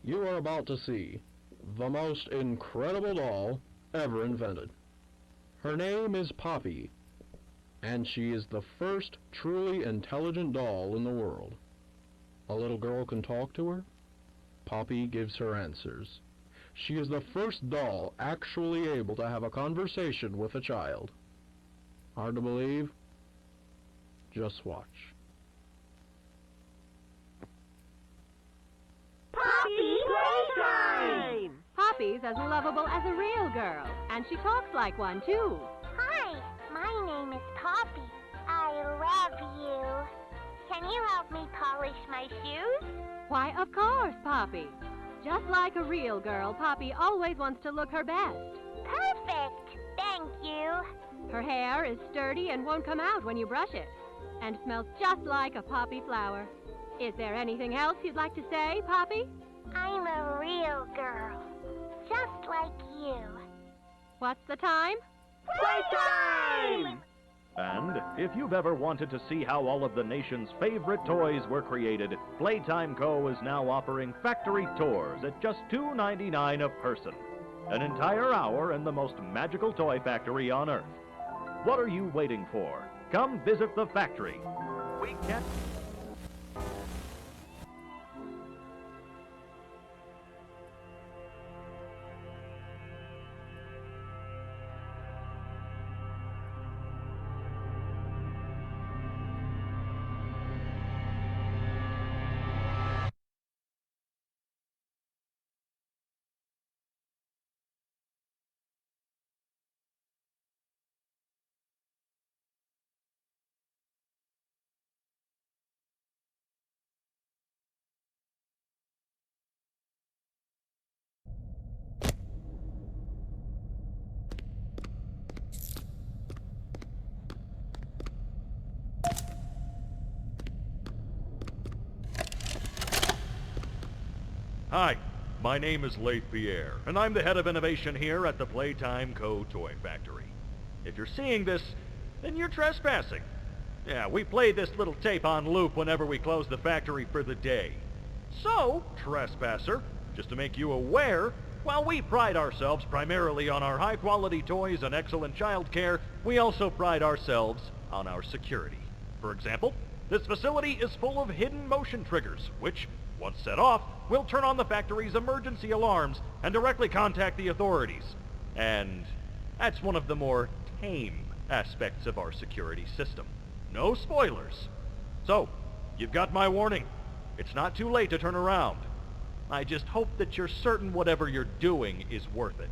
You are about to see the most incredible doll ever invented. Her name is Poppy, and she is the first truly intelligent doll in the world. A little girl can talk to her. Poppy gives her answers. She is the first doll actually able to have a conversation with a child. Hard to believe? Just watch. Poppy Playtime! Poppy's as lovable as a real girl, and she talks like one, too. Hi, my name is Poppy. I love you. Can you help me polish my shoes? Why, of course, Poppy. Just like a real girl, Poppy always wants to look her best. Perfect. Thank you. Her hair is sturdy and won't come out when you brush it, and smells just like a poppy flower. Is there anything else you'd like to say, Poppy? I'm a real girl, just like you. What's the time? Playtime! And if you've ever wanted to see how all of the nation's favorite toys were created, Playtime Co. is now offering factory tours at just $2.99 a person. An entire hour in the most magical toy factory on Earth. What are you waiting for? Come visit the factory. We can't... Hi, my name is Leith Pierre, and I'm the head of innovation here at the Playtime Co. Toy Factory. If you're seeing this, then you're trespassing. Yeah, we play this little tape on loop whenever we close the factory for the day. So, trespasser, just to make you aware, while we pride ourselves primarily on our high-quality toys and excellent child care, we also pride ourselves on our security. For example, this facility is full of hidden motion triggers, which, once set off, will turn on the factory's emergency alarms and directly contact the authorities. And that's one of the more tame aspects of our security system. No spoilers. So, you've got my warning. It's not too late to turn around. I just hope that you're certain whatever you're doing is worth it.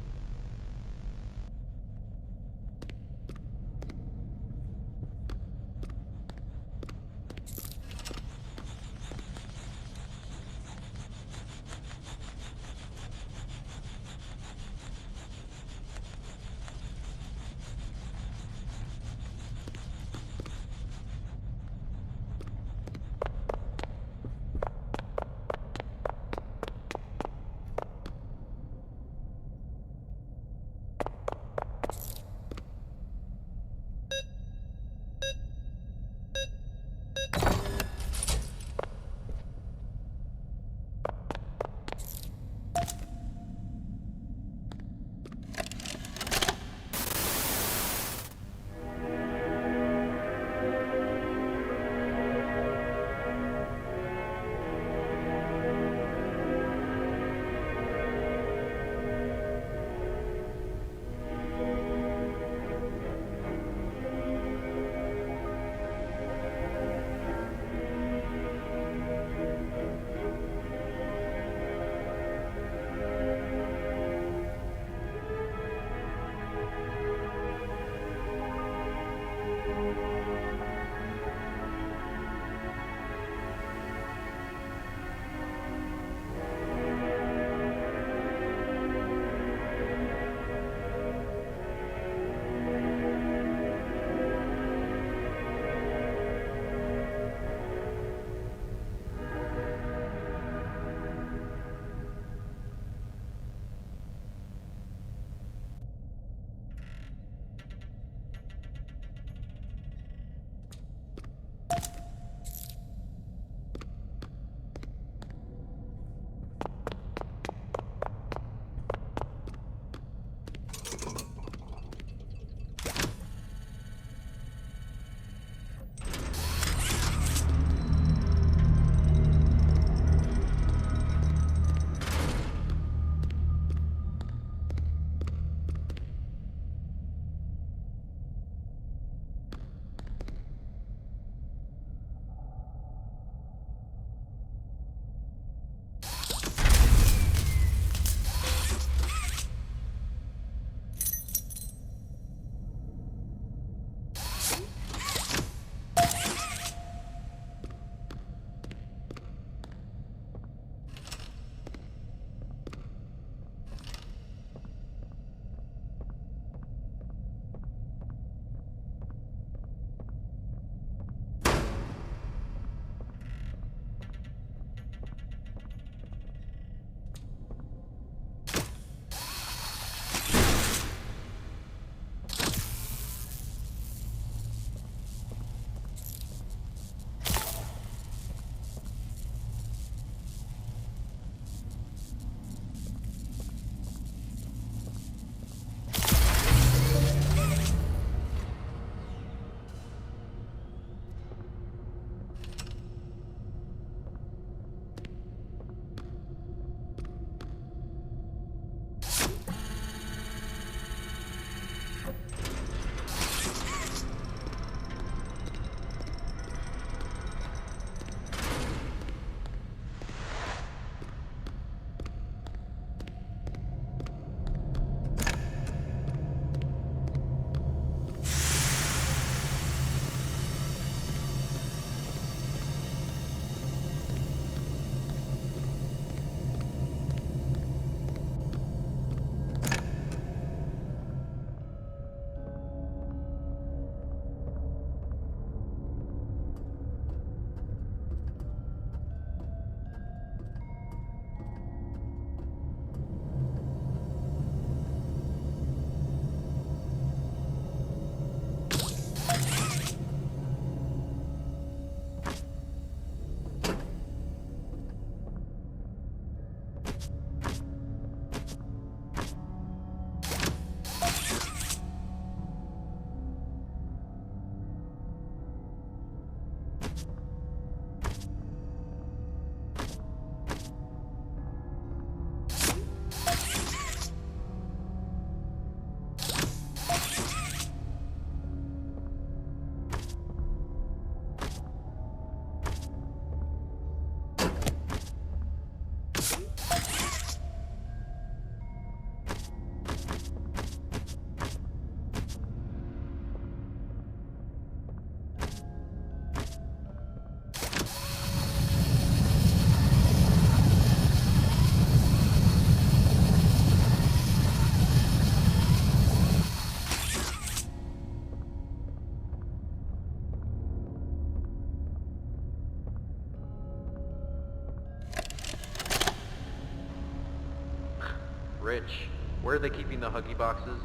Rich, where are they keeping the Huggy boxes?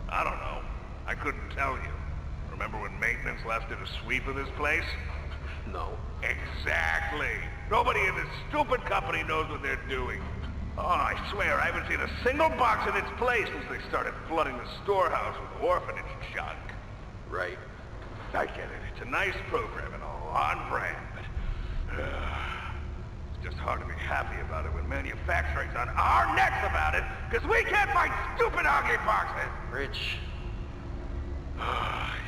I don't know. I couldn't tell you. Remember when maintenance left it a sweep of this place? No. Exactly. Nobody in this stupid company knows what they're doing. Oh, I swear, I haven't seen a single box in its place since they started flooding the storehouse with orphanage junk. Right. I get it. It's a nice program and all on brand, but it's just hard to be happy about it when manufacturing's on our necks about it, because we can't find stupid Huggy boxes. Rich.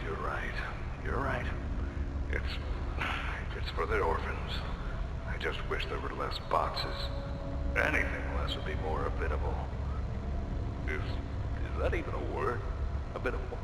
You're right. You're right. It's for the orphans. I just wish there were less boxes. Anything less would be more habitable. Is that even a word? Habitable.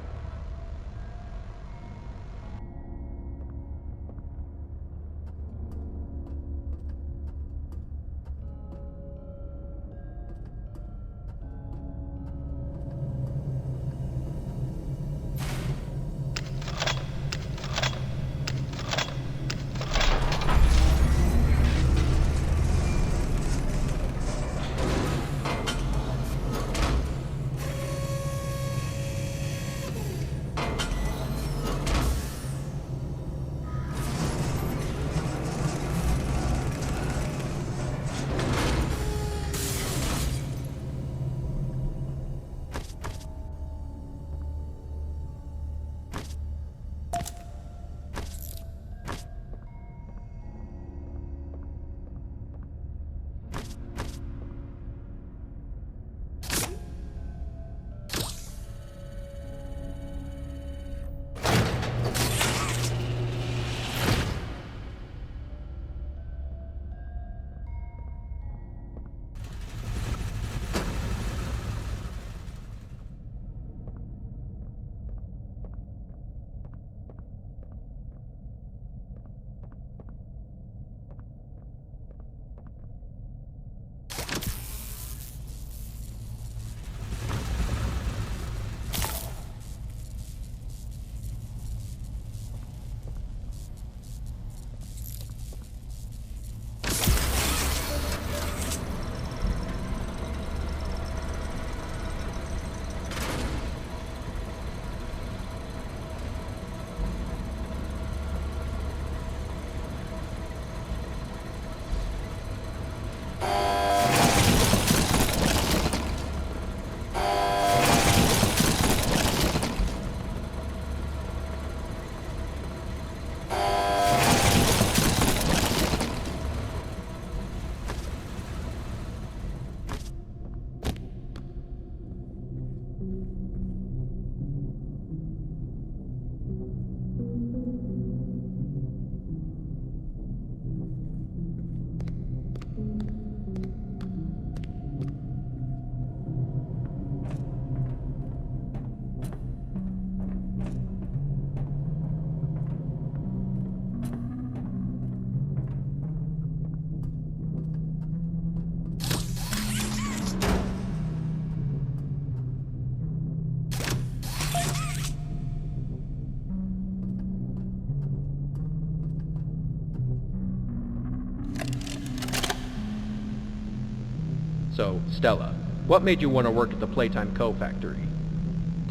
So, Stella, what made you want to work at the Playtime Co factory?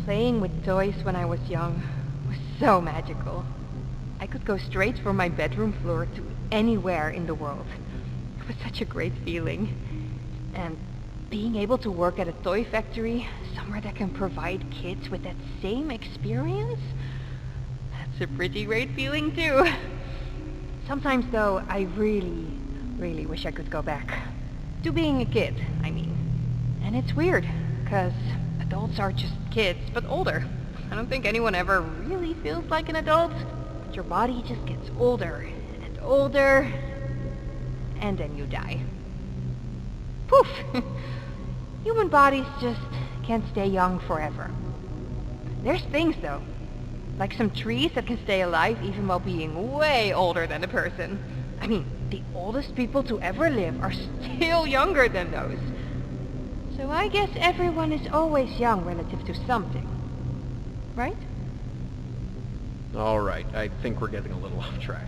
Playing with toys when I was young was so magical. I could go straight from my bedroom floor to anywhere in the world. It was such a great feeling. And being able to work at a toy factory, somewhere that can provide kids with that same experience, that's a pretty great feeling too. Sometimes though, I really wish I could go back. To being a kid, I mean. And it's weird, because adults are just kids, but older. I don't think anyone ever really feels like an adult, but your body just gets older and older, and then you die. Poof! Human bodies just can't stay young forever. There's things though, like some trees that can stay alive even while being way older than a person. I mean, the oldest people to ever live are still younger than those. So I guess everyone is always young relative to something. Right? Alright, I think we're getting a little off track.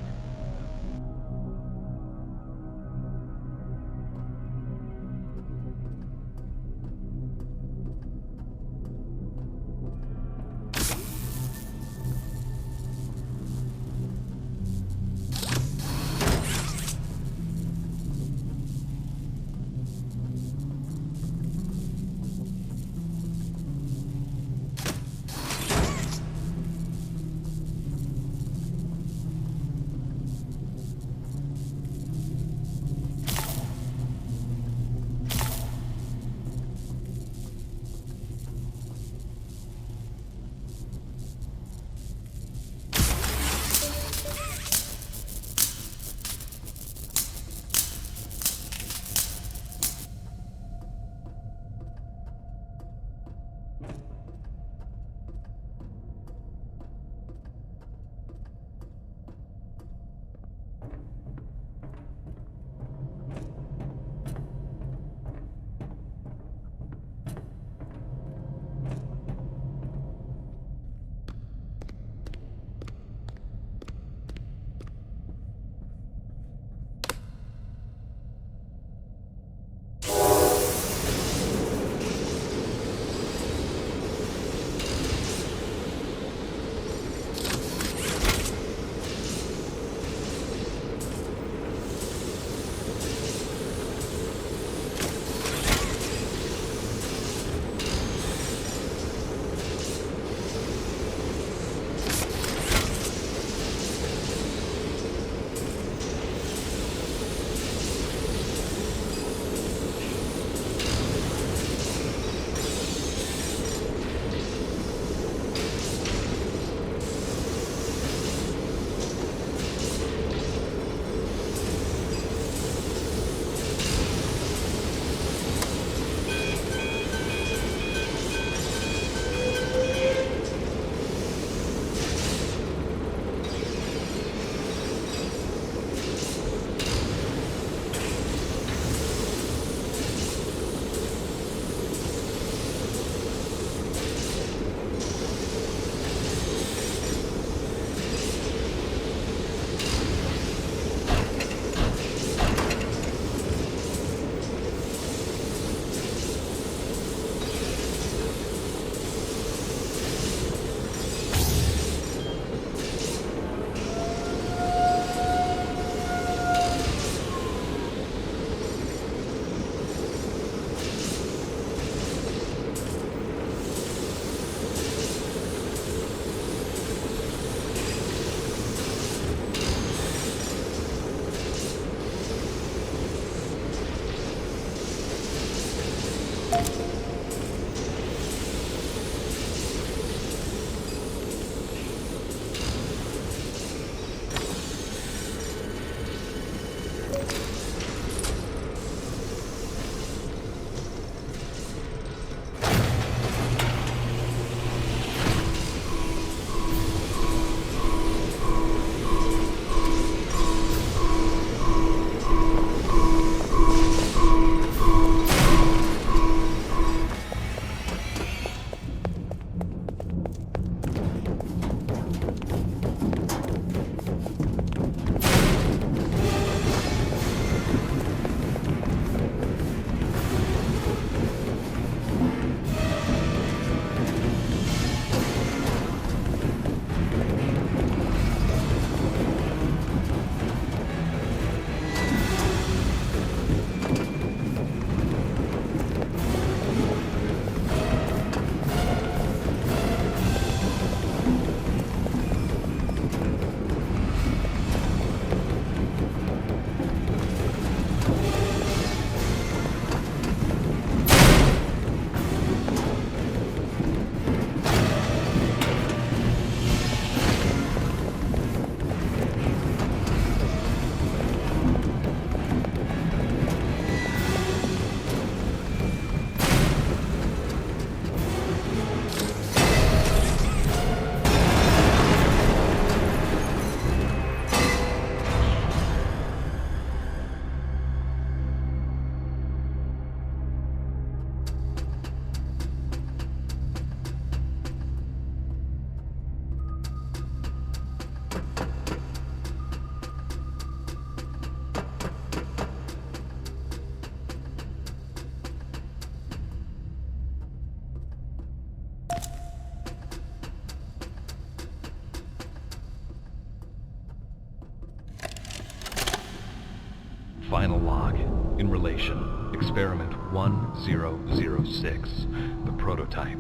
final log. In relation, Experiment 1006, the prototype.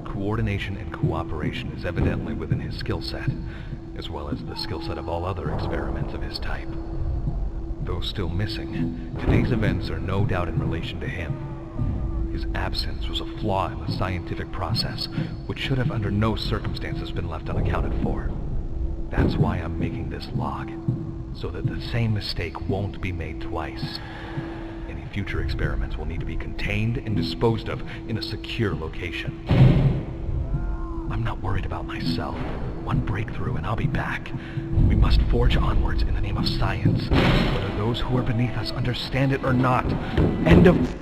Coordination and cooperation is evidently within his skill set, as well as the skill set of all other experiments of his type. Though still missing, today's events are no doubt in relation to him. His absence was a flaw in the scientific process, which should have under no circumstances been left unaccounted for. That's why I'm making this log, so that the same mistake won't be made twice. Any future experiments will need to be contained and disposed of in a secure location. I'm not worried about myself. One breakthrough and I'll be back. We must forge onwards in the name of science, whether those who are beneath us understand it or not. End of...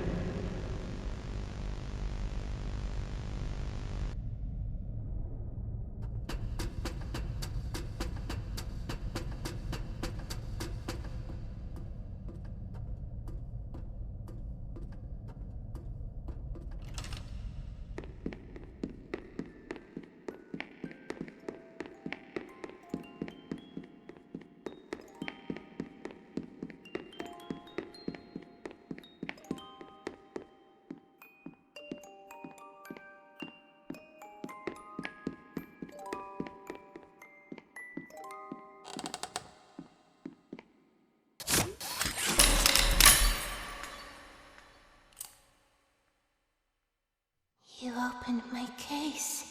You opened my case.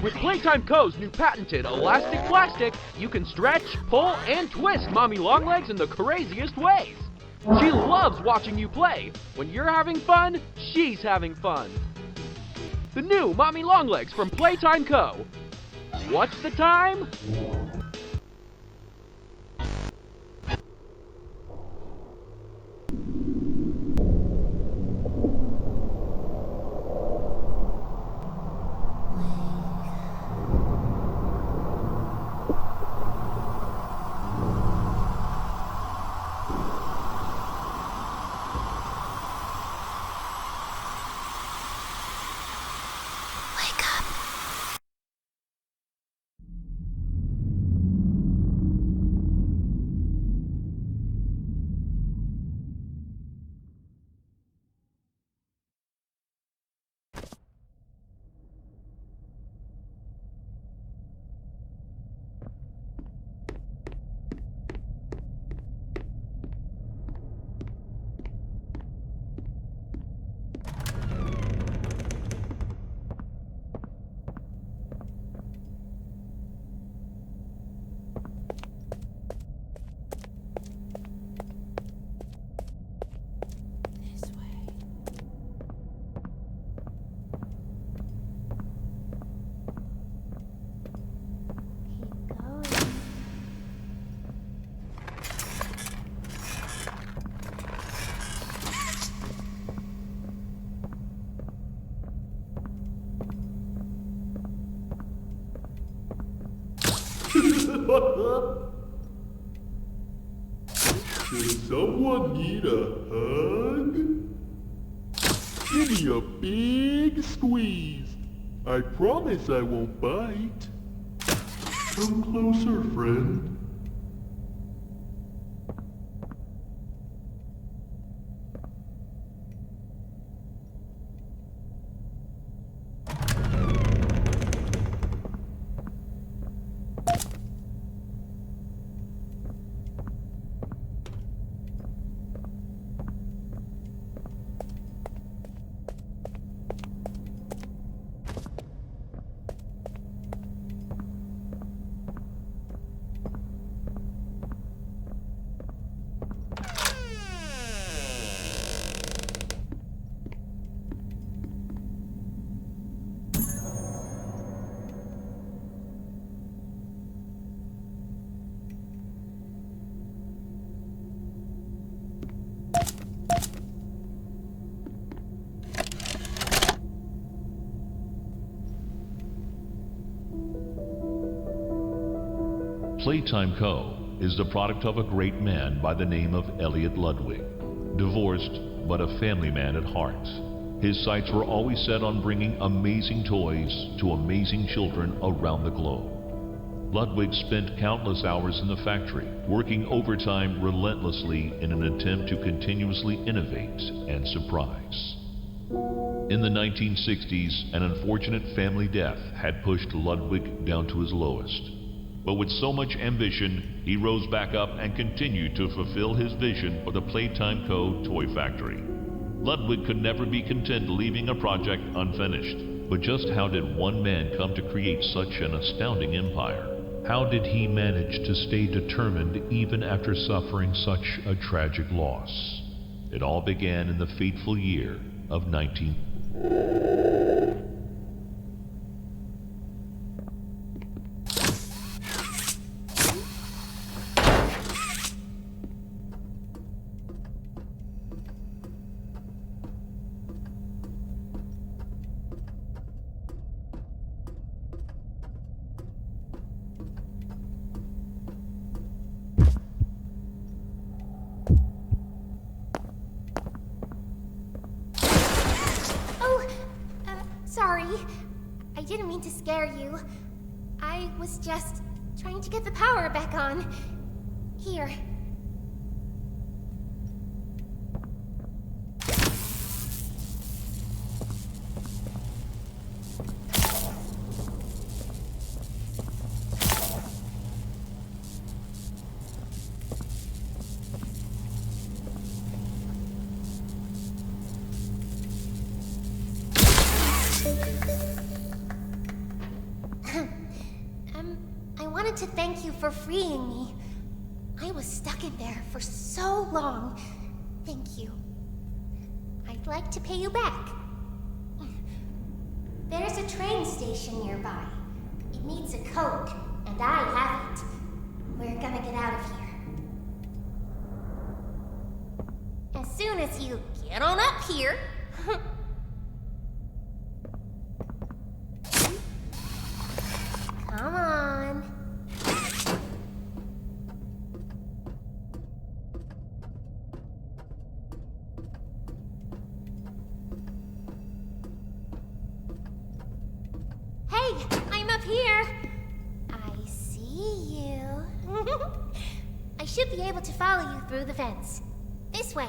With Playtime Co's new patented elastic plastic, you can stretch, pull, and twist Mommy Longlegs in the craziest ways. She loves watching you play. When you're having fun, she's having fun. The new Mommy Longlegs from Playtime Co. What's the time? Does someone need a hug? Give me a big squeeze. I promise I won't bite. Come closer, friend. Playtime Co. is the product of a great man by the name of Elliot Ludwig. Divorced, but a family man at heart. His sights were always set on bringing amazing toys to amazing children around the globe. Ludwig spent countless hours in the factory, working overtime relentlessly in an attempt to continuously innovate and surprise. In the 1960s, an unfortunate family death had pushed Ludwig down to his lowest. But with so much ambition, he rose back up and continued to fulfill his vision for the Playtime Co. toy factory. Ludwig could never be content leaving a project unfinished. But just how did one man come to create such an astounding empire? How did he manage to stay determined even after suffering such a tragic loss? It all began in the fateful year of 19... Sorry. I didn't mean to scare you. I was just trying to get the power back on. Here. I wanted to thank you for freeing me. I was stuck in there for so long. Thank you. I'd like to pay you back. There's a train station nearby. It needs a code, and I have it. We're gonna get out of here. As soon as you get on up here. Come on. Hey, I'm up here. I see you. I should be able to follow you through the fence. This way.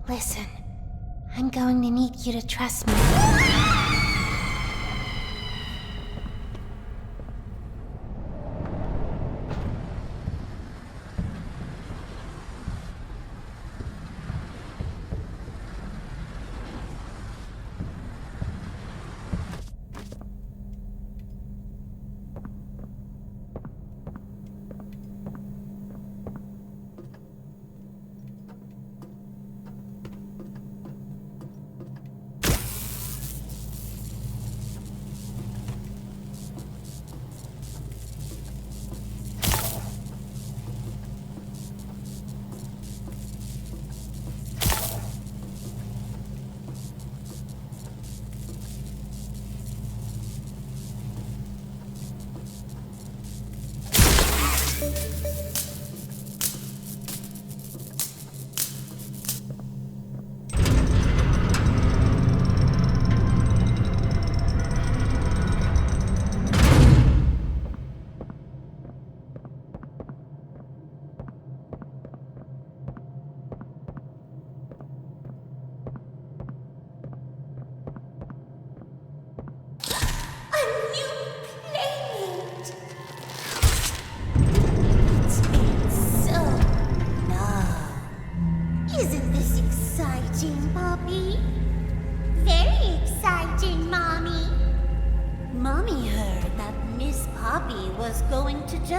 Listen, I'm going to need you to trust me.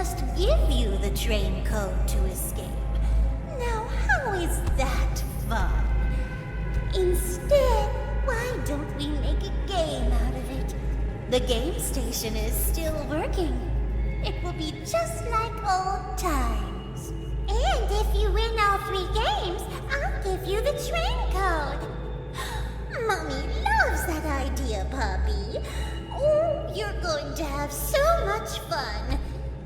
just give you the train code to escape. Now, how is that fun? Instead, why don't we make a game out of it? The game station is still working. It will be just like old times. And if you win all 3 games, I'll give you the train code. Mommy loves that idea, Puppy. Oh, you're going to have so much fun.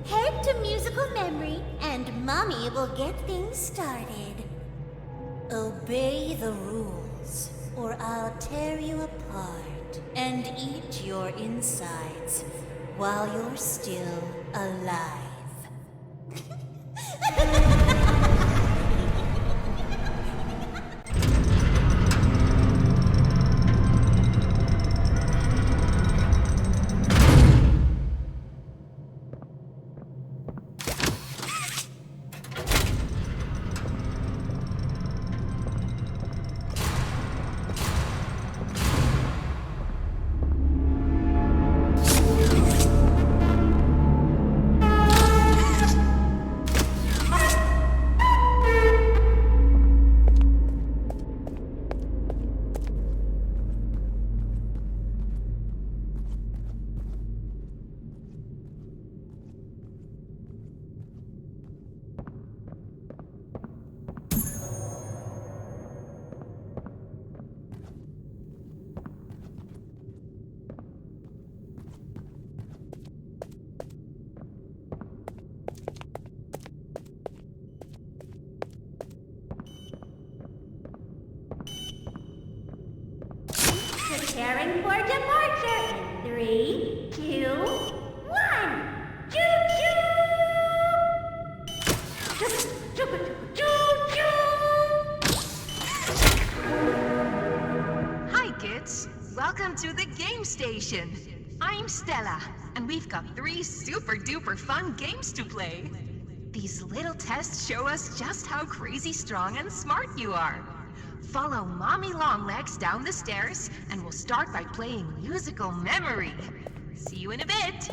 Head to musical memory, and Mommy will get things started. Obey the rules, or I'll tear you apart and eat your insides while you're still alive. Preparing for departure in 3, 2, 1. Hi, kids. Welcome to the game station. I'm Stella, and we've got 3 super-duper fun games to play. These little tests show us just how crazy strong and smart you are. Follow Mommy Longlegs down the stairs, and we'll start by playing musical memory. See you in a bit.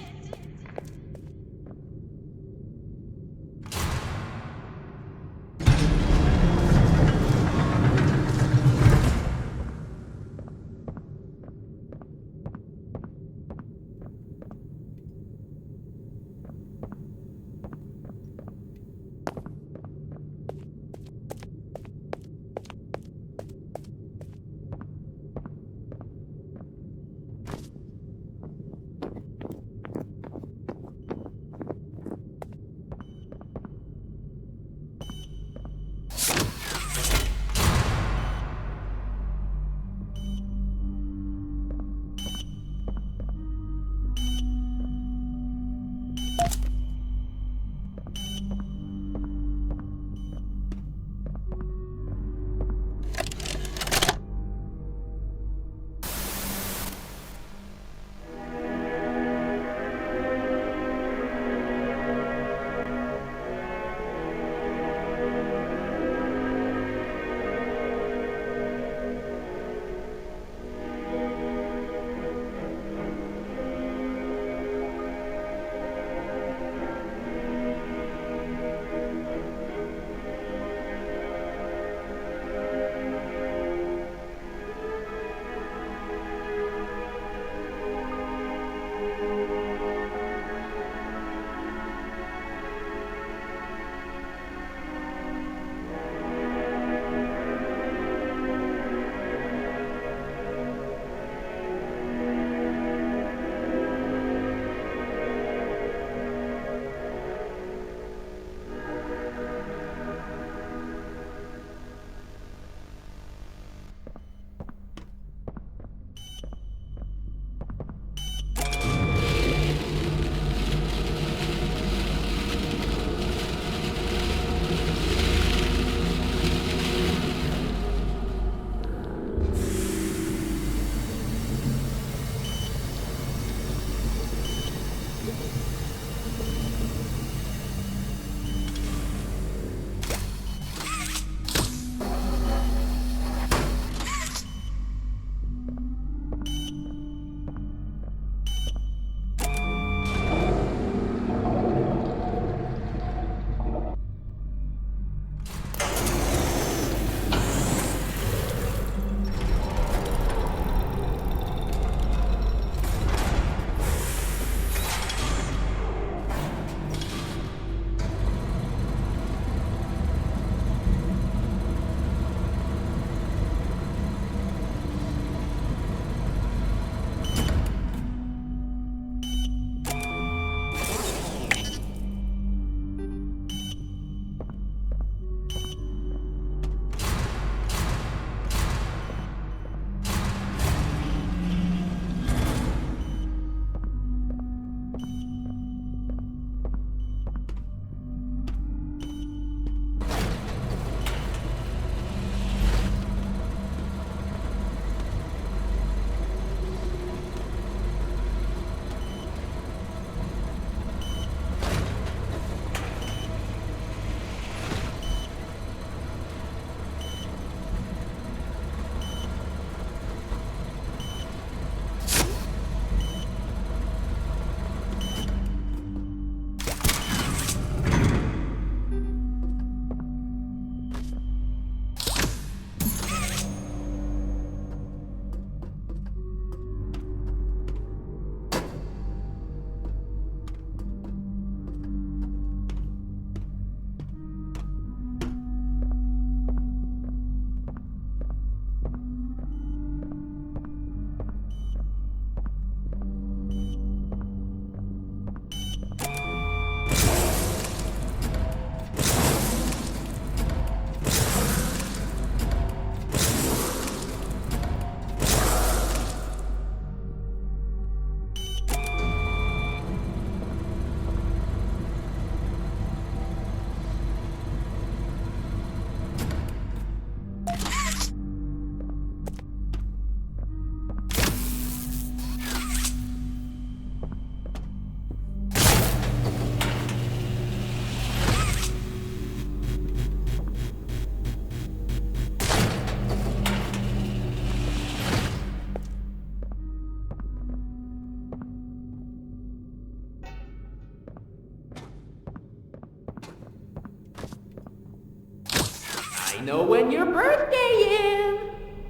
I know when your birthday is.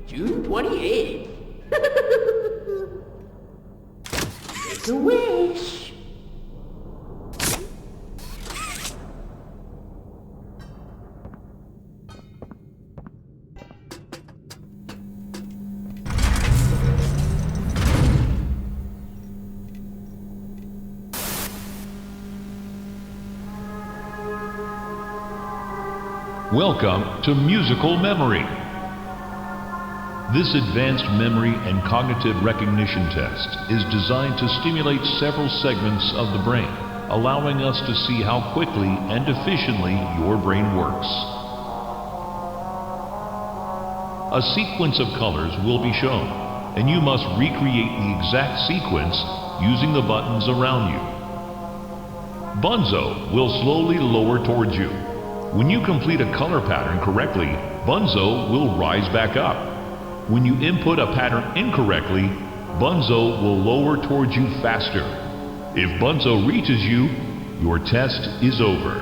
June 28th. Make a wish. Welcome to Musical Memory. This advanced memory and cognitive recognition test is designed to stimulate several segments of the brain, allowing us to see how quickly and efficiently your brain works. A sequence of colors will be shown, and you must recreate the exact sequence using the buttons around you. Bunzo will slowly lower towards you. When you complete a color pattern correctly, Bunzo will rise back up. When you input a pattern incorrectly, Bunzo will lower towards you faster. If Bunzo reaches you, your test is over.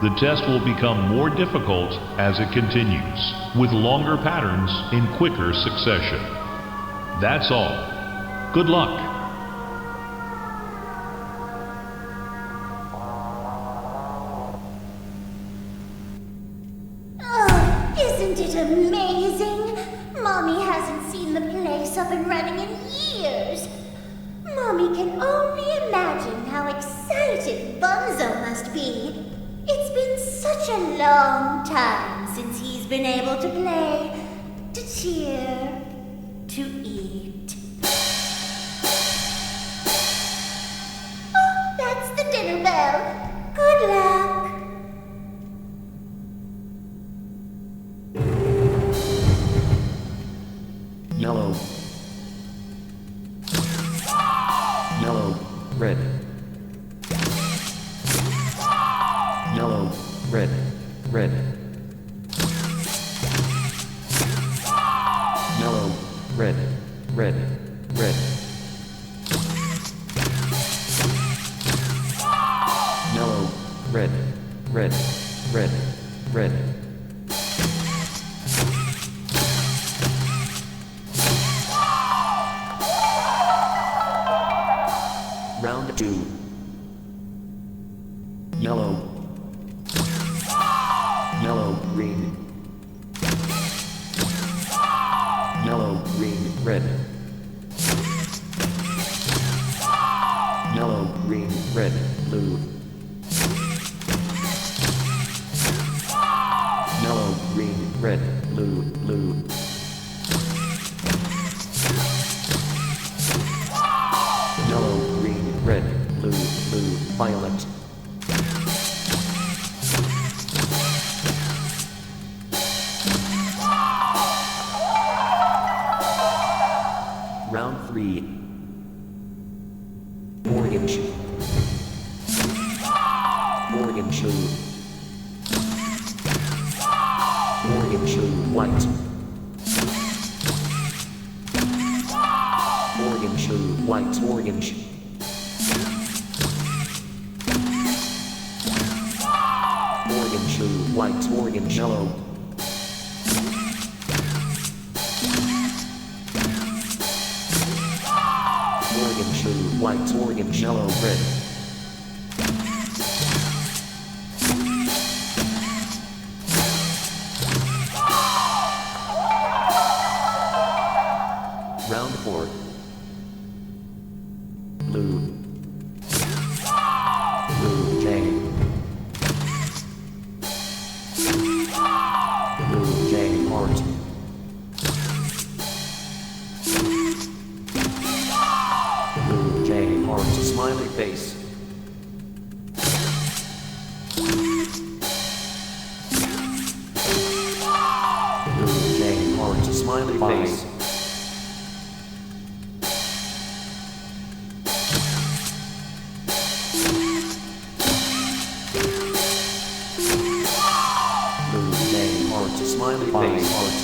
The test will become more difficult as it continues, with longer patterns in quicker succession. That's all. Good luck. Isn't it amazing? Mommy hasn't seen the place up and running in years. Mommy can only imagine how excited Bunzo must be. It's been such a long time since he's been able to play, to cheer, to eat. Oh, that's the dinner bell. Good luck. Yellow. Yellow, red. Yellow, red, red. Yellow, red, red, red. Yellow, red, red, red, red. Round 2. Yellow. Yellow, green. Yellow, green, red. Yellow, green, red, blue. Yellow, green, red, blue, blue. Yellow, green, red, blue, blue, violet. Round 3. Orange. Orange, orange, white. Orange, white, orange. Orange, white, orange, yellow. Orange, white, orange, yellow, red. Round 4. Blue. Blue, J. Blue, J, heart. Blue, J, heart, smiley face. Blue, J, heart, smiley face. Smiley face, heart.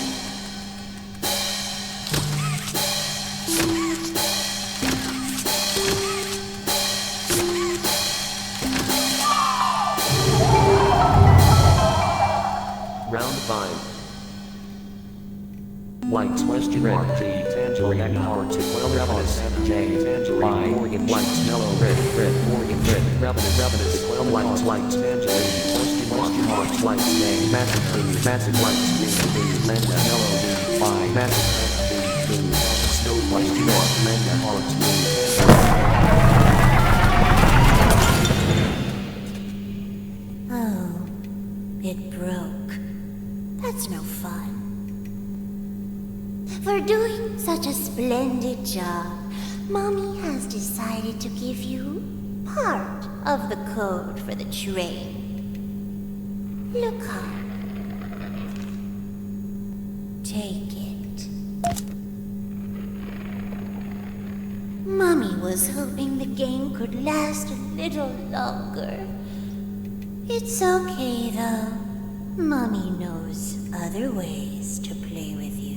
Round 5. White question mark T tangerine heart 12 ravenous J tangerine Morgan white mellow red Morgan red ravenous 12 white tangerine question mark white J magic white blue Lenda mellow Y magic blue snow question mark Lenda heart blue. Oh, it broke. That's no fun. For doing such a splendid job, Mommy has decided to give you part of the code for the train. Look up. Take it. Mommy was hoping the game could last a little longer. It's okay, though. Mommy knows other ways to play with you.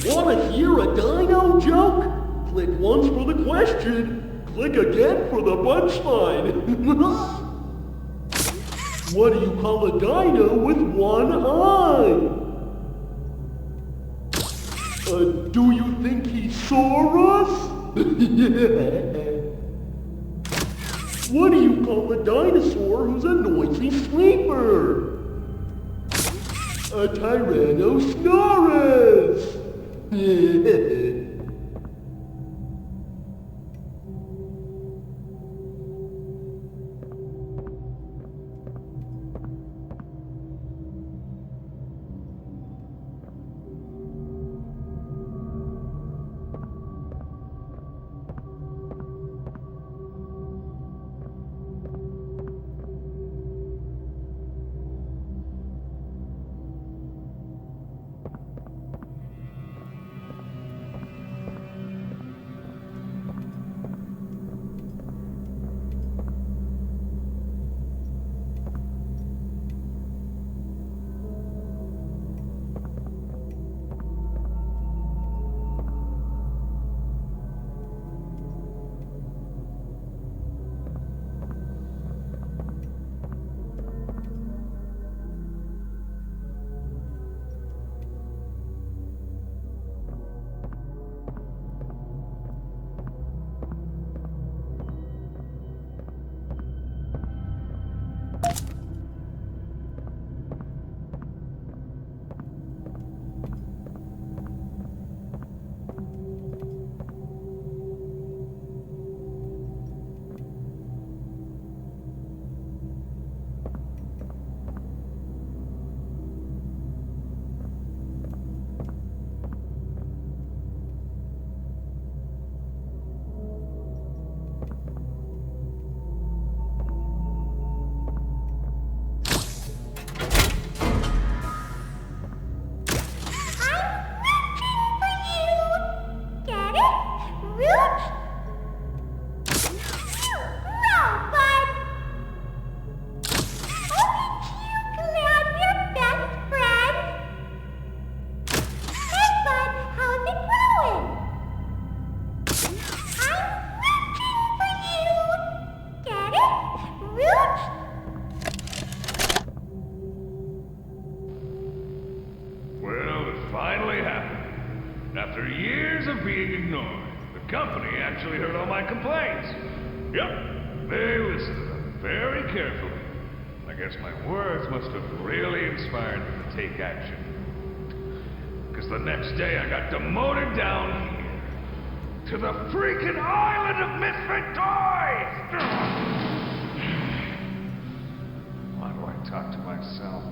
Wanna hear a dino joke? Click once for the question. Click again for the punchline. What do you call a dino with one eye? Do you think he saw us? What do you call a dinosaur who's a noisy sleeper? A Tyrannosaurus! After years of being ignored, the company actually heard all my complaints. Yep, they listened to them very carefully. guess my words must have really inspired them to take action. Because the next day I got demoted down here to the freaking island of misfit toys! Why do I talk to myself?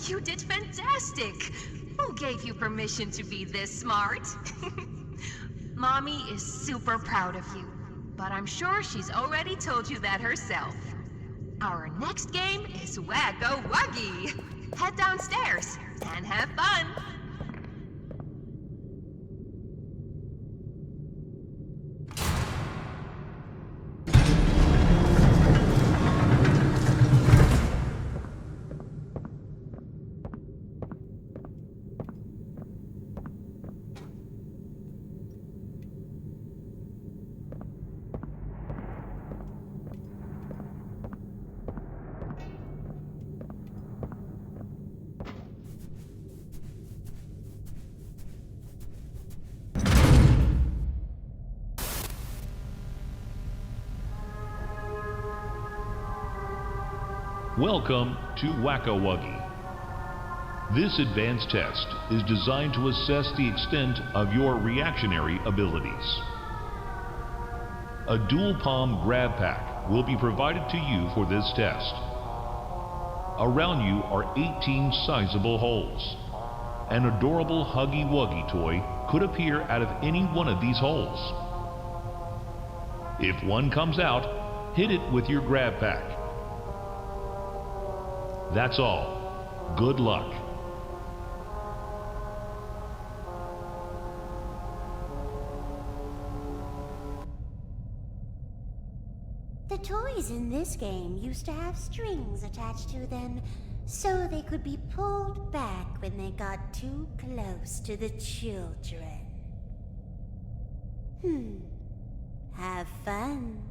You did fantastic! Who gave you permission to be this smart? Mommy is super proud of you. but I'm sure she's already told you that herself. Our next game is Wack-a-Wuggy. Head downstairs and have fun. Welcome to Wack-a-Wuggy. This advanced test is designed to assess the extent of your reactionary abilities. A dual palm grab pack will be provided to you for this test. Around you are 18 sizable holes. An adorable Huggy-Wuggy toy could appear out of any one of these holes. If one comes out, hit it with your grab pack. That's all. Good luck. The toys in this game used to have strings attached to them so they could be pulled back when they got too close to the children. Have fun.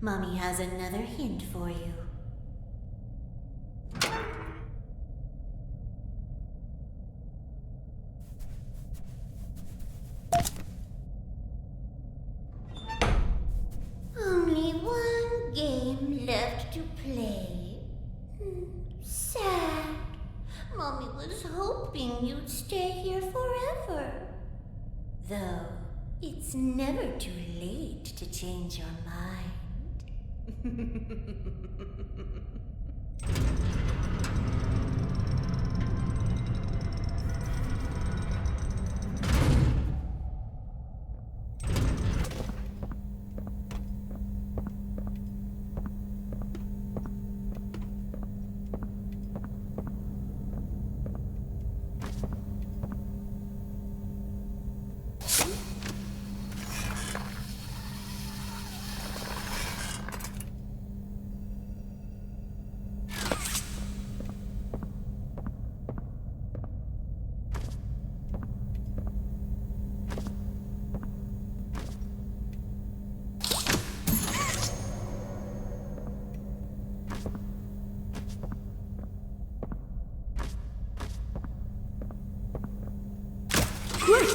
Mommy has another hint for you. Only one game left to play. Sad. Mommy was hoping you'd stay here forever. Though, it's never too late to change your mind.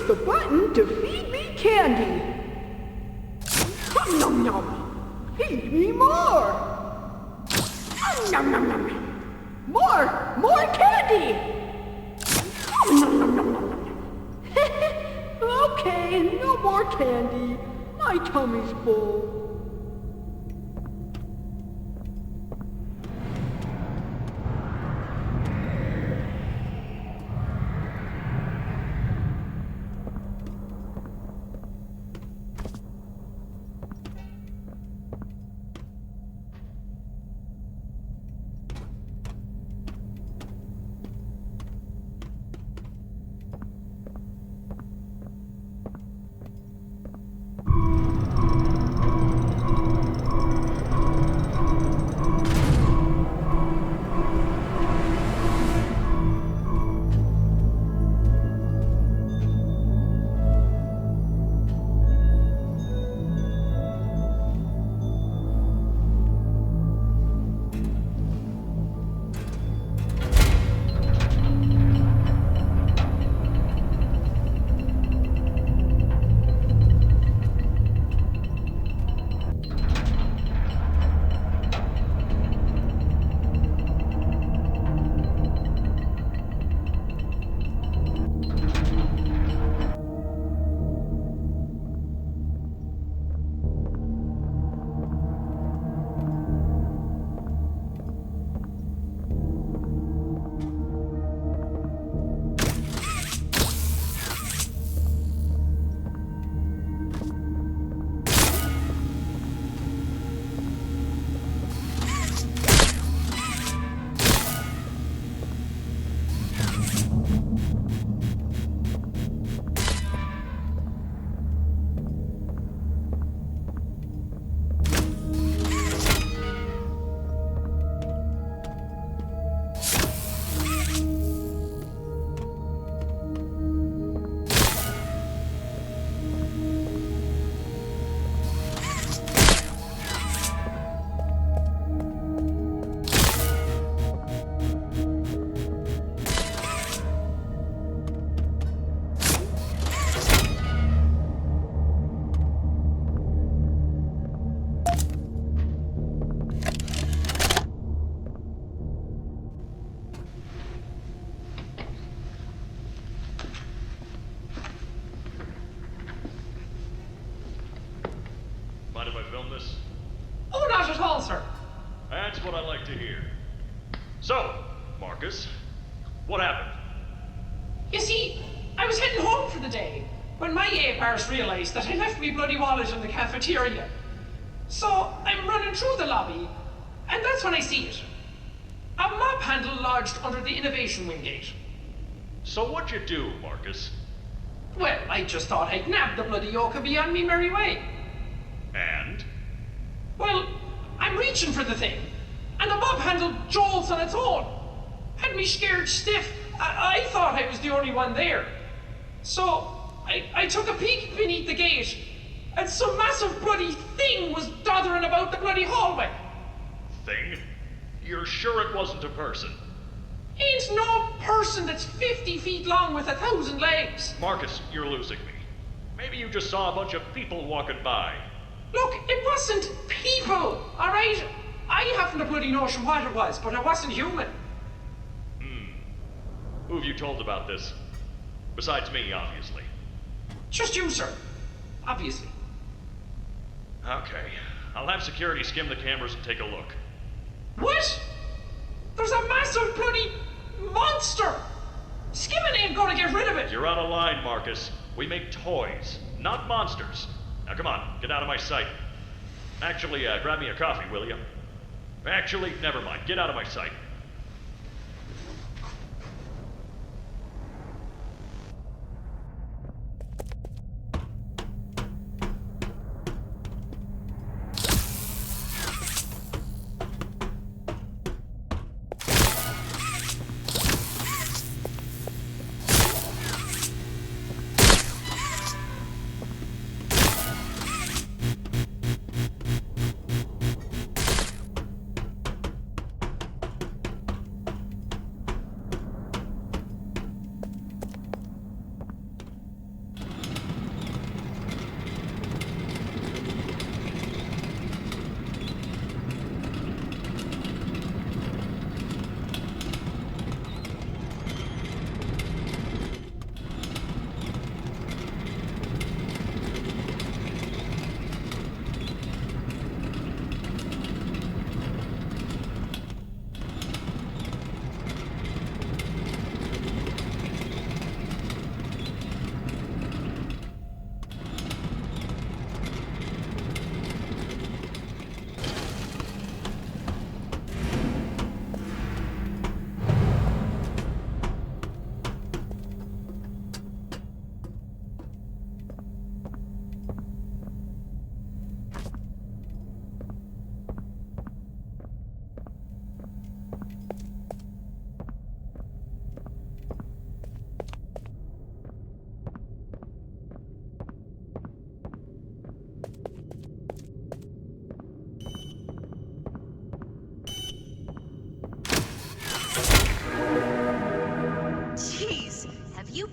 the button to feed me candy. Nom nom. Feed me more. Nom nom nom. More candy. Nom nom nom nom. Okay, no more candy. My tummy's full. Mind if I film this? Oh, not at all, sir. That's what I like to hear. So, Marcus, what happened? You see, I was heading home for the day when my ape-arse realized that I left me bloody wallet in the cafeteria. So, I'm running through the lobby, and that's when I see it. A mop handle lodged under the innovation wing gate. So what'd you do, Marcus? Well, I just thought I'd nab the bloody yoke and be on me merry way. And? Well, I'm reaching for the thing, and the mop handle jolts on its own. Had me scared stiff. I thought I was the only one there. So, I took a peek beneath the gate, and some massive bloody thing was doddering about the bloody hallway. Thing? You're sure it wasn't a person? Ain't no person that's 50 feet long with 1,000 legs. Marcus, you're losing me. Maybe you just saw a bunch of people walking by. Look, it wasn't people, alright? I haven't a bloody notion what it was, but it wasn't human. Who have you told about this? Besides me, obviously. Just you, sir. Obviously. Okay. I'll have security skim the cameras and take a look. What? There's a massive bloody monster! Skimming ain't gonna get rid of it! You're out of line, Marcus. We make toys, not monsters. Now come on, get out of my sight. Actually, grab me a coffee, will you? Actually, never mind. Get out of my sight.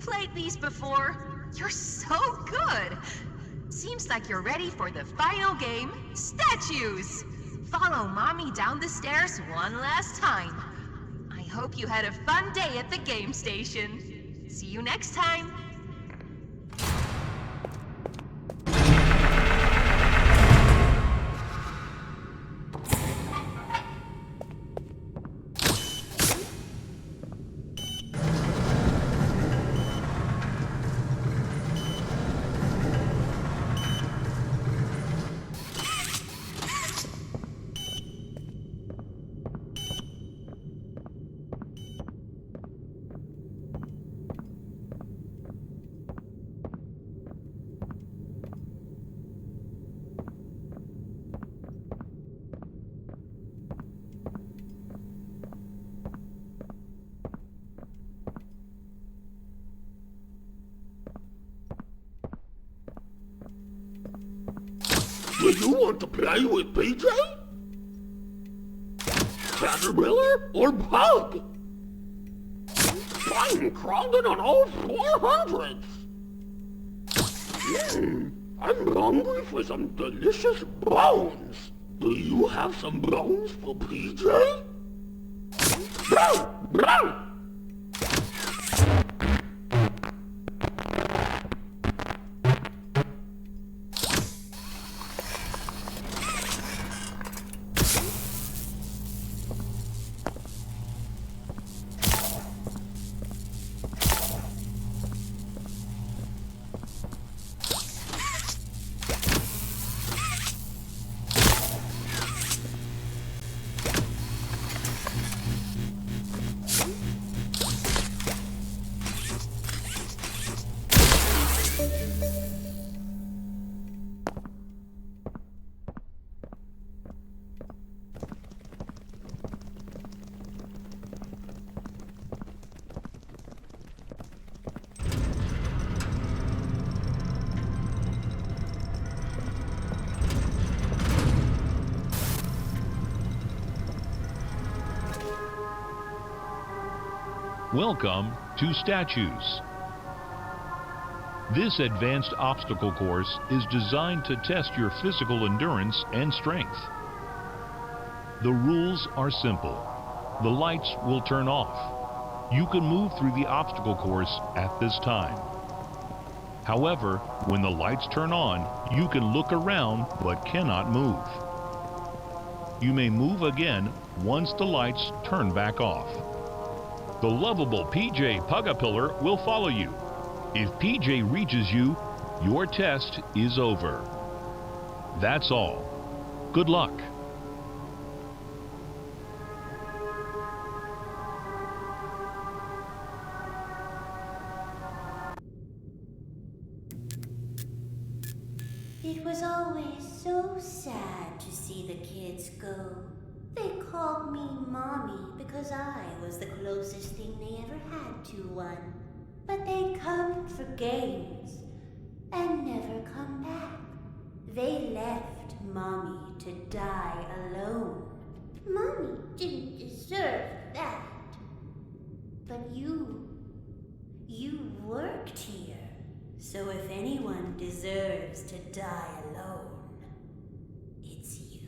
played these before? You're so good! Seems like you're ready for the final game, Statues! Follow Mommy down the stairs one last time. I hope you had a fun day at the game station. See you next time! Do you want to play with PJ? Caterpillar or Pug? I'm crawling on all 400s. I'm hungry for some delicious bones. Do you have some bones for PJ? Brow! Brow! Welcome to Statues. This advanced obstacle course is designed to test your physical endurance and strength. The rules are simple. The lights will turn off. You can move through the obstacle course at this time. However, when the lights turn on, you can look around but cannot move. You may move again once the lights turn back off. The lovable PJ Pug-a-Pillar will follow you. If PJ reaches you, your test is over. That's all. Good luck. It was always so sad to see the kids go. They called me Mommy because I was the closest thing they ever had to one. But they'd come for games and never come back. They left Mommy to die alone. Mommy didn't deserve that. But you worked here. So if anyone deserves to die alone, it's you.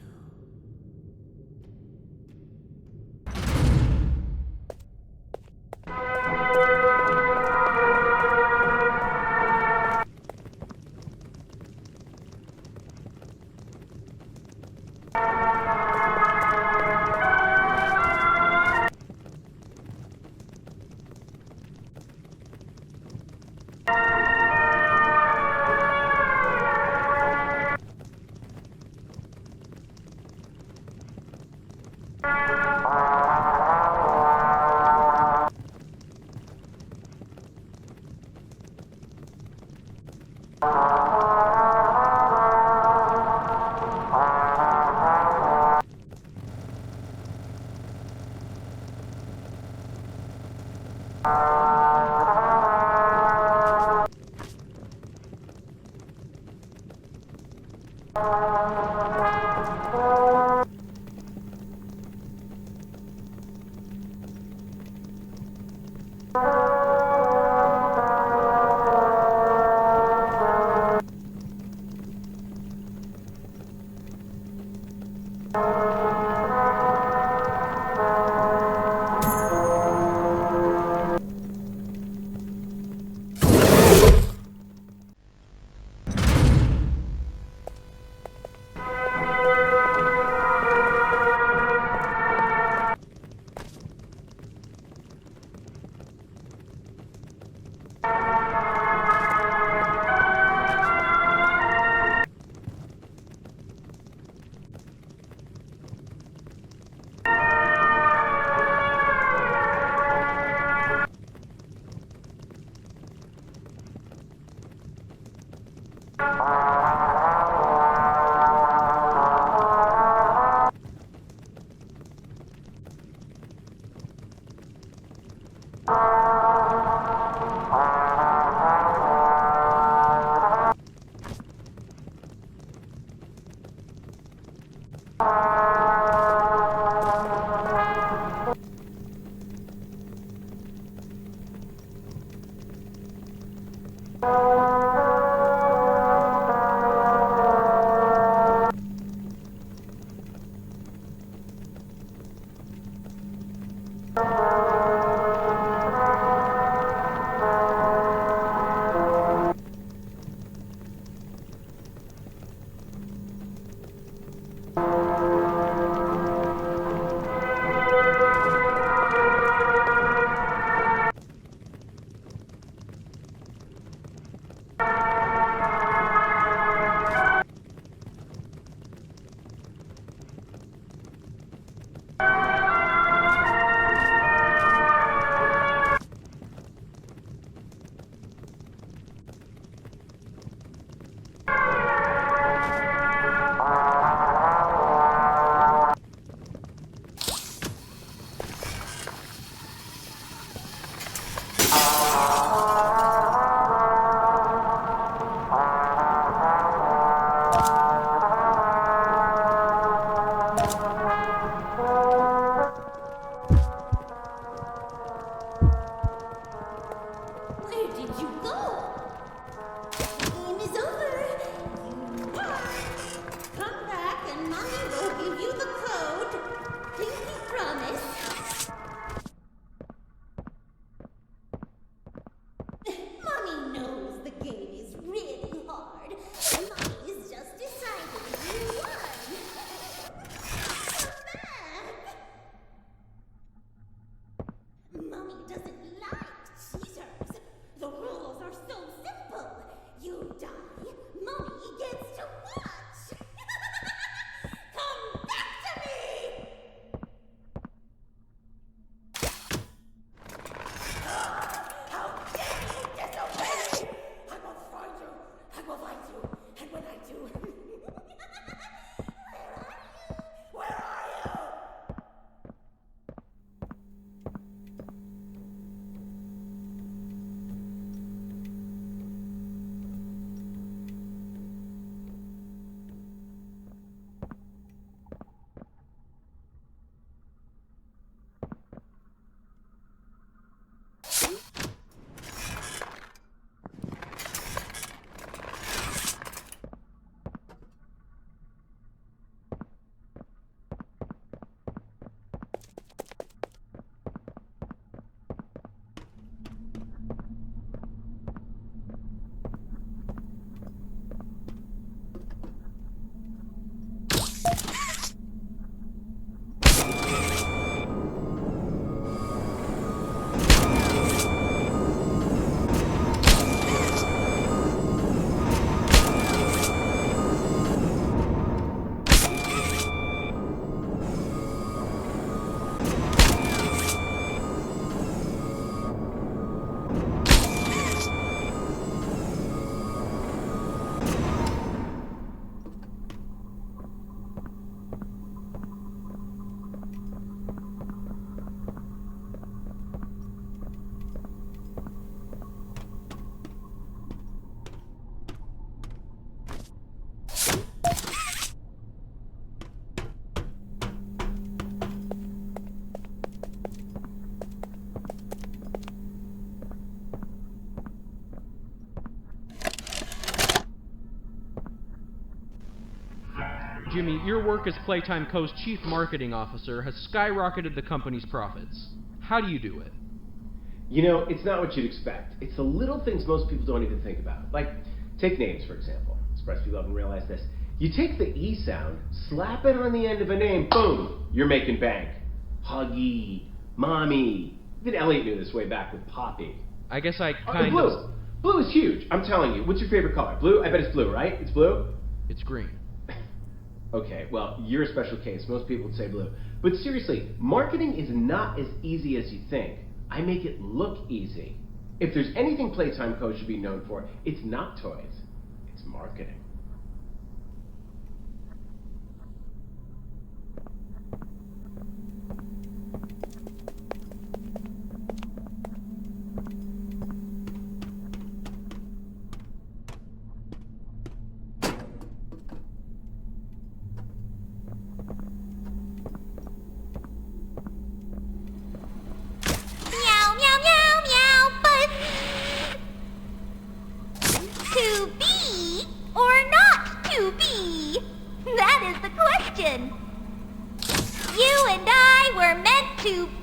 Jimmy, your work as Playtime Co's chief marketing officer has skyrocketed the company's profits. How do you do it? You know, it's not what you'd expect. It's the little things most people don't even think about. Like, take names, for example. I'm surprised people haven't realized this. You take the E sound, slap it on the end of a name, boom, you're making bank. Huggy, Mommy. Even Elliot knew this way back with Poppy. I guess I Blue. Blue is huge, I'm telling you. What's your favorite color? Blue? I bet it's blue, right? It's blue? It's green. Okay, well, you're a special case. Most people would say blue. But seriously, marketing is not as easy as you think. I make it look easy. If there's anything Playtime Co should be known for, it's not toys. It's marketing. To be or not to be? That is the question. You and I were meant to be.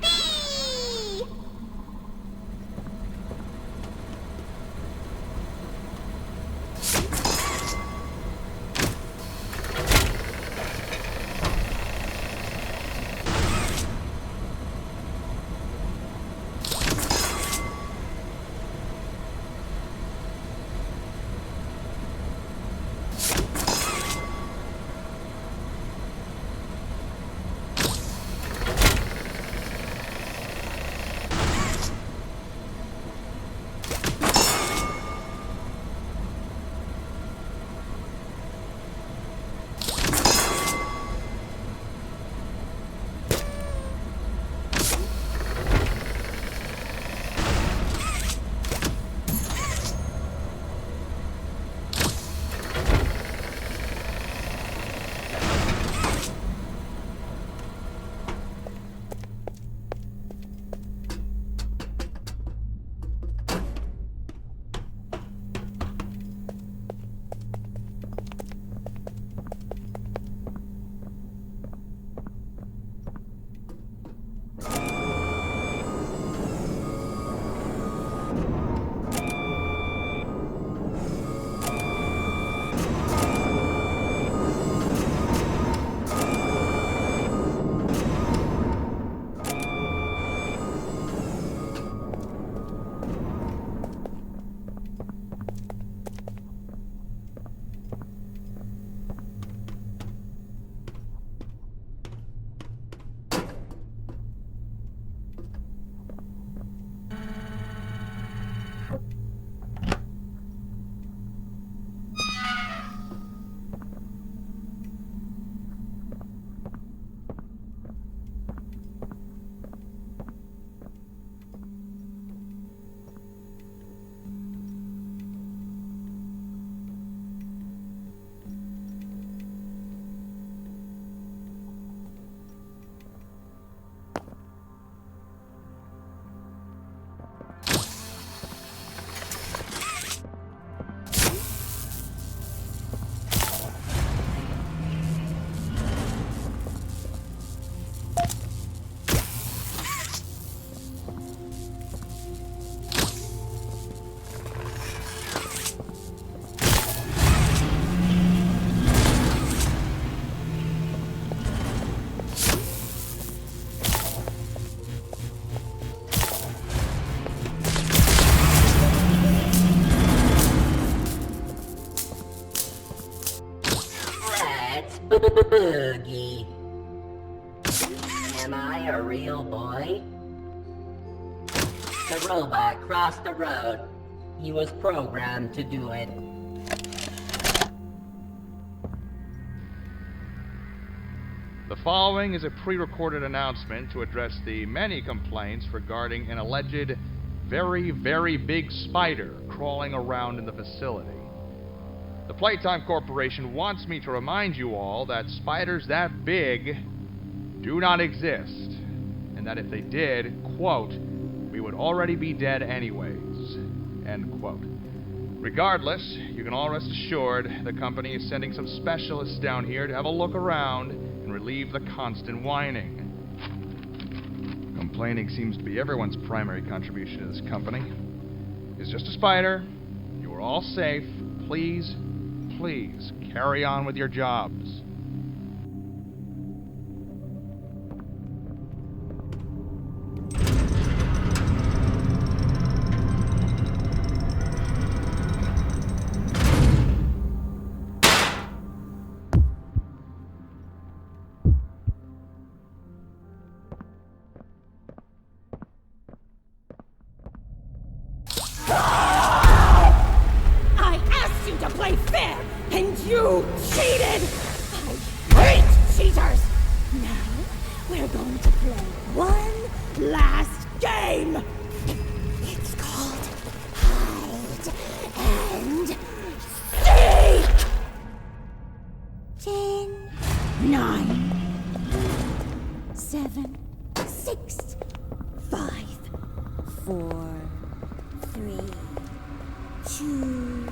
Boogie. Am I a real boy? The robot crossed the road. He was programmed to do it. The following is a pre-recorded announcement to address the many complaints regarding an alleged very, very big spider crawling around in the facility. The Playtime Corporation wants me to remind you all that spiders that big do not exist, and that if they did, quote, we would already be dead anyways, end quote. Regardless, you can all rest assured the company is sending some specialists down here to have a look around and relieve the constant whining. Complaining seems to be everyone's primary contribution to this company. It's just a spider. You are all safe. Please, please, carry on with your jobs. I asked you to play fair, and you cheated! I hate cheaters! Now, we're going to play one last game! It's called Hide and Seek! 10, 9, 7, 6, 5, 4, 3, 2...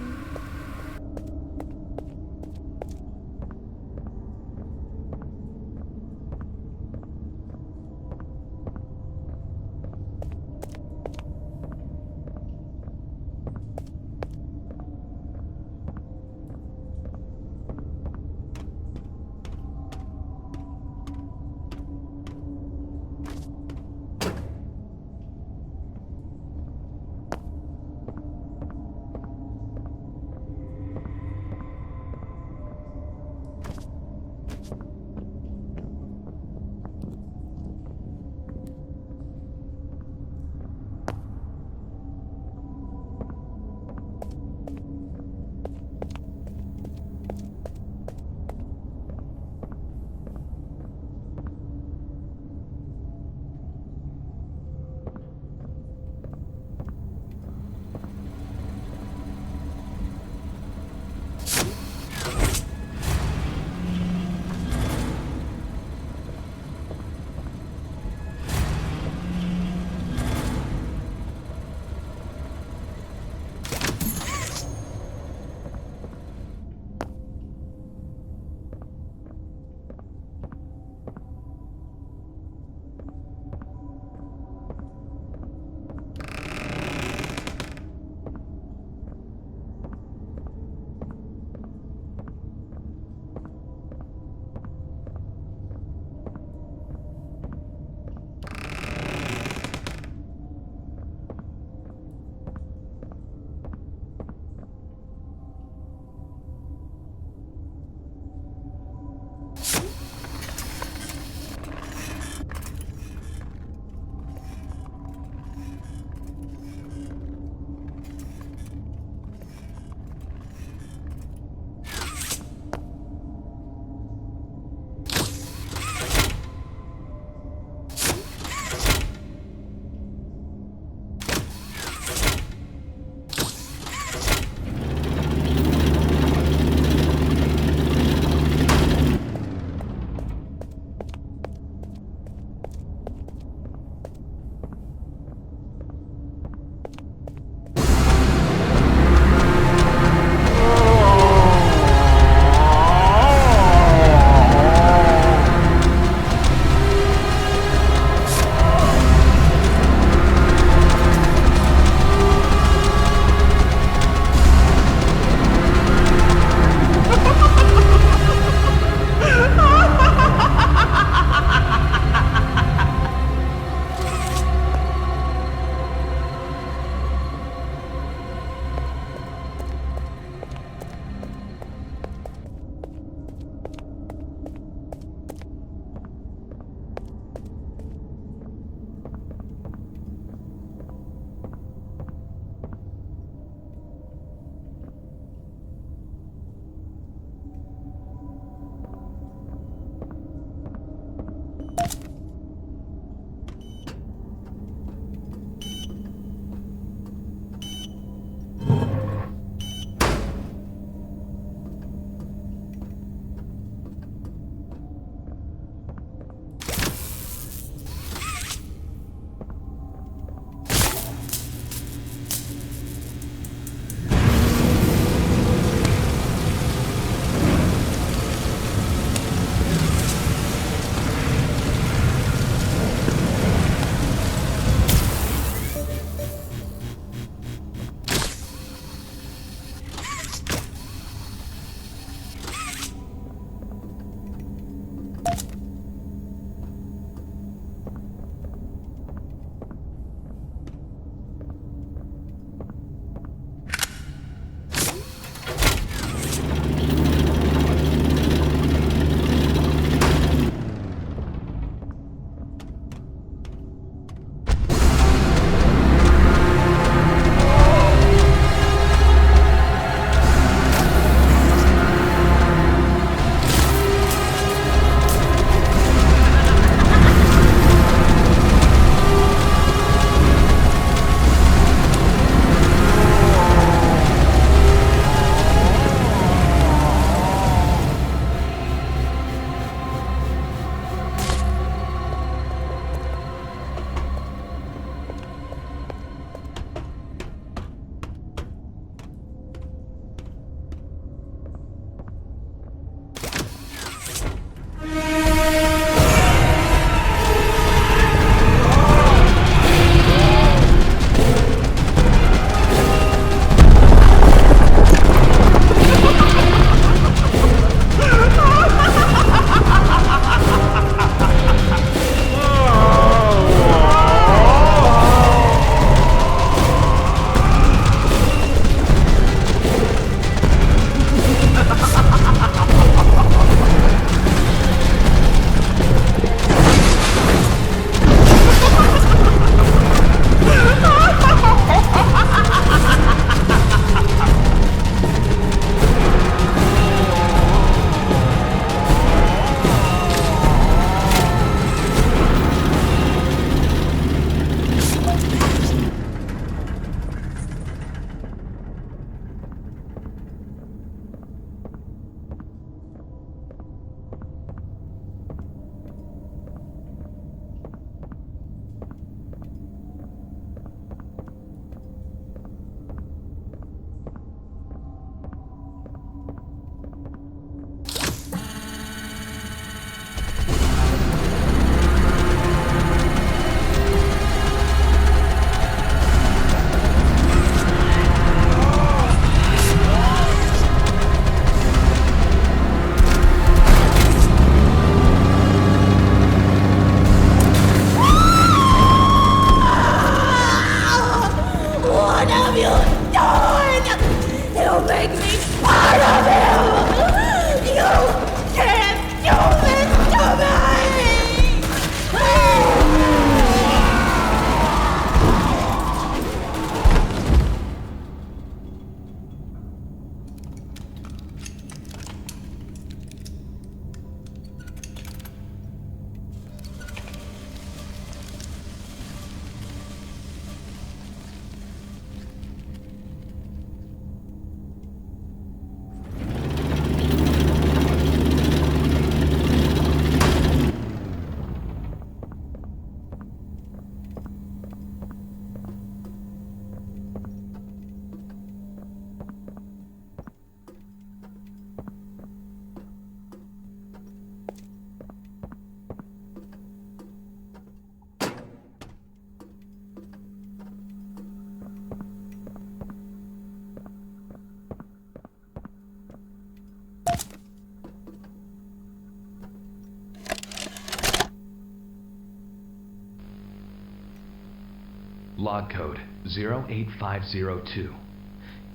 Log code 08502.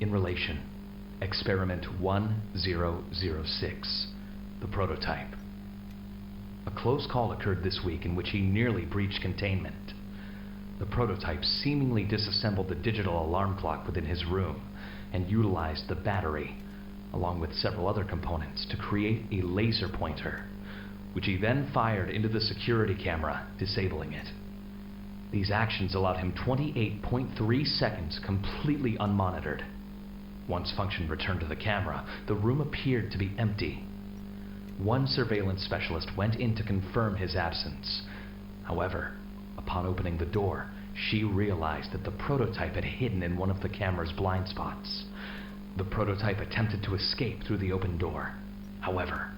In relation, experiment 1006, the prototype. A close call occurred this week in which he nearly breached containment. The prototype seemingly disassembled the digital alarm clock within his room and utilized the battery, along with several other components, to create a laser pointer, which he then fired into the security camera, disabling it. These actions allowed him 28.3 seconds completely unmonitored. Once function returned to the camera, the room appeared to be empty. One surveillance specialist went in to confirm his absence. However, upon opening the door, she realized that the prototype had hidden in one of the camera's blind spots. The prototype attempted to escape through the open door. However,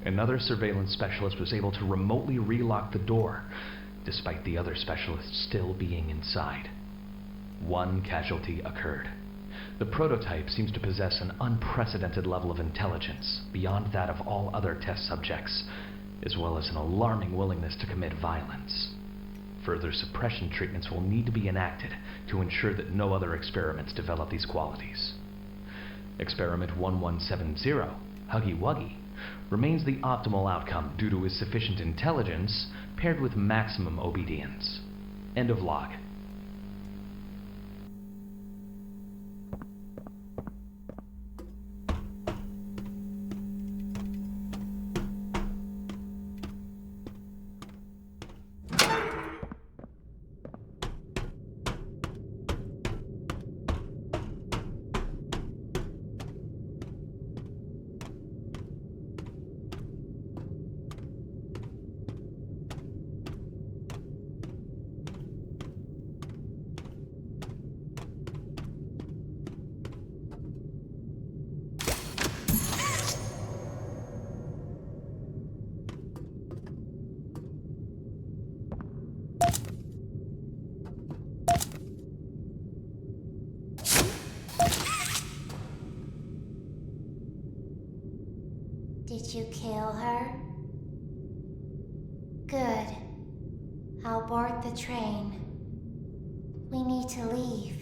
another surveillance specialist was able to remotely relock the door, despite the other specialists still being inside. One casualty occurred. The prototype seems to possess an unprecedented level of intelligence, beyond that of all other test subjects, as well as an alarming willingness to commit violence. Further suppression treatments will need to be enacted to ensure that no other experiments develop these qualities. Experiment 1170, Huggy-Wuggy, remains the optimal outcome due to his sufficient intelligence paired with maximum obedience. End of log. Did you kill her? Good. I'll board the train. We need to leave.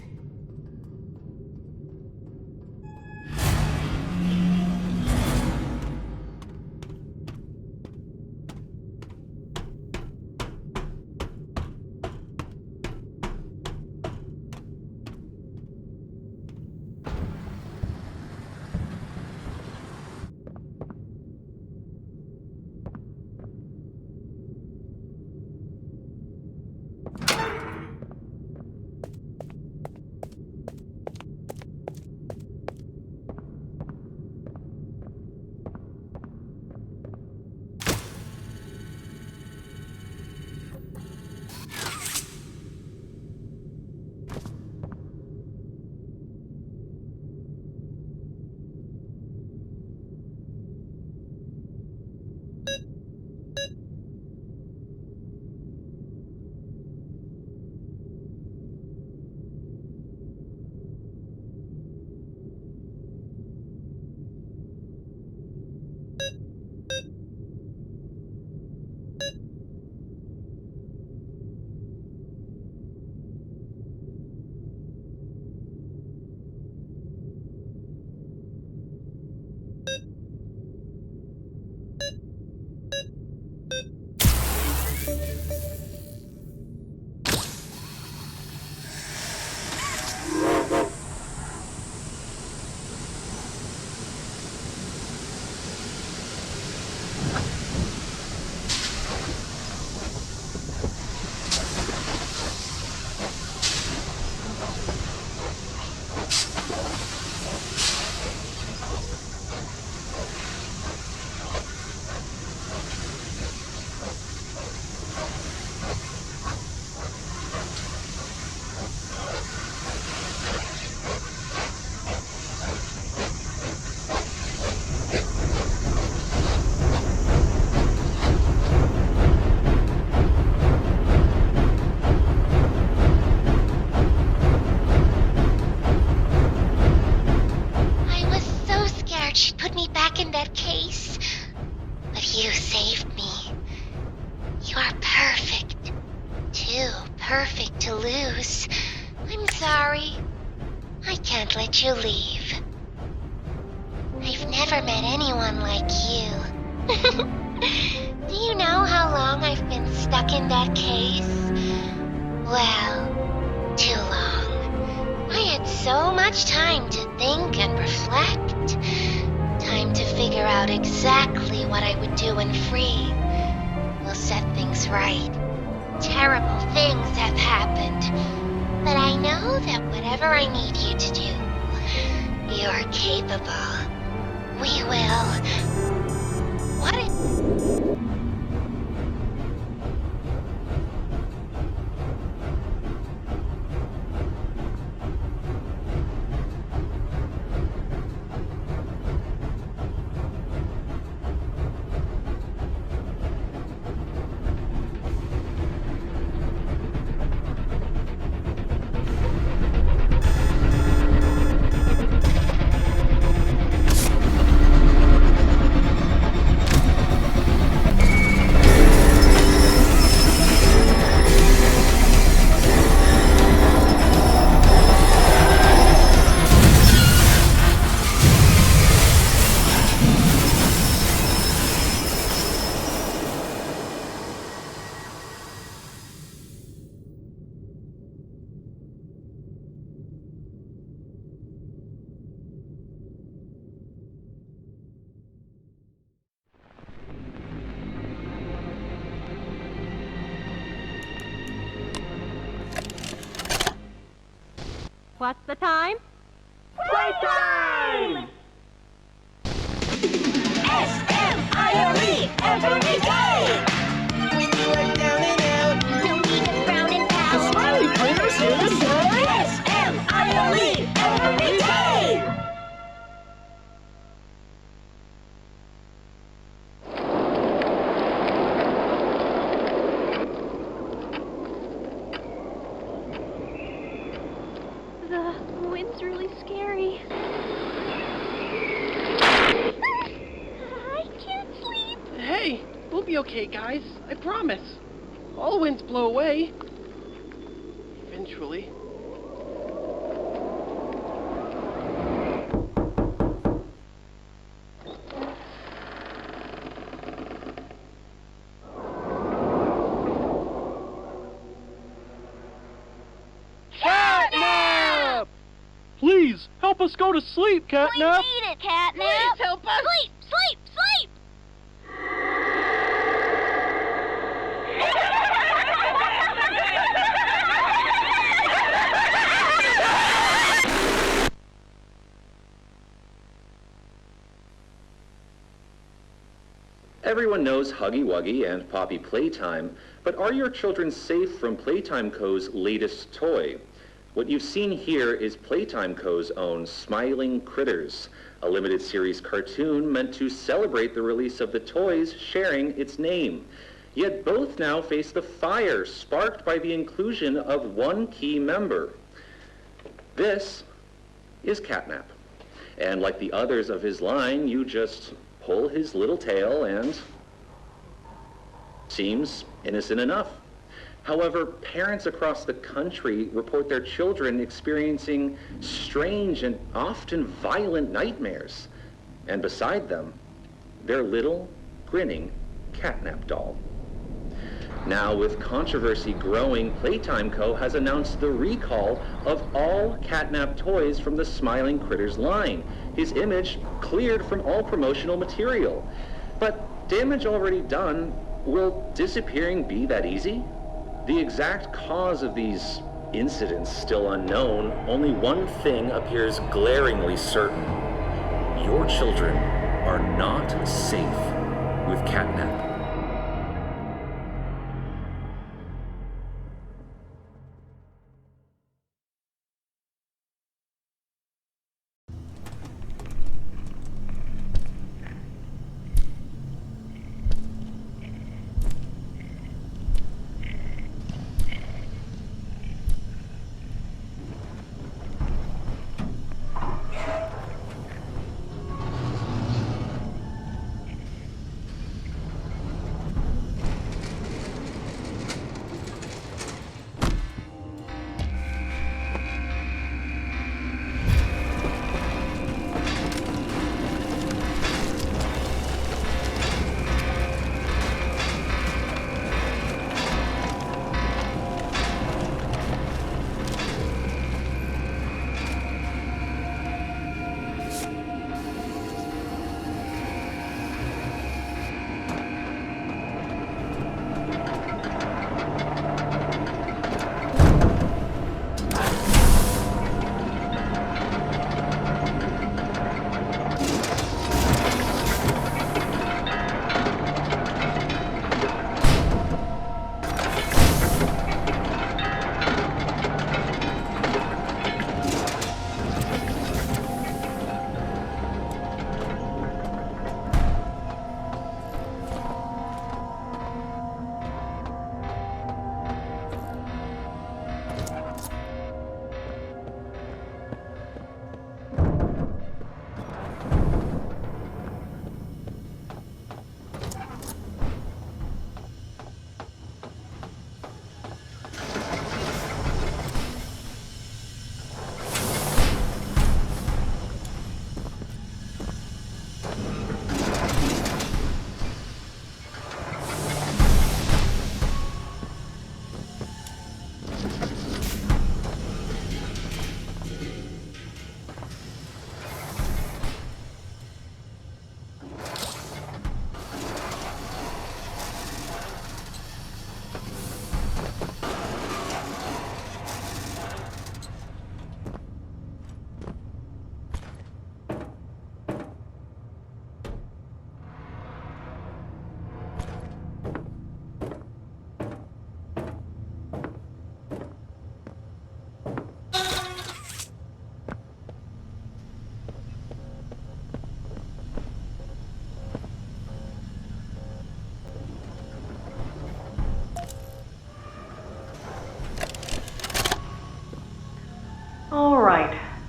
Perfect to lose. sorry. I can't let you leave. I've never met anyone like you. Do you know how long I've been stuck in that case? Well, too long. I had so much time to think and reflect. Time to figure out exactly what I would do when free. We'll set things right. Terrible things have happened. But I know that whatever I need you to do, you're capable. We will. What if... What's the time? Playtime! S-M-I-L-E every day! When you are down and out, no need to frown and pout. The smiley critters here to say S-M-I-L-E every day! The wind's really scary. I can't sleep. Hey, we'll be okay, guys. I promise. All winds blow away. Eventually. CatNap! Please, help us go to sleep, CatNap! We need it, CatNap! Please help us! Sleep! Sleep! Sleep! Everyone knows Huggy Wuggy and Poppy Playtime, but are your children safe from Playtime Co's latest toy? What you've seen here is Playtime Co's own Smiling Critters, a limited series cartoon meant to celebrate the release of the toys sharing its name. Yet both now face the fire sparked by the inclusion of one key member. This is CatNap. And like the others of his line, you just pull his little tail and seems innocent enough. However, parents across the country report their children experiencing strange and often violent nightmares. And beside them, their little, grinning CatNap doll. Now, with controversy growing, Playtime Co. has announced the recall of all CatNap toys from the Smiling Critters line. His image cleared from all promotional material. But damage already done, will disappearing be that easy? The exact cause of these incidents still unknown, only one thing appears glaringly certain. Your children are not safe with CatNap.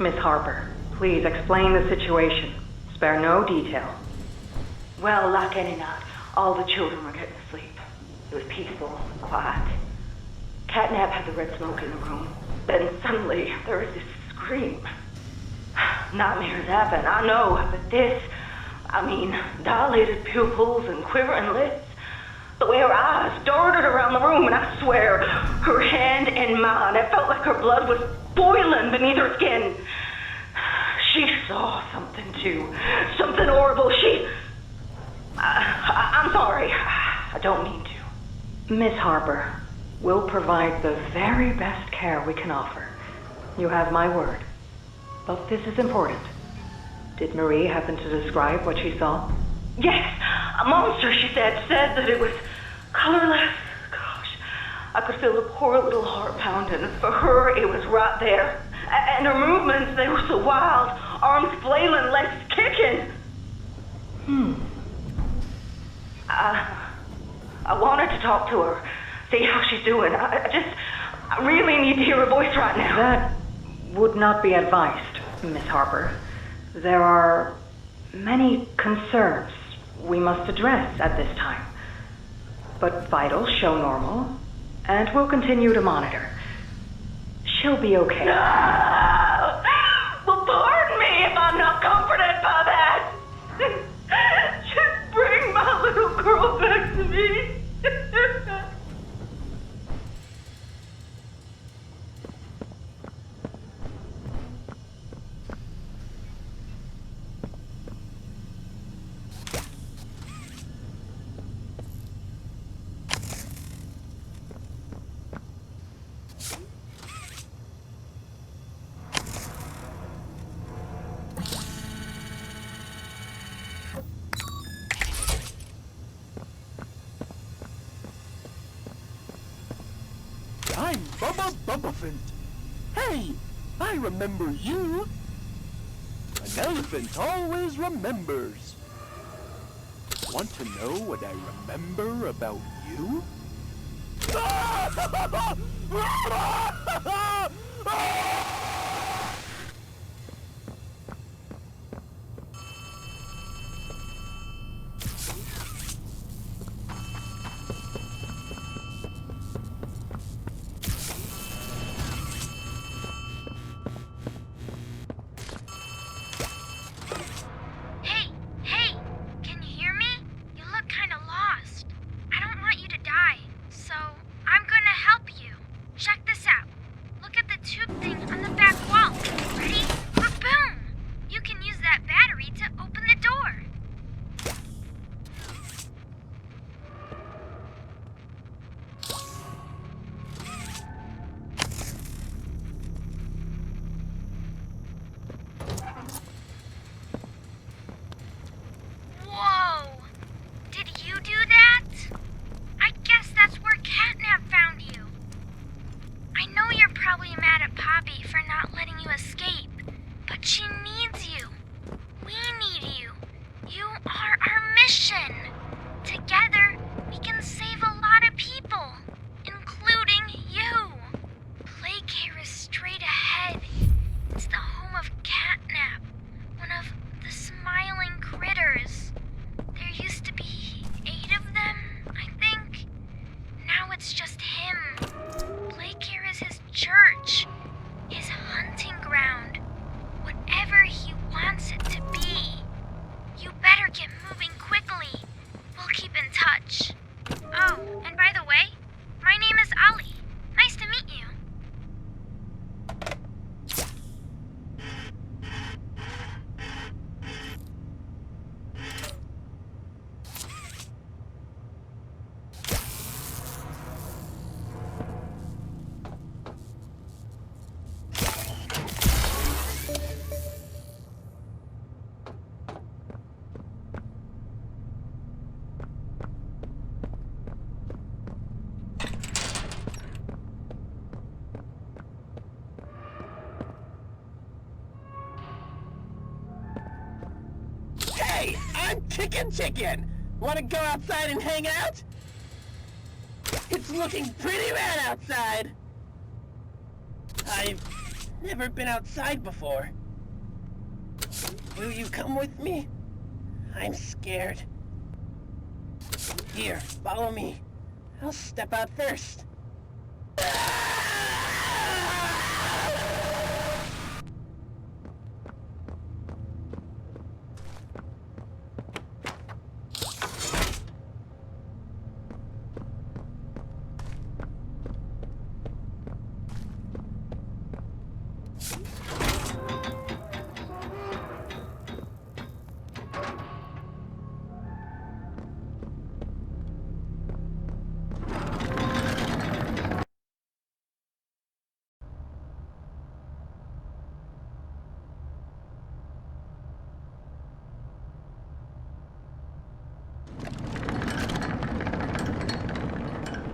Miss Harper, please explain the situation. Spare no detail. Well, like any night, all the children were getting to sleep. It was peaceful, quiet. CatNap had the red smoke in the room. Then suddenly, there was this scream. Nightmares happen, I know, but this, dilated pupils and quivering lips. The way her eyes darted around the room, and I swear, her hand in mine, it felt like her blood was boiling beneath her skin. She saw something too. Something horrible. I'm sorry. I don't mean to. Miss Harper, we'll provide the very best care we can offer. You have my word. But this is important. Did Marie happen to describe what she saw? Yes, a monster, she said that it was colorless. Gosh, I could feel the poor little heart pounding. For her, it was right there. And her movements, they were so wild. Arms flailing, legs kicking. I wanted to talk to her, see how she's doing. I really need to hear her voice right now. That would not be advised, Miss Harper. There are many concerns we must address at this time. But vitals show normal, and we'll continue to monitor. She'll be okay. No! Well, pardon me if I'm not comforted by that. Just bring my little girl back to me. I'm Bubba Bubbaphant. Hey, I remember you. An elephant always remembers. Want to know what I remember about you? Hey, I'm Chicken. Wanna go outside and hang out? It's looking pretty bad outside. Never been outside before. Will you come with me? I'm scared. Here, follow me. I'll step out first.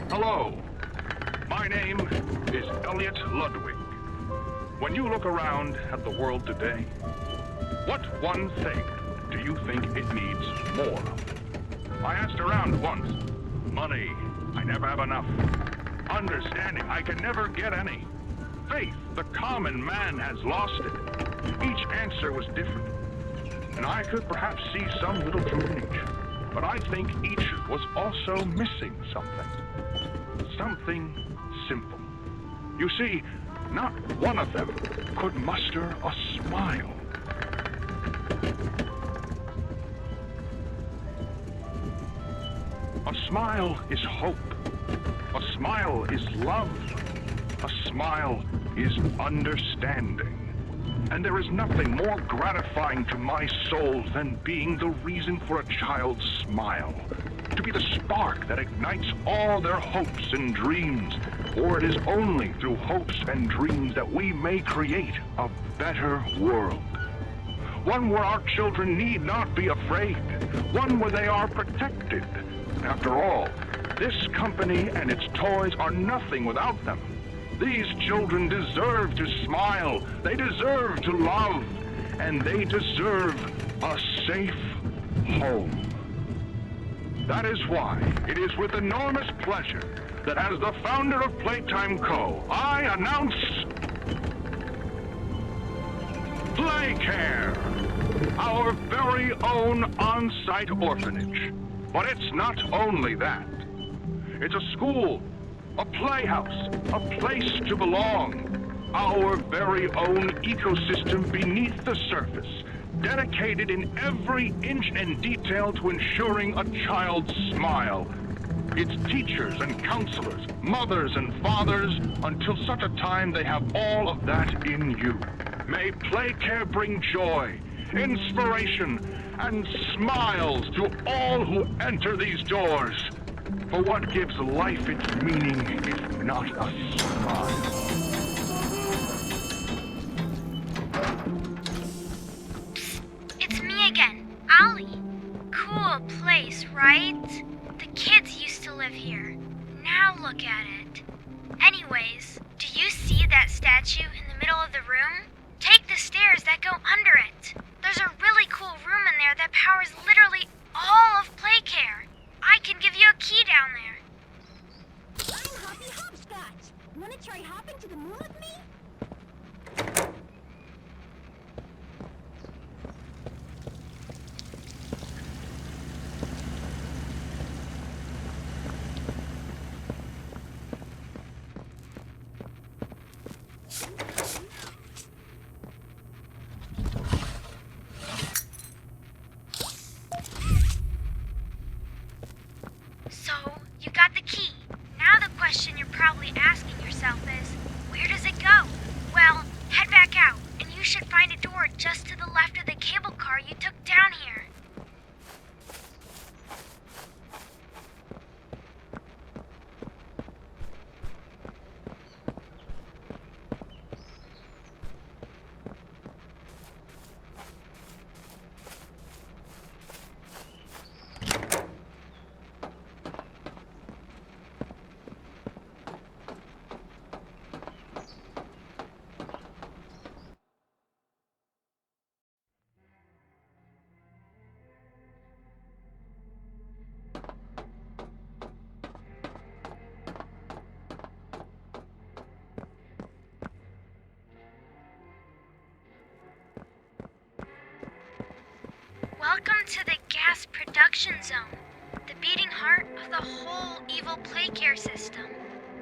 Hello, my name is Elliot Ludwig. When you look around at the world today, what one thing do you think it needs more of? I asked around once. Money, I never have enough. Understanding, I can never get any. Faith, the common man has lost it. Each answer was different, and I could perhaps see some little truth in each. But I think each was also missing something. Something simple. You see, not one of them could muster a smile. A smile is hope. A smile is love. A smile is understanding. And there is nothing more gratifying to my soul than being the reason for a child's smile. To be the spark that ignites all their hopes and dreams. For it is only through hopes and dreams that we may create a better world. One where our children need not be afraid. One where they are protected. After all, this company and its toys are nothing without them. These children deserve to smile, they deserve to love, and they deserve a safe home. That is why it is with enormous pleasure that as the founder of Playtime Co, I announce Playcare, our very own on-site orphanage. But it's not only that. It's a school, a playhouse, a place to belong. Our very own ecosystem beneath the surface, dedicated in every inch and detail to ensuring a child's smile. Its teachers and counselors, mothers and fathers, until such a time they have all of that in you. May Playcare bring joy, inspiration, and smiles to all who enter these doors. For what gives life its meaning if not a smile? It's me again, Ollie. Cool place, right? The kids used to live here. Now look at it. Anyways, do you see that statue in the middle of the room? Take the stairs that go under it. There's a really cool room in there that powers literally all of Playcare. I can give you a key down there. I'm Hoppy Hopscotch. Wanna try hopping to the moon with me? So, you got the key. Now the question you're probably asking yourself is, where does it go? Welcome to the gas production zone, the beating heart of the whole evil play care system.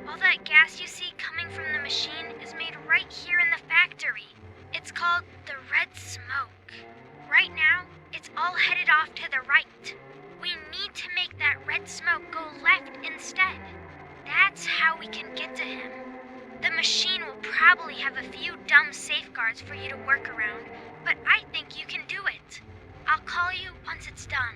All that gas you see coming from the machine is made right here in the factory. It's called the red smoke. Right now, it's all headed off to the right. We need to make that red smoke go left instead. That's how we can get to him. The machine will probably have a few dumb safeguards for you to work around, but I think you can do it. I'll call you once it's done.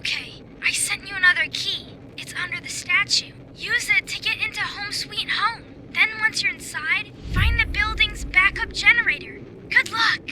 Okay, I sent you another key. It's under the statue. Use it to get into Home Sweet Home. Then once you're inside, find the building's backup generator. Good luck!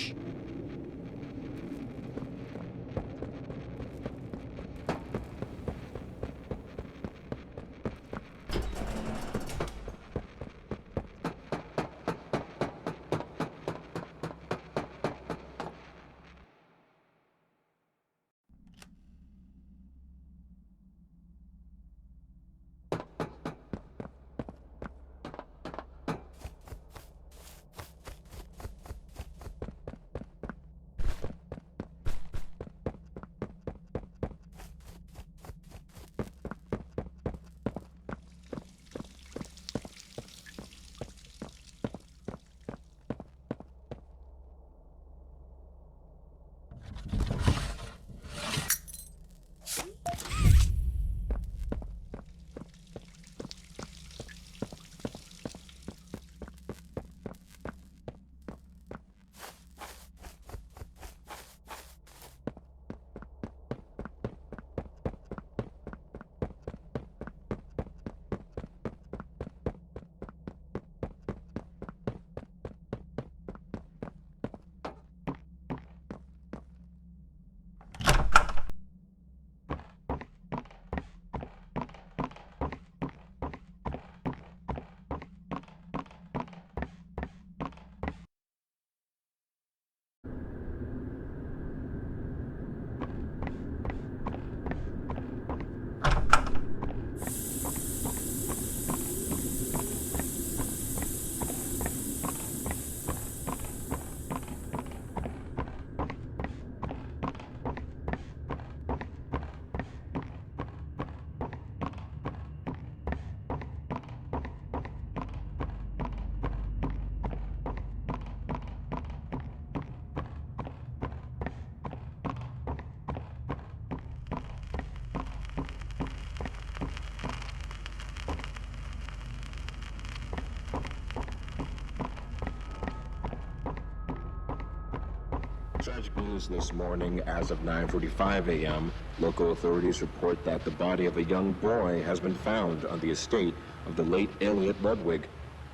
Tragic news this morning. As of 9:45 a.m., local authorities report that the body of a young boy has been found on the estate of the late Elliot Ludwig,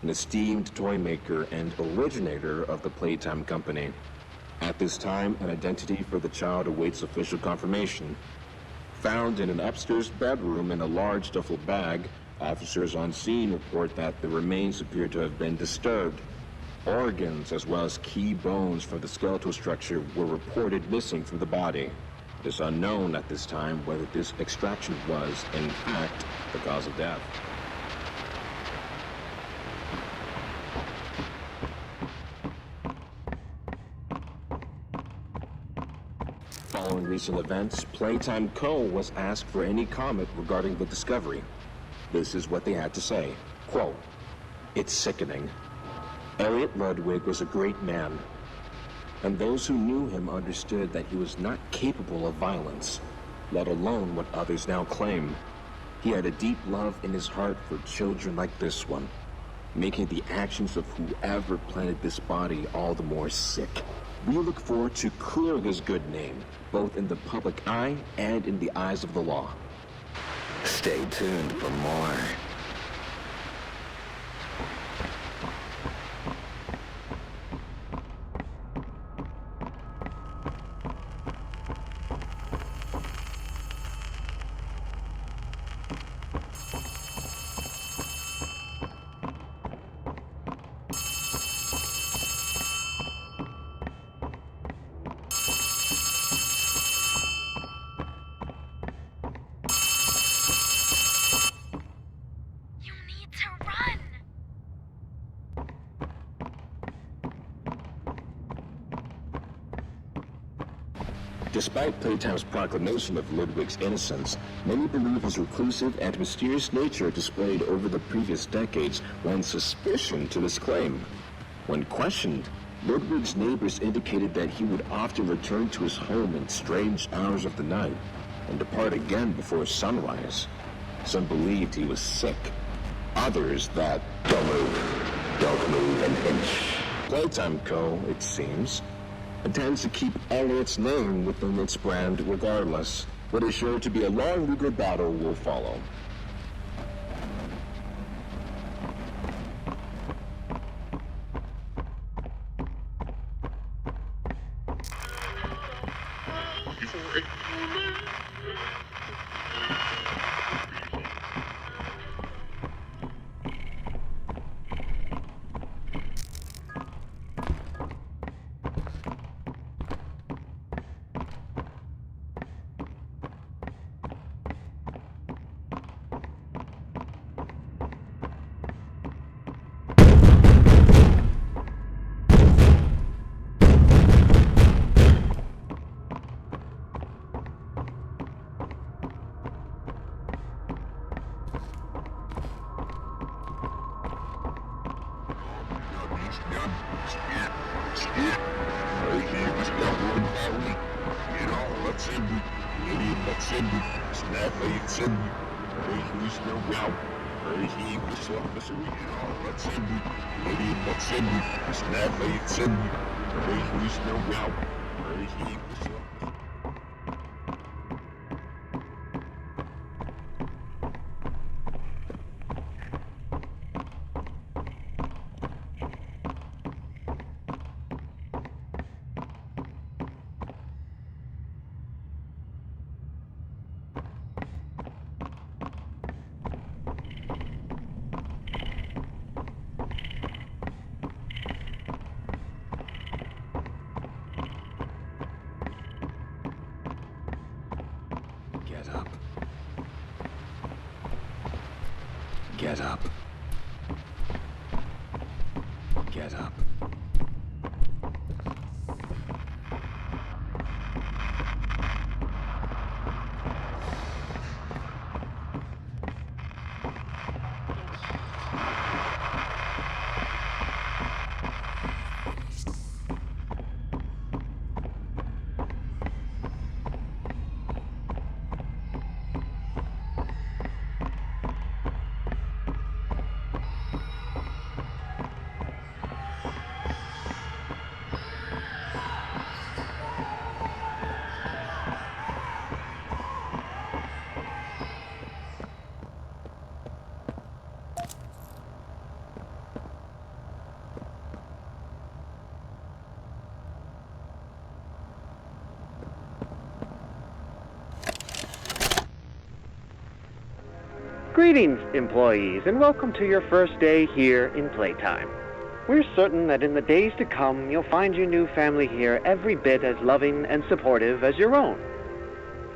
an esteemed toy maker and originator of the Playtime Company. At this time, an identity for the child awaits official confirmation. Found in an upstairs bedroom in a large duffel bag, officers on scene report that the remains appear to have been disturbed. Organs, as well as key bones from the skeletal structure, were reported missing from the body. It is unknown at this time whether this extraction was, in fact, the cause of death. Following recent events, Playtime Co. was asked for any comment regarding the discovery. This is what they had to say. Quote, "It's sickening. Elliot Ludwig was a great man, and those who knew him understood that he was not capable of violence, let alone what others now claim. He had a deep love in his heart for children like this one, making the actions of whoever planted this body all the more sick. We look forward to clearing his good name, both in the public eye and in the eyes of the law." Stay tuned for more. Despite Playtime's proclamation of Ludwig's innocence, many believe his reclusive and mysterious nature displayed over the previous decades lends suspicion to this claim. When questioned, Ludwig's neighbors indicated that he would often return to his home in strange hours of the night and depart again before sunrise. Some believed he was sick. Others that, don't move an inch. Playtime Co., it seems, intends to keep Elliot's name within its brand regardless. What is sure to be a long, eager battle will follow. Get up. Get up. Greetings, employees, and welcome to your first day here in Playtime. We're certain that in the days to come, you'll find your new family here every bit as loving and supportive as your own.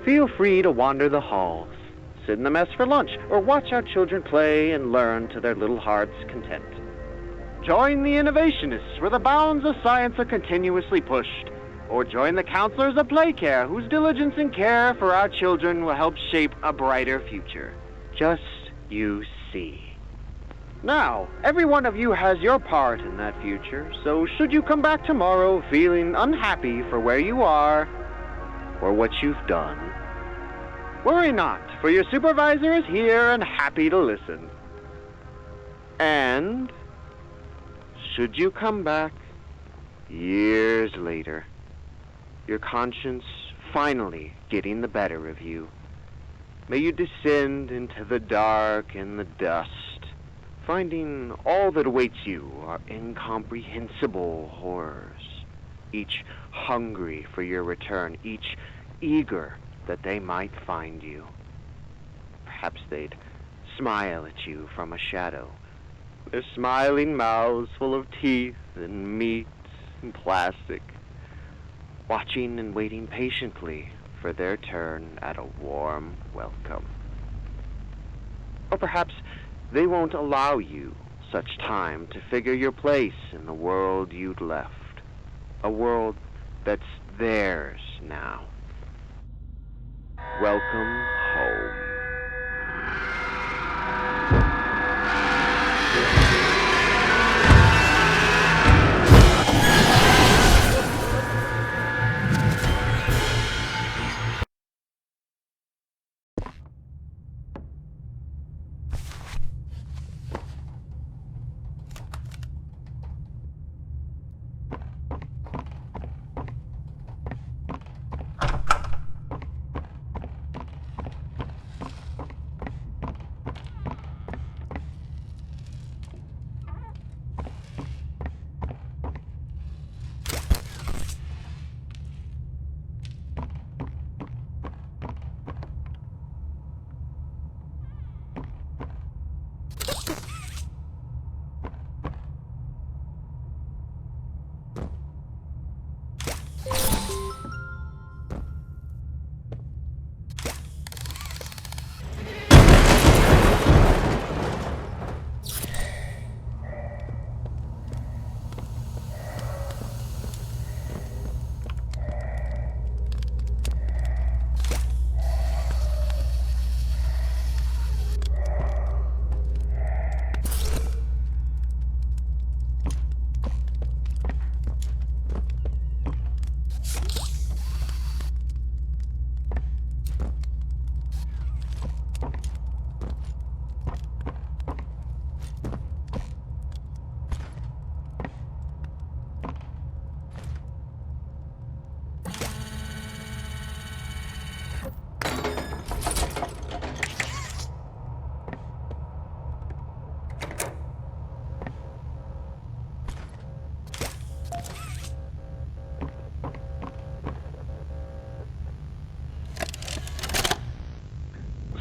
Feel free to wander the halls, sit in the mess for lunch, or watch our children play and learn to their little hearts' content. Join the innovationists where the bounds of science are continuously pushed, or join the counselors of Playcare whose diligence and care for our children will help shape a brighter future. Just you see. Now, every one of you has your part in that future, so should you come back tomorrow feeling unhappy for where you are or what you've done, worry not, for your supervisor is here and happy to listen. And should you come back years later, your conscience finally getting the better of you, may you descend into the dark and the dust, finding all that awaits you are incomprehensible horrors, each hungry for your return, each eager that they might find you. Perhaps they'd smile at you from a shadow, their smiling mouths full of teeth and meat and plastic, watching and waiting patiently for their turn at a warm welcome. Or perhaps they won't allow you such time to figure your place in the world you'd left, a world that's theirs now. Welcome home.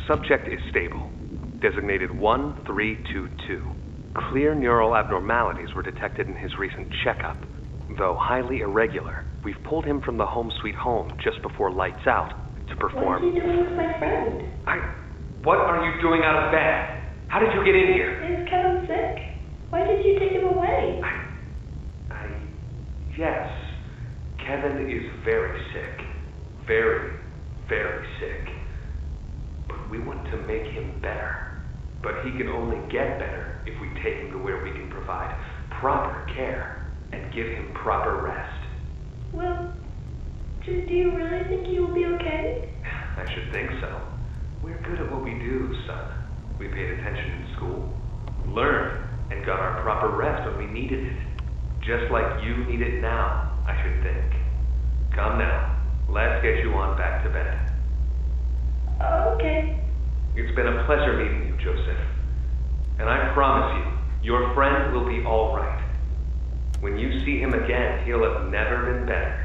Subject is stable. Designated 1322. Clear neural abnormalities were detected in his recent checkup. Though highly irregular, we've pulled him from the home sweet home just before lights out to perform... What are you doing with my friend? What are you doing out of bed? How did you get in here? Is Kevin sick? Why did you take him away? Yes. Kevin is very sick. Very, very sick. But we want to make him better. But he can only get better if we take him to where we can provide proper care and give him proper rest. Well, do you really think he will be okay? I should think so. We're good at what we do, son. We paid attention in school, learned, and got our proper rest when we needed it. Just like you need it now, I should think. Come now, let's get you on back to bed. Okay. It's been a pleasure meeting you, Joseph. And I promise you, your friend will be all right. When you see him again, he'll have never been better.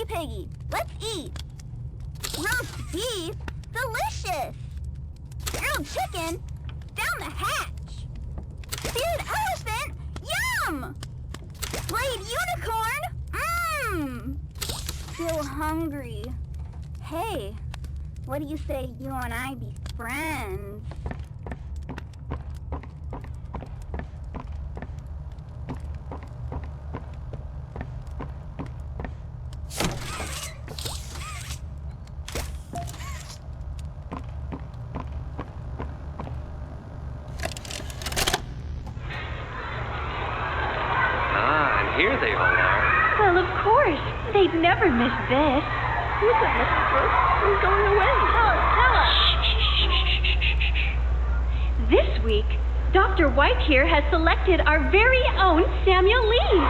Piggy, let's eat. Roast beef, delicious. Grilled chicken, down the hatch. Seared elephant, yum. Blade unicorn, Still hungry. Hey, what do you say you and I be friends? Here they all are. Well, of course. They'd never miss this. Who's that, Mrs. Brooks? Who's going away? Tell us. This week, Dr. White here has selected our very own Samuel Lee.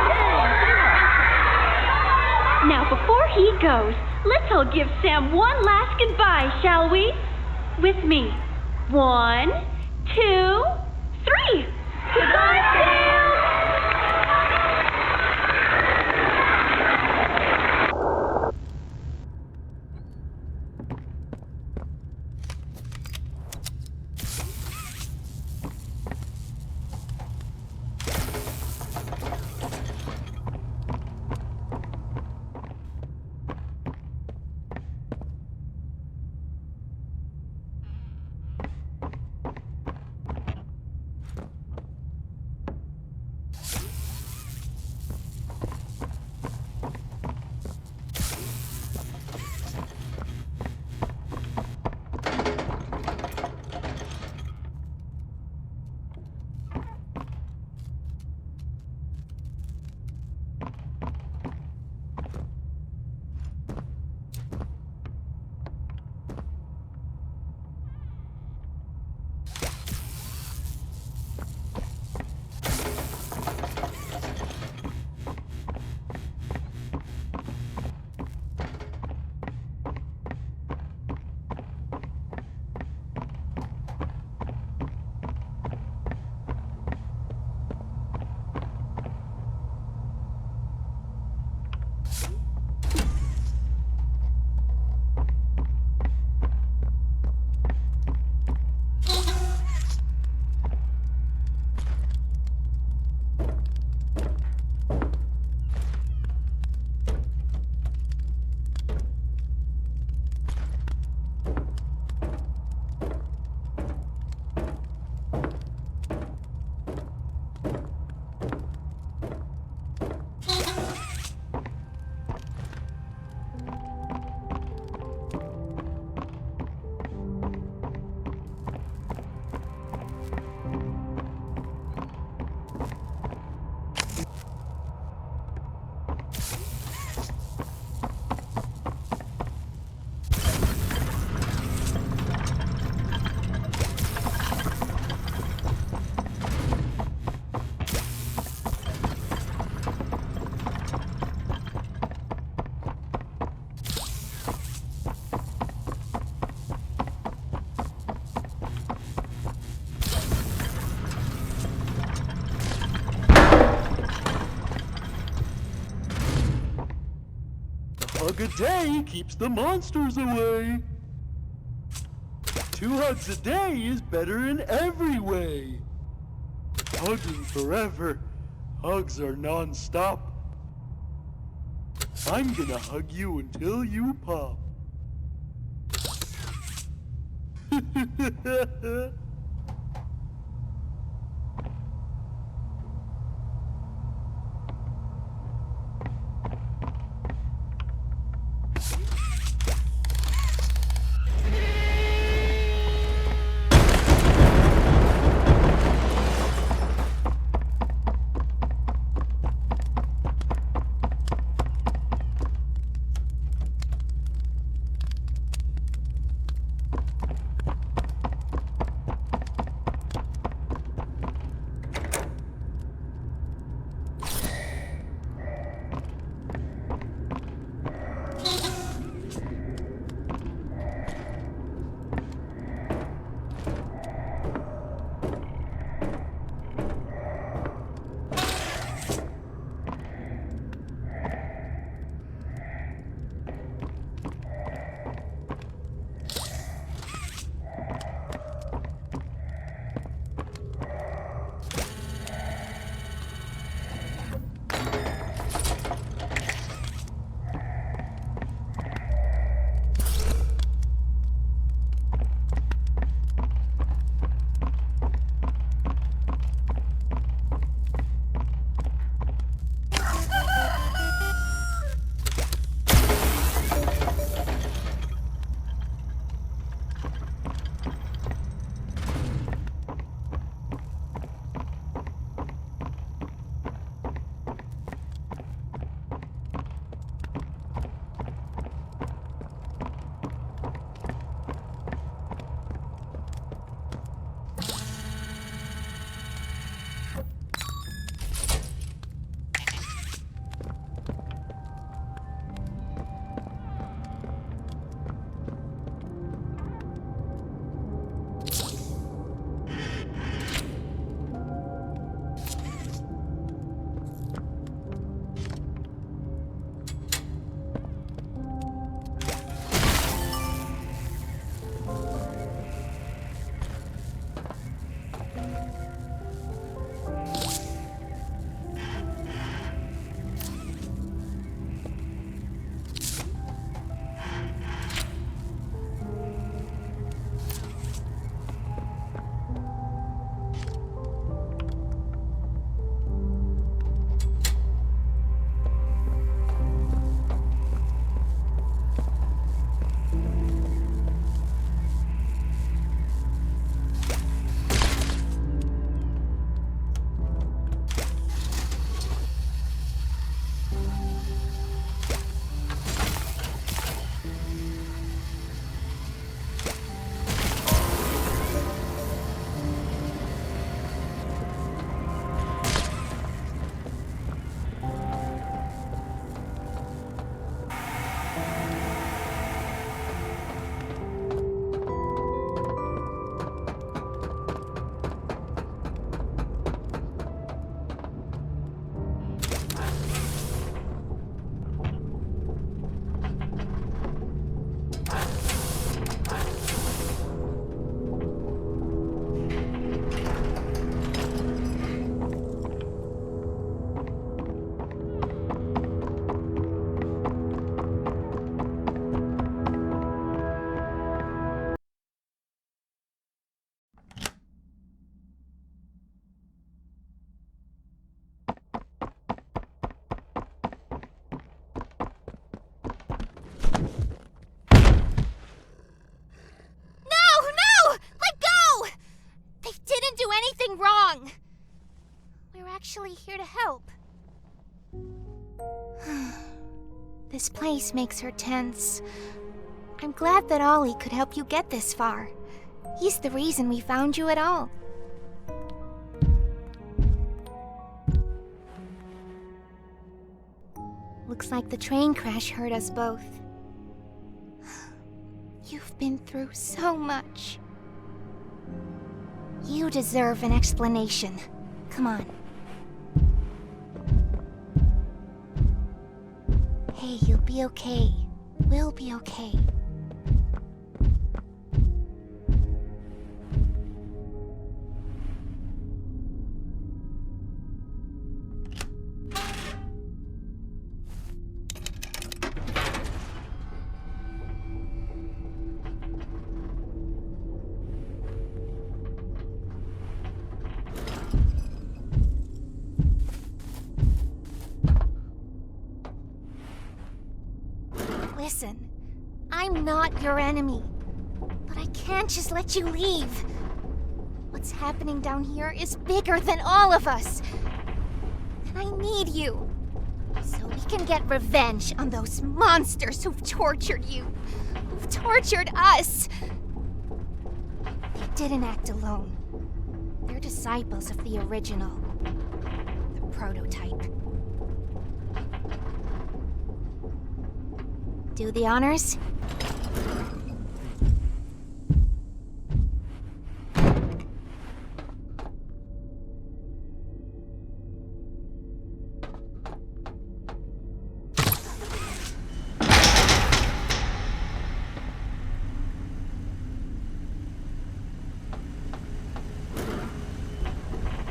Now, before he goes, let's all give Sam one last goodbye, shall we? With me. 1, 2, 3. Goodbye, Sam! day keeps the monsters away. 2 hugs a day is better in every way. Hugging forever. Hugs are non-stop. I'm gonna hug you until you pop. wrong. We're actually here to help. This place makes her tense. I'm glad that Ollie could help you get this far. He's the reason we found you at all. Looks like the train crash hurt us both. You've been through so much. You deserve an explanation. Come on. Hey, you'll be okay. okay. Listen, I'm not your enemy, but I can't just let you leave. What's happening down here is bigger than all of us, and I need you, so we can get revenge on those monsters who've tortured you, who've tortured us. They didn't act alone. They're disciples of the original, the prototype. Do the honors?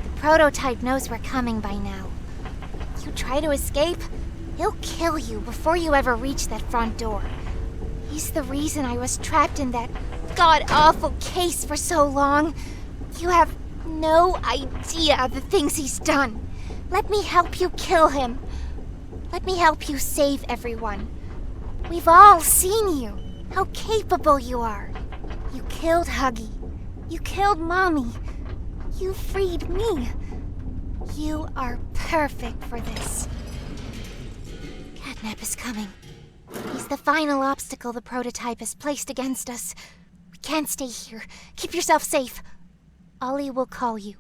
The prototype knows we're coming by now. You try to escape, he'll kill you before you ever reach that front door. He's the reason I was trapped in that god-awful case for so long. You have no idea the things he's done. Let me help you kill him. Let me help you save everyone. We've all seen you, how capable you are. You killed Huggy. You killed Mommy. You freed me. You are perfect for this. CatNap is coming. He's the final obstacle the prototype has placed against us. We can't stay here. Keep yourself safe. Ollie will call you.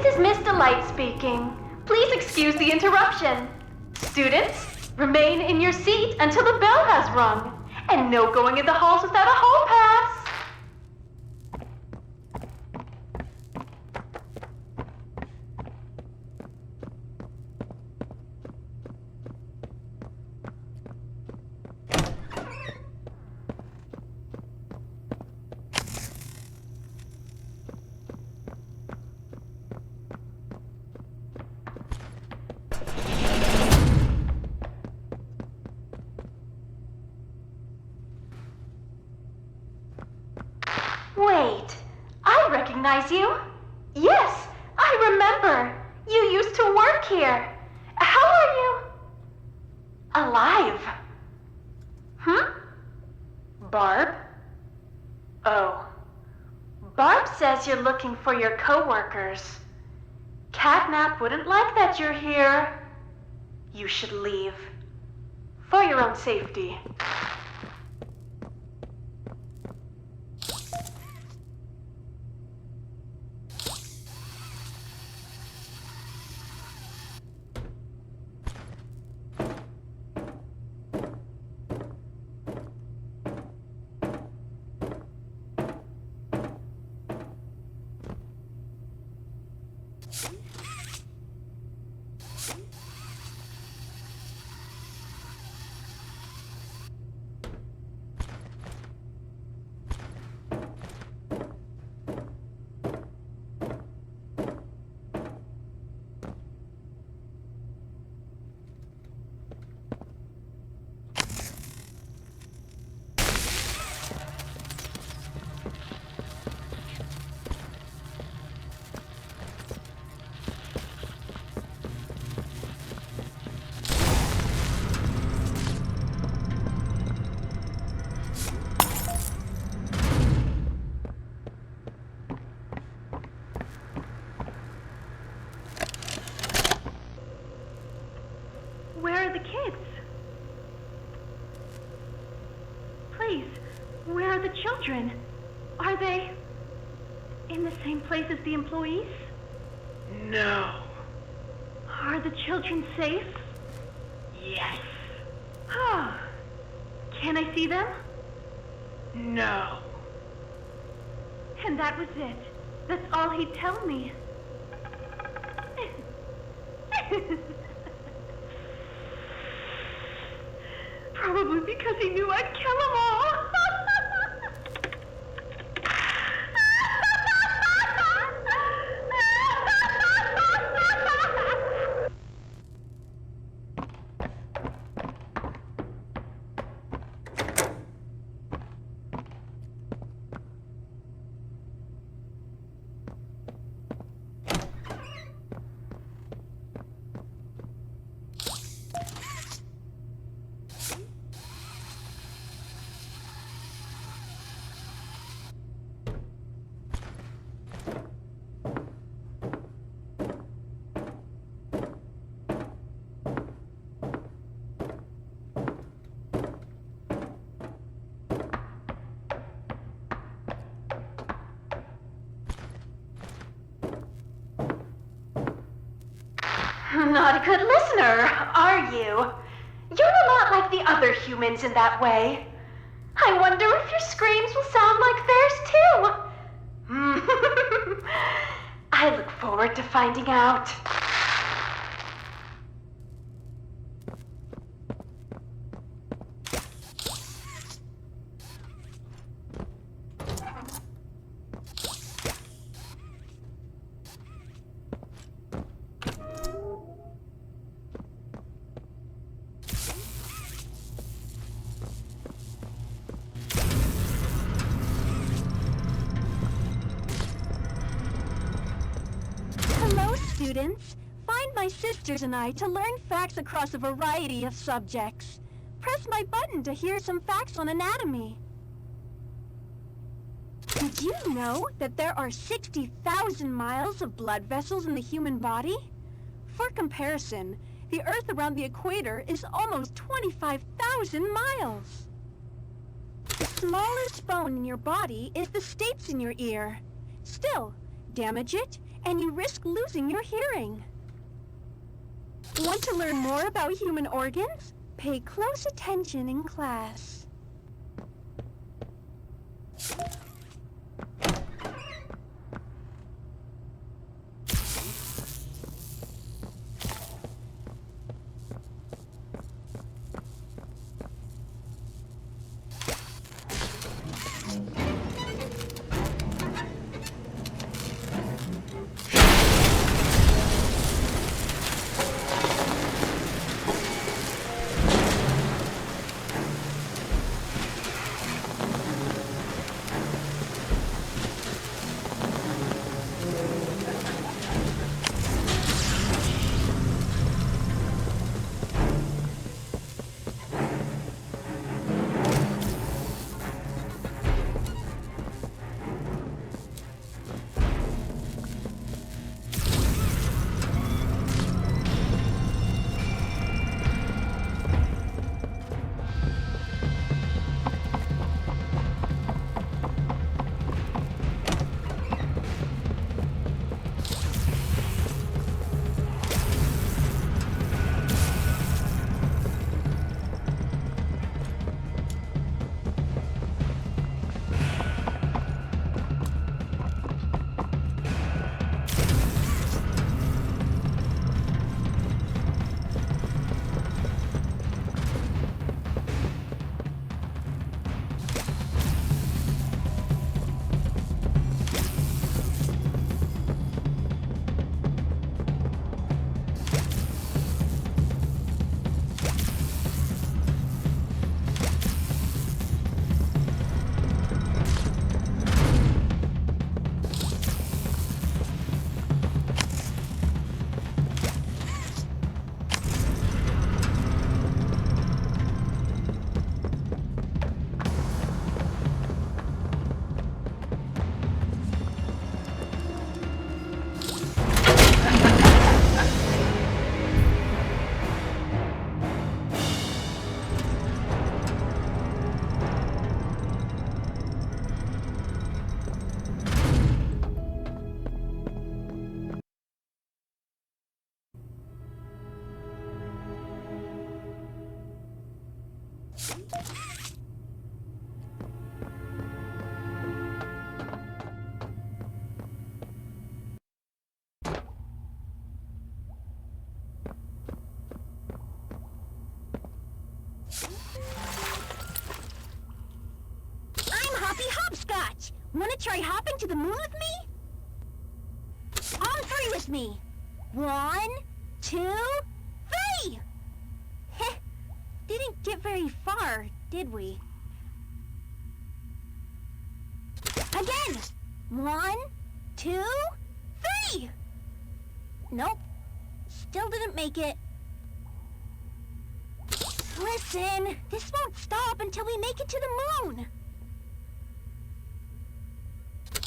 This is Miss Delight speaking. Please excuse the interruption. Students, remain in your seat until the bell has rung. And no going in the halls without a hall pass. Wait, I recognize you. Yes, I remember. You used to work here. How are you? Alive. Barb? Oh. Barb says you're looking for your co-workers. CatNap wouldn't like that you're here. You should leave. For your own safety. Children, are they in the same place as the employees? No. Are the children safe? Yes. Can I see them? No. And that was it. That's all he'd tell me. Probably because he knew I'd kill them all. Not a good listener, are you? You're a lot like the other humans in that way. I wonder if your screams will sound like theirs too. I look forward to finding out. Students, find my sisters and I to learn facts across a variety of subjects. Press my button to hear some facts on anatomy. Did you know that there are 60,000 miles of blood vessels in the human body? For comparison, the Earth around the equator is almost 25,000 miles. The smallest bone in your body is the stapes in your ear. Still, damage it, and you risk losing your hearing. Want to learn more about human organs? Pay close attention in class. Hopscotch! Wanna try hopping to the moon with me? On three with me. 1, 2, 3! Heh, didn't get very far, did we? Again! 1, 2, 3! Nope, still didn't make it. Listen, this won't stop until we make it to the moon.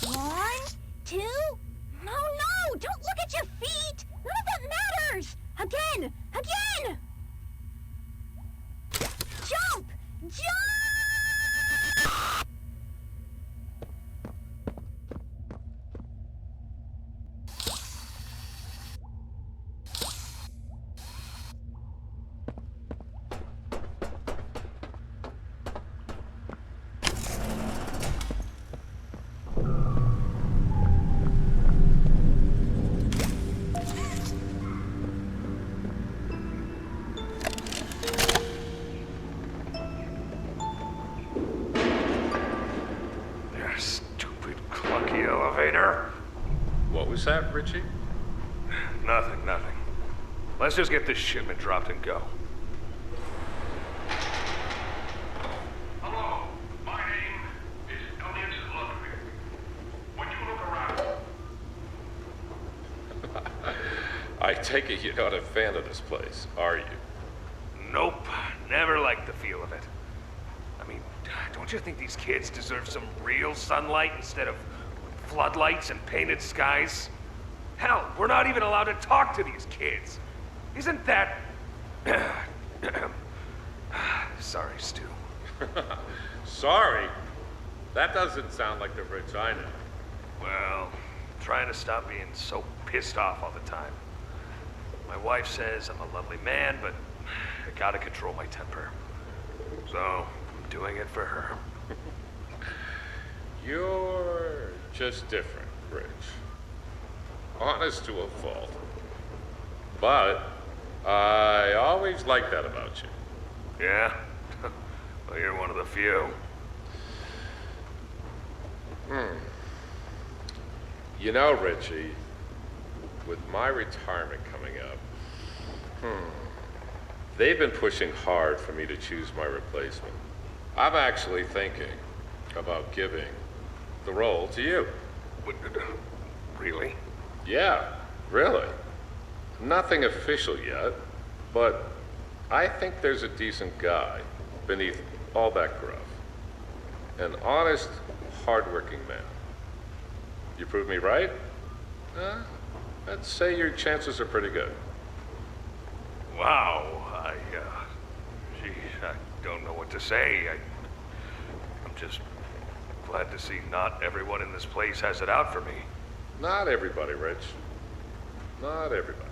1, 2... No, don't look at your feet! None of that matters! Again! Jump! What was that, Richie? Nothing. Let's just get this shipment dropped and go. Hello, my name is Elliot Ludwig. Would you look around? I take it you're not a fan of this place, are you? Nope, never liked the feel of it. I mean, don't you think these kids deserve some real sunlight instead of floodlights and painted skies? Hell, we're not even allowed to talk to these kids. Isn't that... Sorry, Stu. Sorry? That doesn't sound like the Rich I know. Well, trying to stop being so pissed off all the time. My wife says I'm a lovely man, but I gotta control my temper. So, I'm doing it for her. You're just different, Rich. Honest to a fault. But I always liked that about you. Yeah? Well, you're one of the few. You know, Richie, with my retirement coming up, they've been pushing hard for me to choose my replacement. I'm actually thinking about giving the role to you. Really? Yeah, really. Nothing official yet, but I think there's a decent guy beneath all that gruff. An honest, hardworking man. You prove me right? I'd say your chances are pretty good. Wow, geez, I don't know what to say. I'm just glad to see not everyone in this place has it out for me. Not everybody, Rich. Not everybody.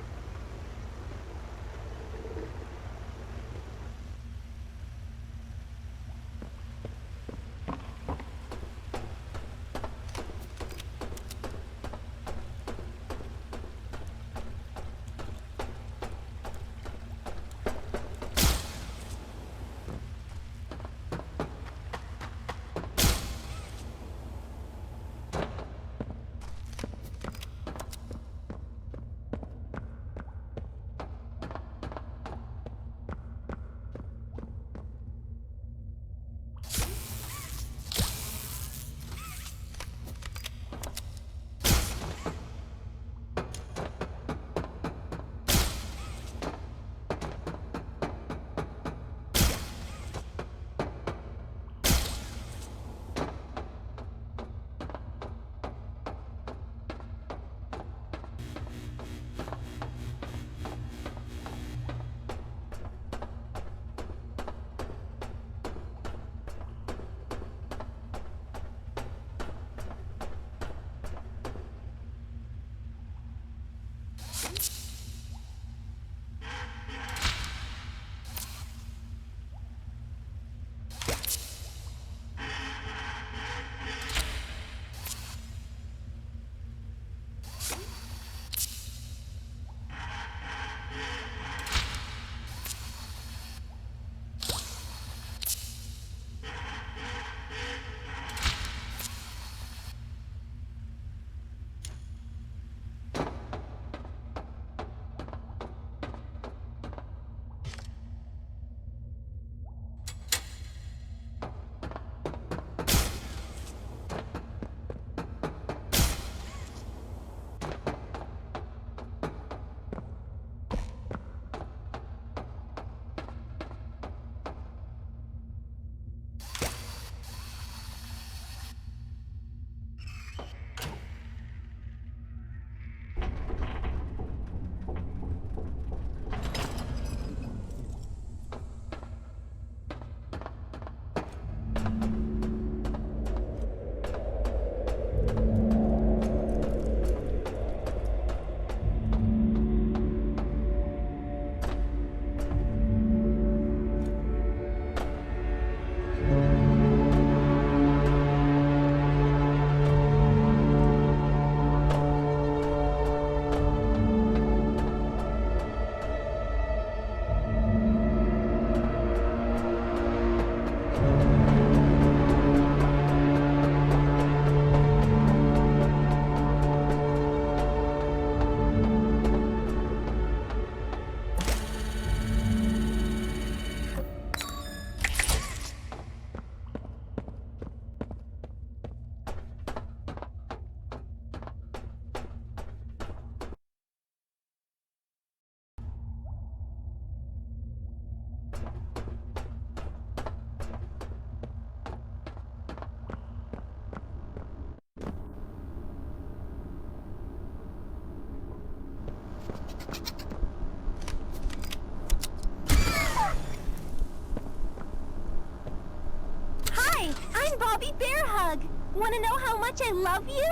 Bobby Bear Hug. Want to know how much I love you?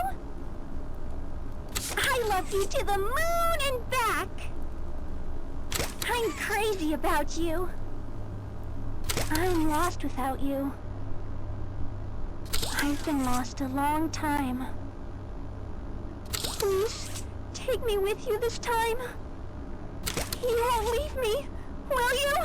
love you to the moon and back. I'm crazy about you. I'm lost without you. I've been lost a long time. Please, take me with you this time. You won't leave me, will you?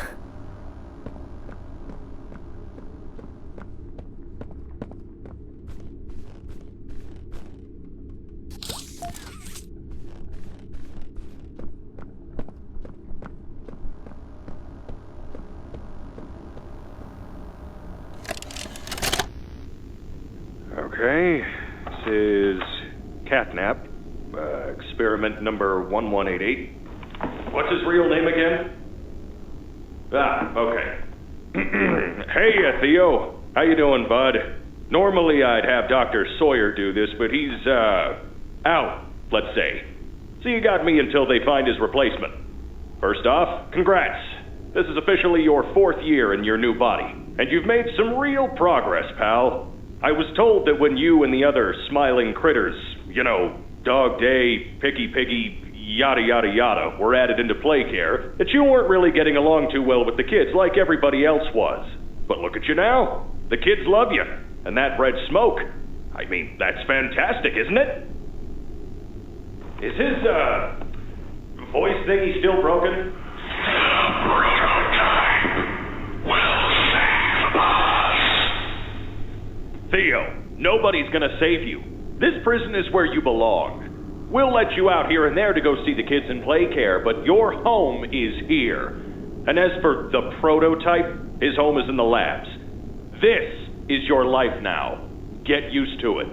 Okay, this is CatNap, experiment number 1188. What's his real name again? Ah, okay. Hey, Theo. How you doing, bud? Normally I'd have Dr. Sawyer do this, but he's, out, let's say. So you got me until they find his replacement. First off, congrats. This is officially your 4th year in your new body, and you've made some real progress, pal. I was told that when you and the other smiling critters, you know, DogDay, Piggy, yada yada yada, were added into play care, that you weren't really getting along too well with the kids like everybody else was. But look at you now. The kids love you, and that red smoke. I mean, that's fantastic, isn't it? Is his, voice thingy still broken? Prototype will save us. Theo, nobody's gonna save you. This prison is where you belong. We'll let you out here and there to go see the kids in play care, but your home is here. And as for the prototype, his home is in the labs. This is your life now. Get used to it.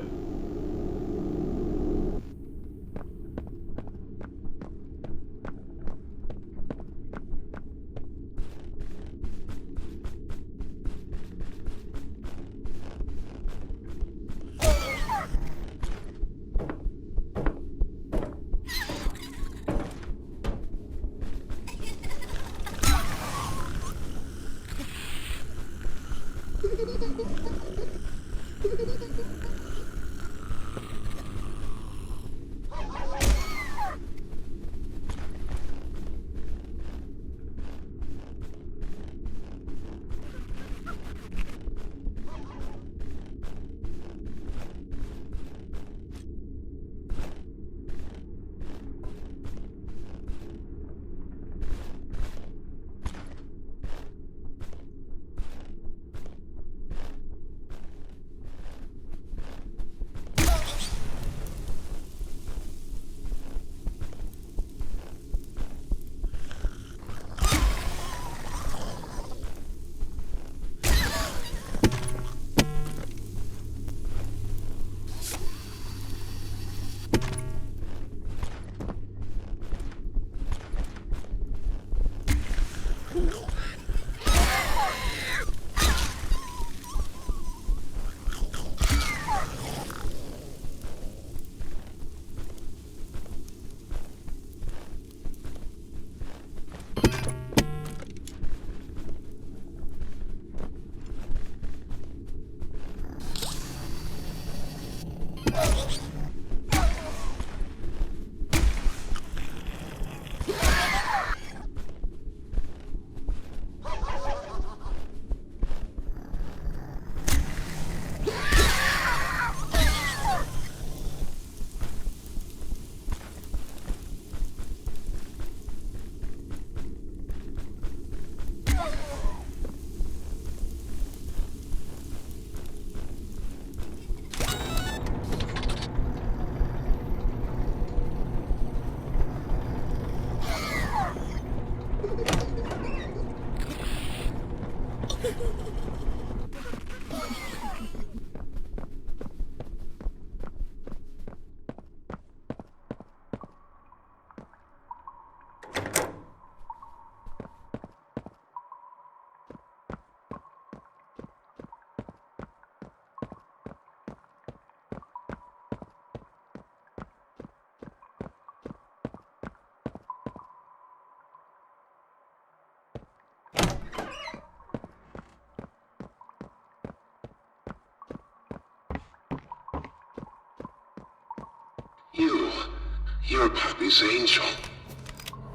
You're Poppy's angel.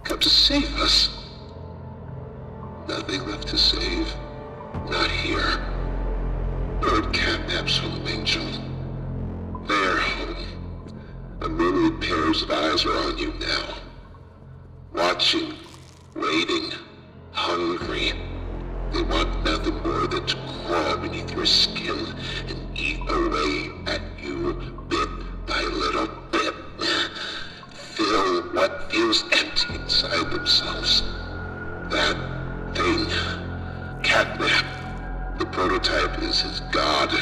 Come to save us. Nothing left to save. Not here. Nor at CatNap's home, Angel. Their home. A myriad pairs of eyes are on you now. Watching, waiting, hungry. They want nothing more than to crawl beneath your skin and eat away at you bit by little bit. Fill what feels empty inside themselves. That thing. CatNap. The prototype is his god,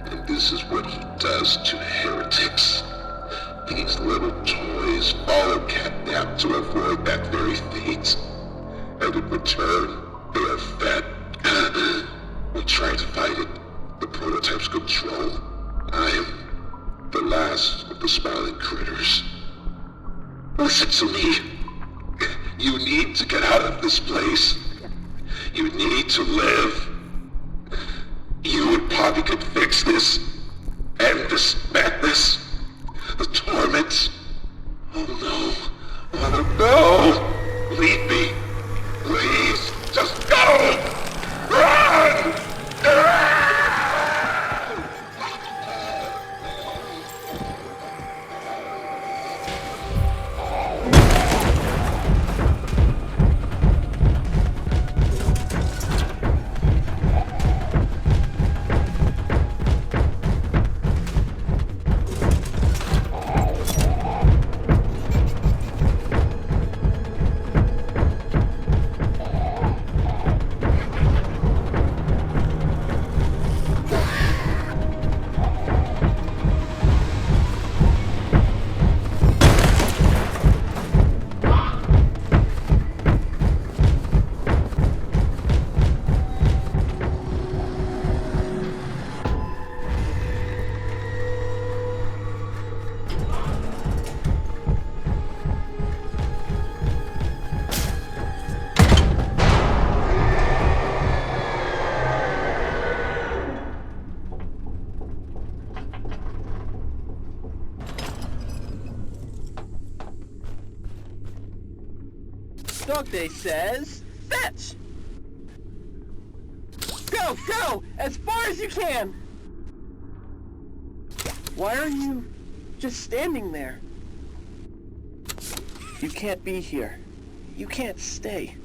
and this is what he does to heretics. These little toys follow CatNap to avoid that very fate, and in return, they are fed. We try to fight it. The prototype's control. I am the last of the smiling critters. Listen to me. You need to get out of this place. You need to live. You and Poppy could fix this. End this madness. The torment. Oh no. Oh no. Leave me. Please. Just go. Run! DogDay says, fetch! Go, go! As far as you can! Why are you just standing there? You can't be here. You can't stay.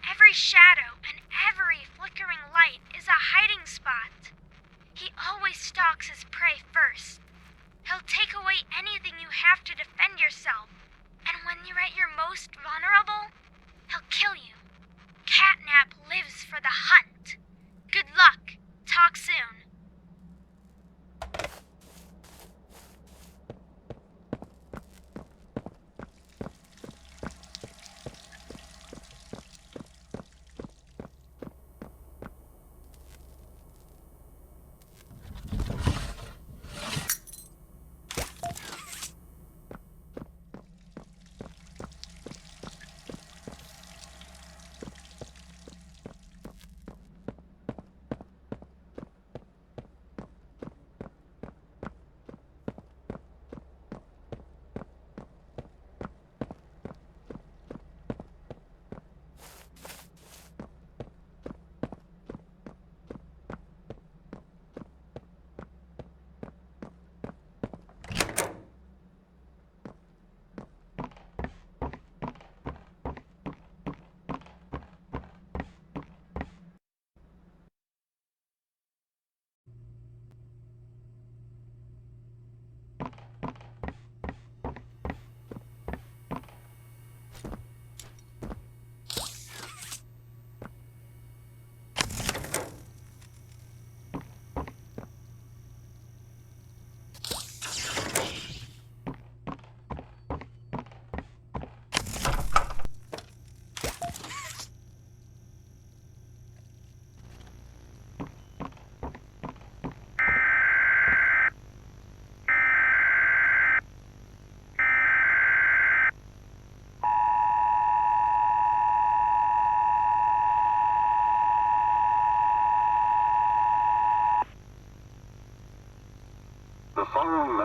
Every shadow and every flickering light is a hiding spot. He always stalks his prey first. He'll take away anything you have to defend yourself. And when you're at your most vulnerable, he'll kill you.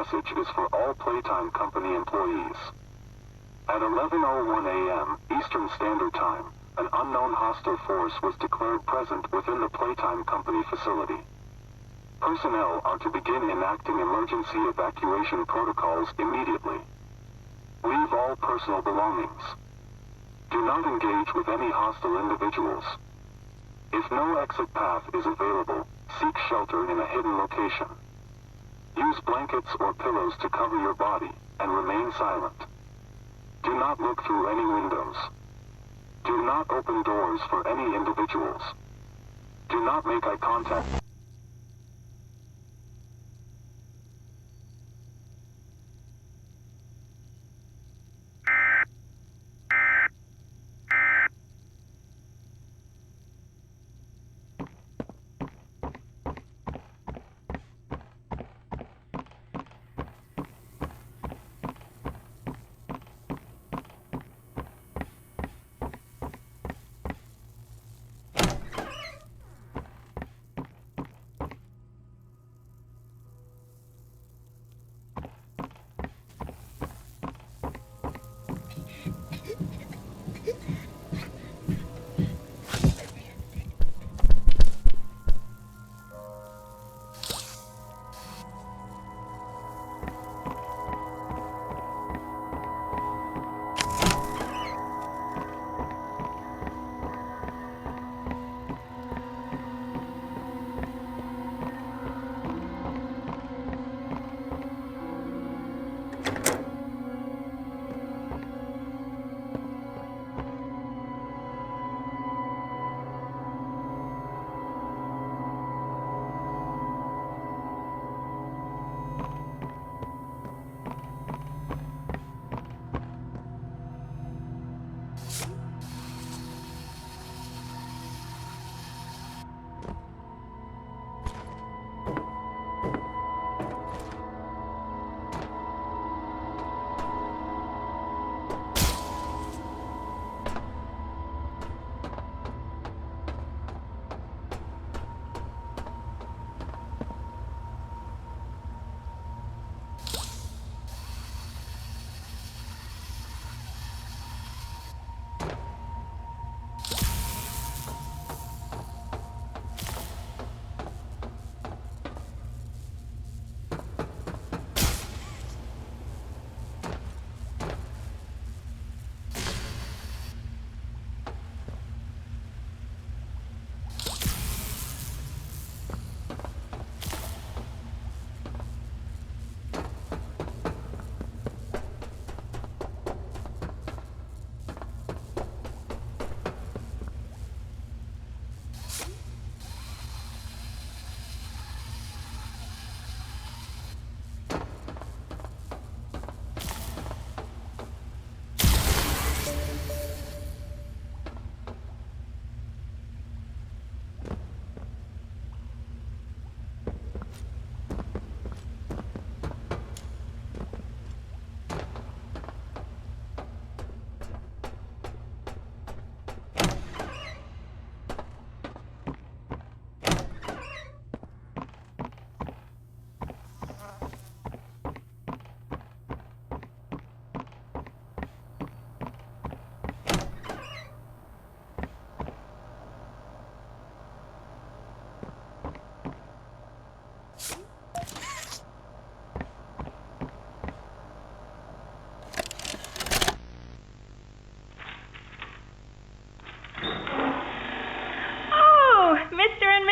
message is for all Playtime Company employees. At 11:01 a.m. Eastern Standard Time, an unknown hostile force was declared present within the Playtime Company facility. Personnel are to begin enacting emergency evacuation protocols immediately. Leave all personal belongings. Do not engage with any hostile individuals. If no exit path is available, seek shelter in a hidden location. Use blankets or pillows to cover your body, and remain silent. Do not look through any windows. Do not open doors for any individuals. Do not make eye contact.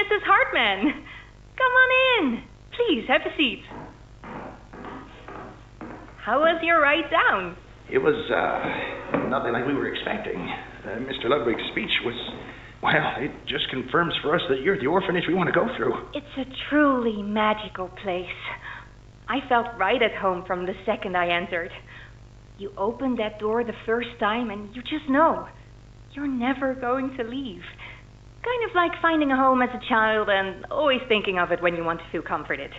Mrs. Hartman. Come on in. Please, have a seat. How was your ride down? It was, nothing like we were expecting. Mr. Ludwig's speech was, well, it just confirms for us that you're the orphanage we want to go through. It's a truly magical place. I felt right at home from the second I entered. You open that door the first time and you just know you're never going to leave. Kind of like finding a home as a child and always thinking of it when you want to feel comforted.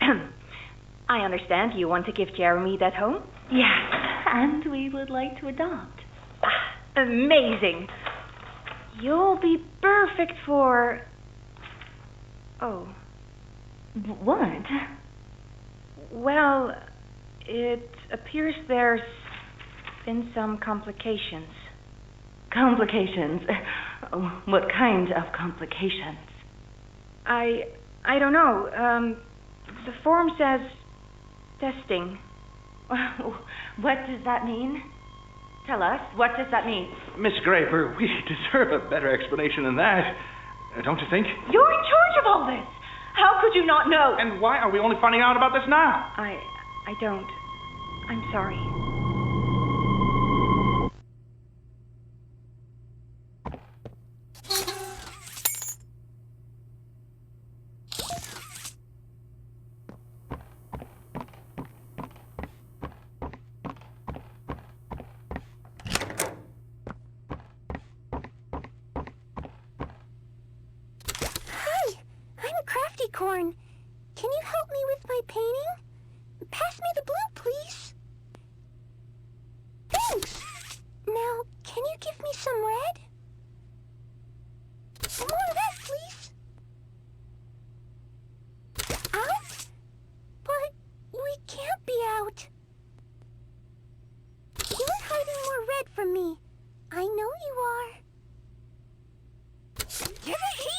I understand you want to give Jeremy that home? Yes, and we would like to adopt. Amazing. You'll be perfect for... Oh. What? Well, it appears there's been some complications. Complications? What kind of complications? I don't know. The form says testing. What does that mean? Tell us, what does that mean? Miss Graper, we deserve a better explanation than that. Don't you think? You're in charge of all this. How could you not know? And why are we only finding out about this now? I don't. I'm sorry. Corn, can you help me with my painting? Pass me the blue, please. Thanks. Now, can you give me some red? More of that, please. Out? But we can't be out. You're hiding more red from me. I know you are. Give it here!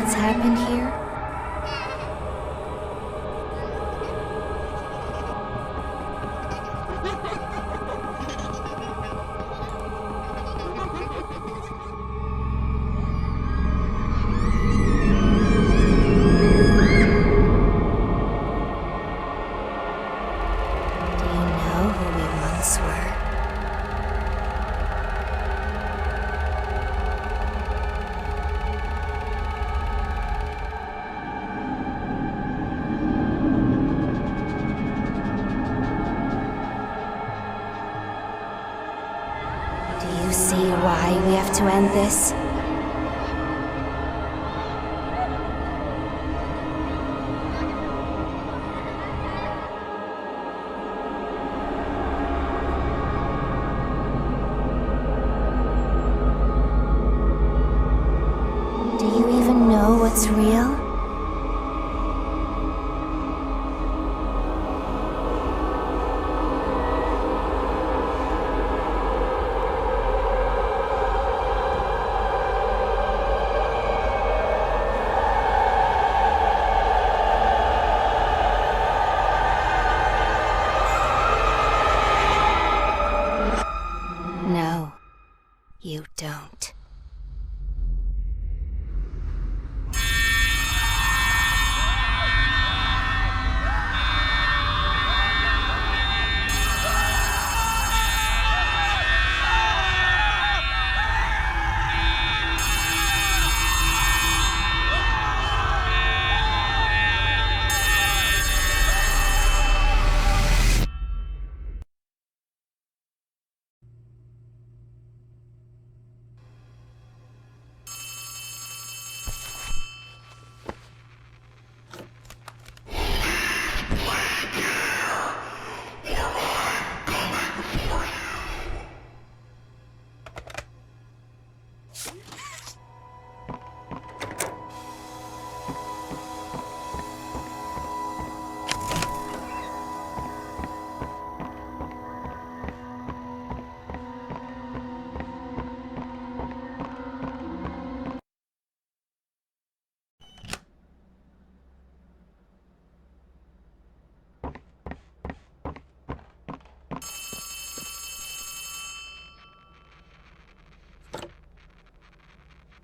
what's happened here? To end this? Do you even know what's real? No, you don't.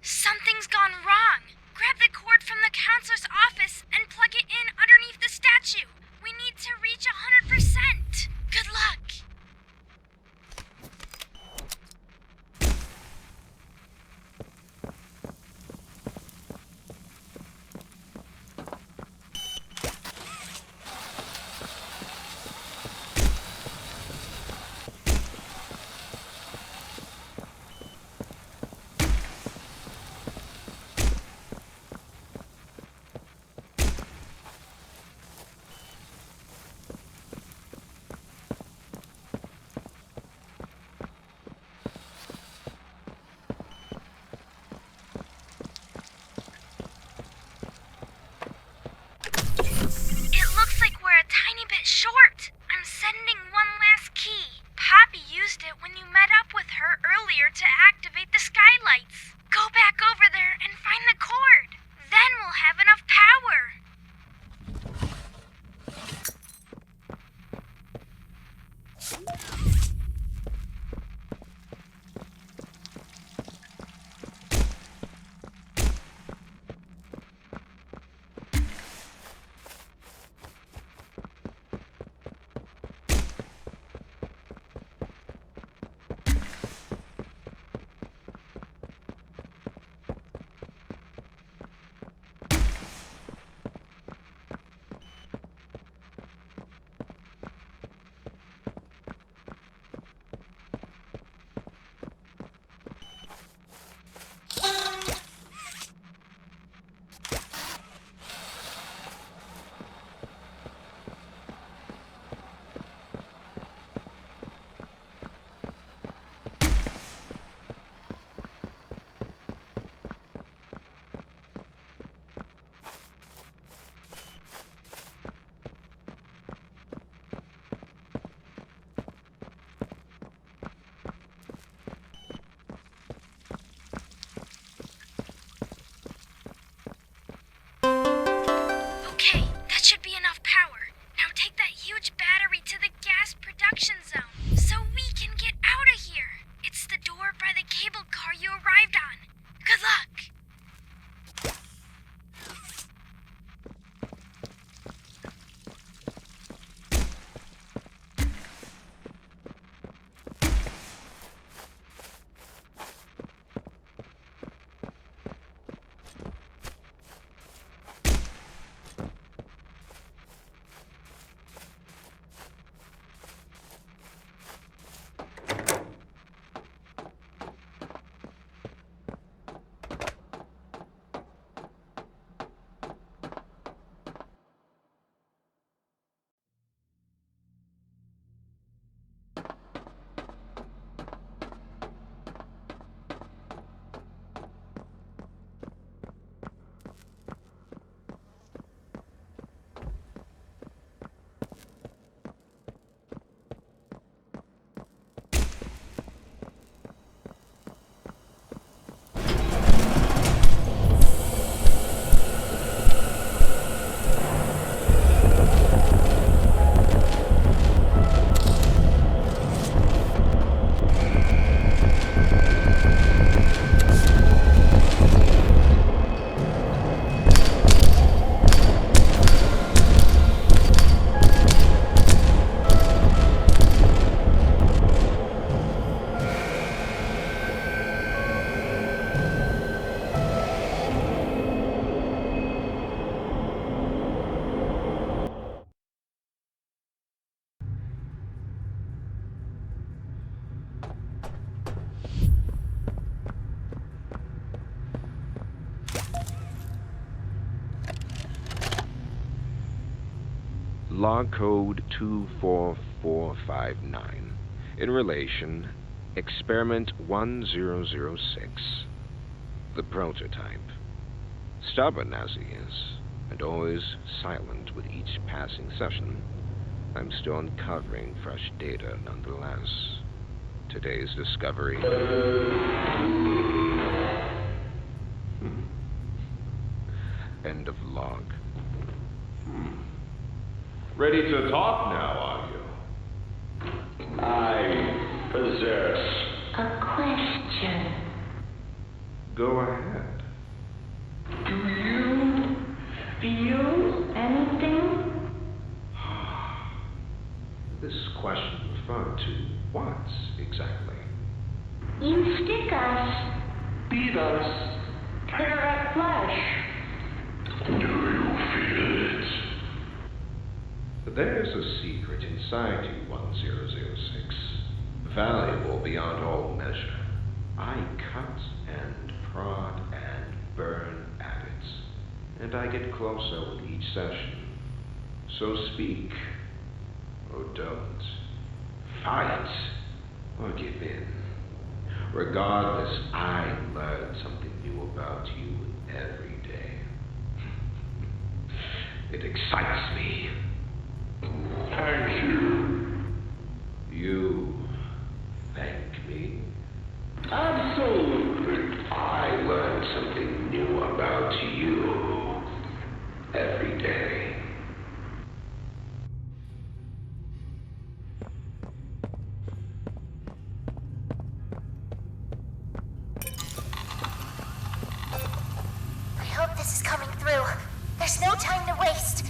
Something's gone wrong. Grab the cord from the counselor's office and plug it in underneath the statue. We need to reach 100%. Good luck. Short. I'm sending one last key. Poppy used it when you met up with her earlier to activate the skylights. Go back over there and find the cord. Then we'll have enough power. log code 24459. In relation, experiment 1006. The prototype. Stubborn as he is, and always silent with each passing session, I'm still uncovering fresh data nonetheless. Today's discovery. End of log. Ready to talk now, are you? I possess A question. Go ahead. Do you feel anything? This question referred to what exactly? You stick us, beat us, tear at flesh. Do you feel it? There's a secret inside you, 1006. Valuable beyond all measure. I cut and prod and burn at it, and I get closer with each session. So speak, or don't. Fight, or give in. Regardless, I learn something new about you every day. It excites me. Thank you. You thank me? Absolutely. I learn something new about you every day. I hope this is coming through. There's no time to waste.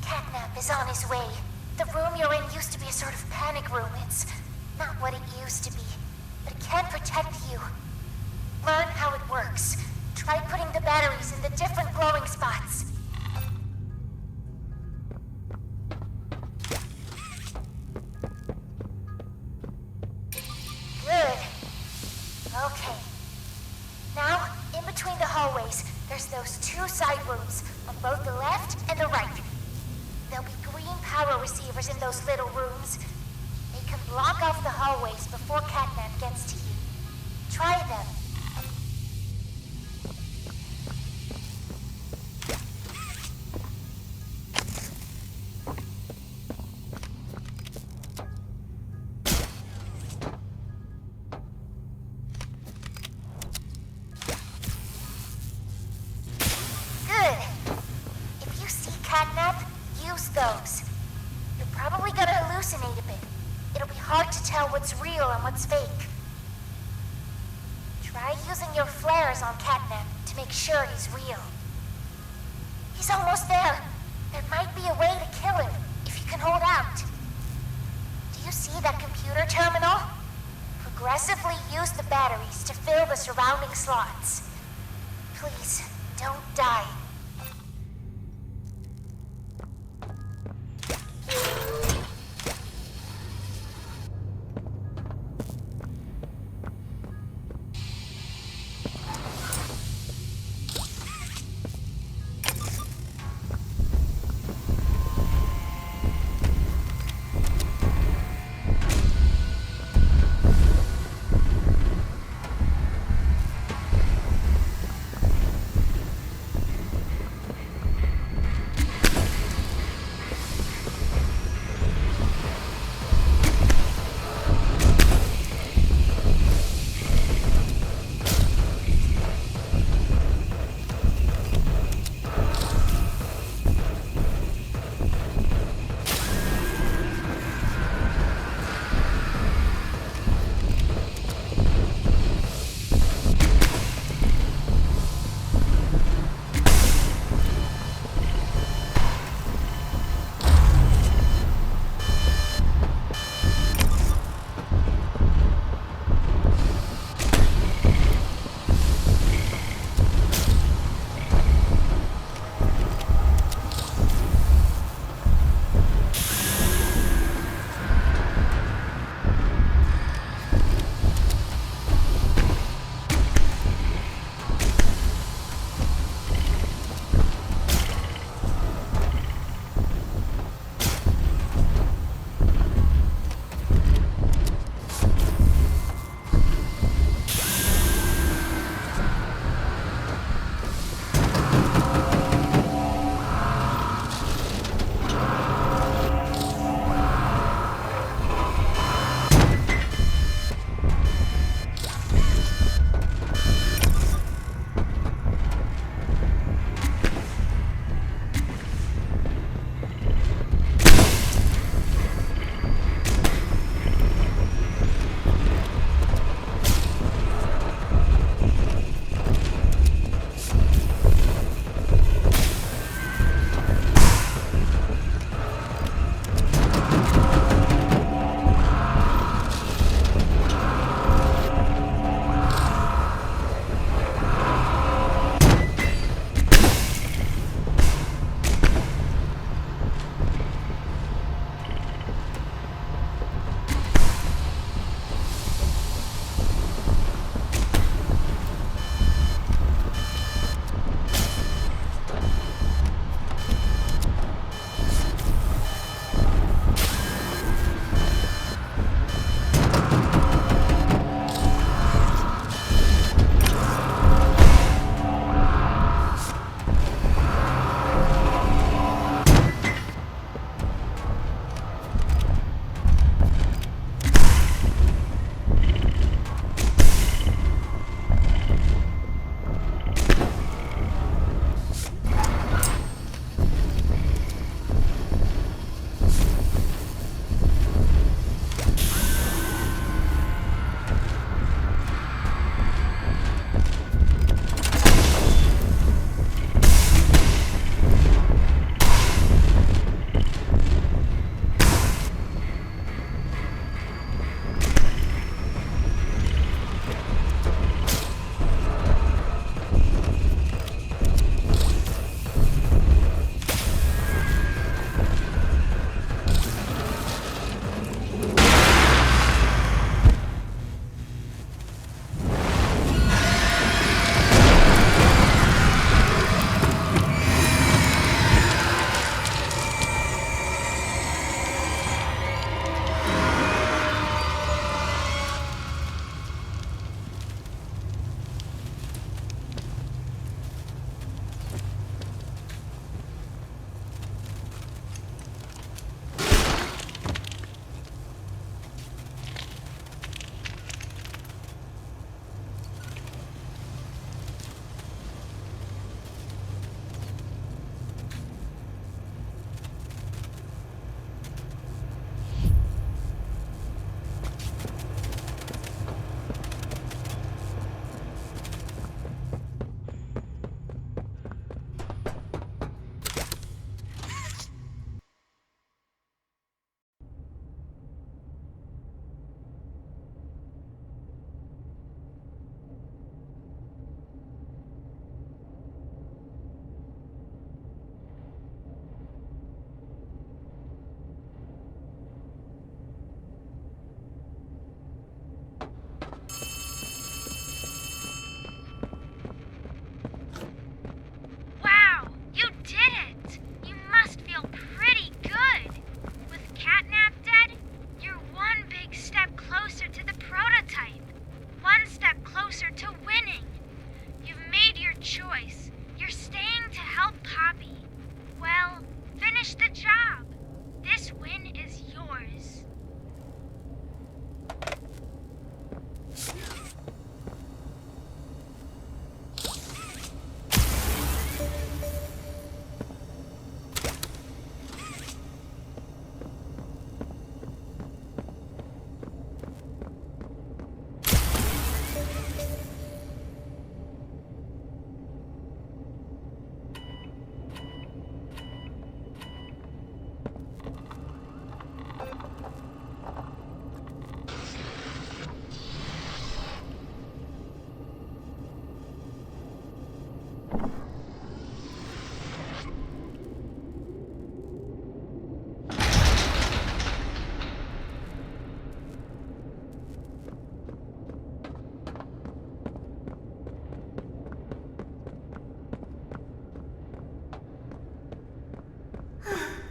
CatNap is on his way. The room you're in used to be a sort of panic room. It's not what it used to be, but it can protect you. Learn how it works. Try putting the batteries in the different glowing spots. Good. Okay. Now, in between the hallways, there's those two side rooms on both the left and the right. There'll be green power receivers in those little rooms. They can block off the hallways before CatNap gets to you. Try them. Good. If you see CatNap, use those. You're probably gonna hallucinate a bit. It'll be hard to tell what's real and what's fake. Try using your flares on CatNap to make sure he's real. He's almost there. There might be a way to kill him if you can hold out. Do you see that computer terminal? Progressively use the batteries to fill the surrounding slots. Please, don't die.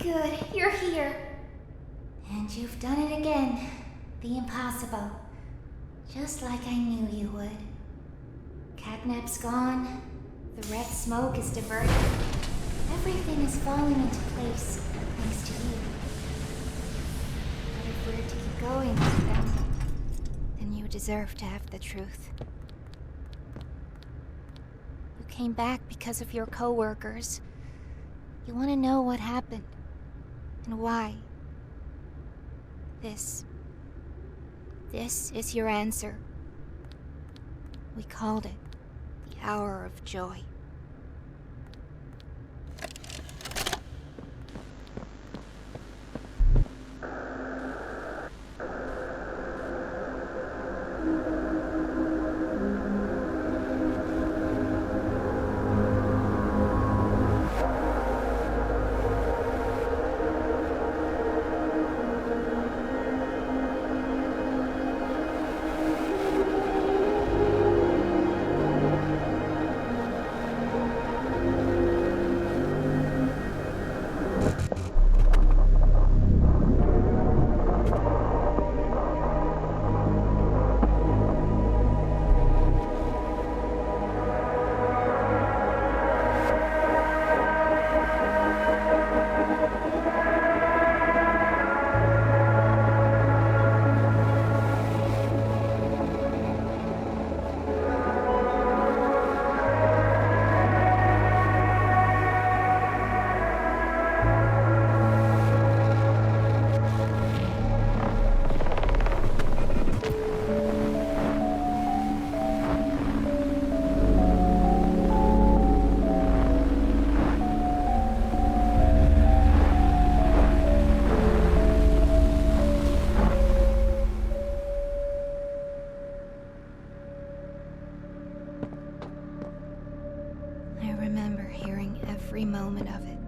Good, you're here. And you've done it again. The impossible. Just like I knew you would. CatNap's gone. The red smoke is diverted. Everything is falling into place, thanks to you. But if we're to keep going with them, then you deserve to have the truth. You came back because of your co-workers. You want to know what happened, and why. This is your answer. We called it the Hour of Joy. Every moment of it.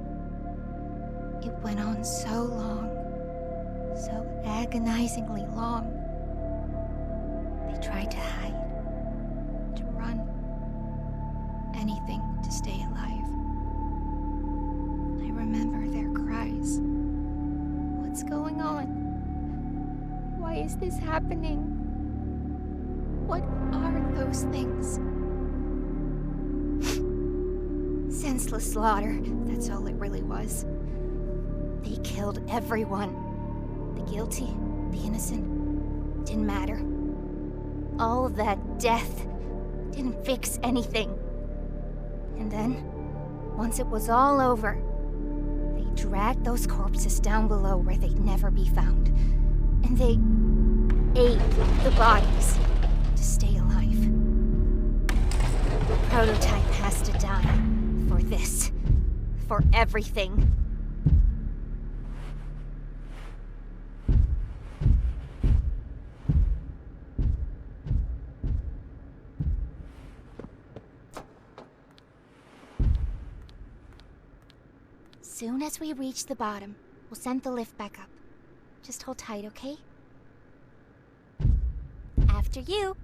It went on so long, so agonizingly long. They tried to hide, to run, anything to stay alive. I remember their cries. What's going on? Why is this happening? What are those things? Senseless slaughter, that's all it really was. They killed everyone. The guilty, the innocent, didn't matter. All of that death didn't fix anything. And then, once it was all over, they dragged those corpses down below where they'd never be found. And they ate the bodies to stay alive. The prototype has to die. For this. For everything. Soon as we reach the bottom, we'll send the lift back up. Just hold tight, okay? After you.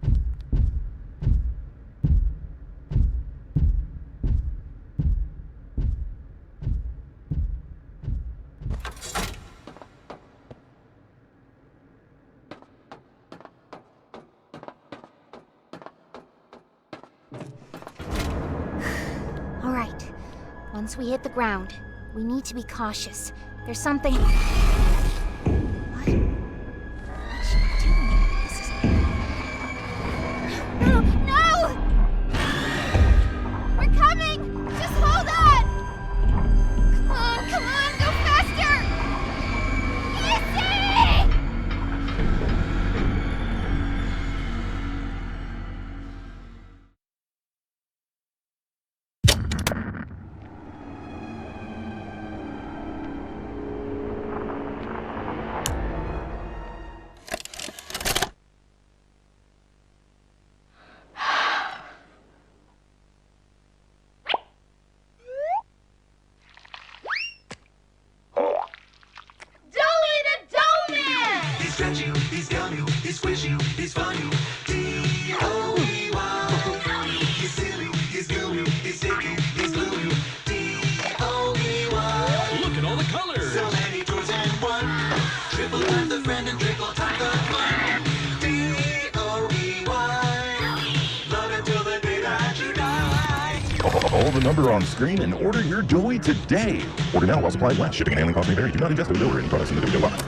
Once we hit the ground, we need to be cautious. There's something... What should I do? This is... No! No! We're coming! Just hold on! Come on, go faster! Missy! Look at all the colors! time's a friend and trickle time's a fun. D-O-E-Y. Love until the day that you die. Call the number on screen and order your Doey today. Order now while supplies last. Shipping and handling costs may vary. Do not ingest or deliver any products in the Doey line.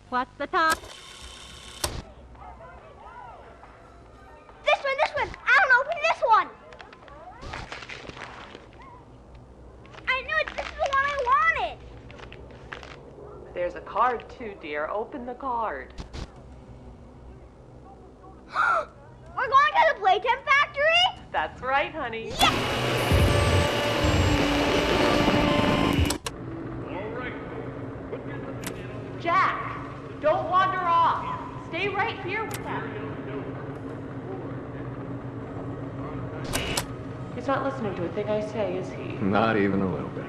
What's the time? This one! I don't open this one! I knew it! This is the one I wanted! There's a card too, dear. Open the card. We're going to the Playtime Factory? That's right, honey. Jack, don't wander off. Stay right here with us. He's not listening to a thing I say, is he? Not even a little bit.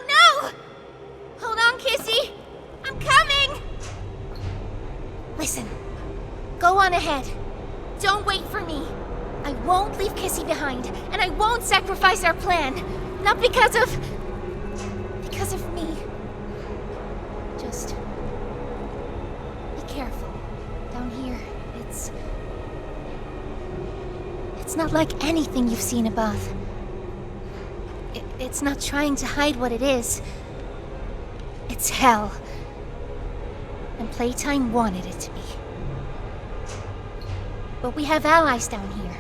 No! Hold on, Kissy! I'm coming! Listen, go on ahead. Don't wait for me. I won't leave Kissy behind, and I won't sacrifice our plan. Not because of me. Just be careful. Down here, it's not like anything you've seen above. It's not trying to hide what it is. It's hell. And Playtime wanted it to be. But we have allies down here.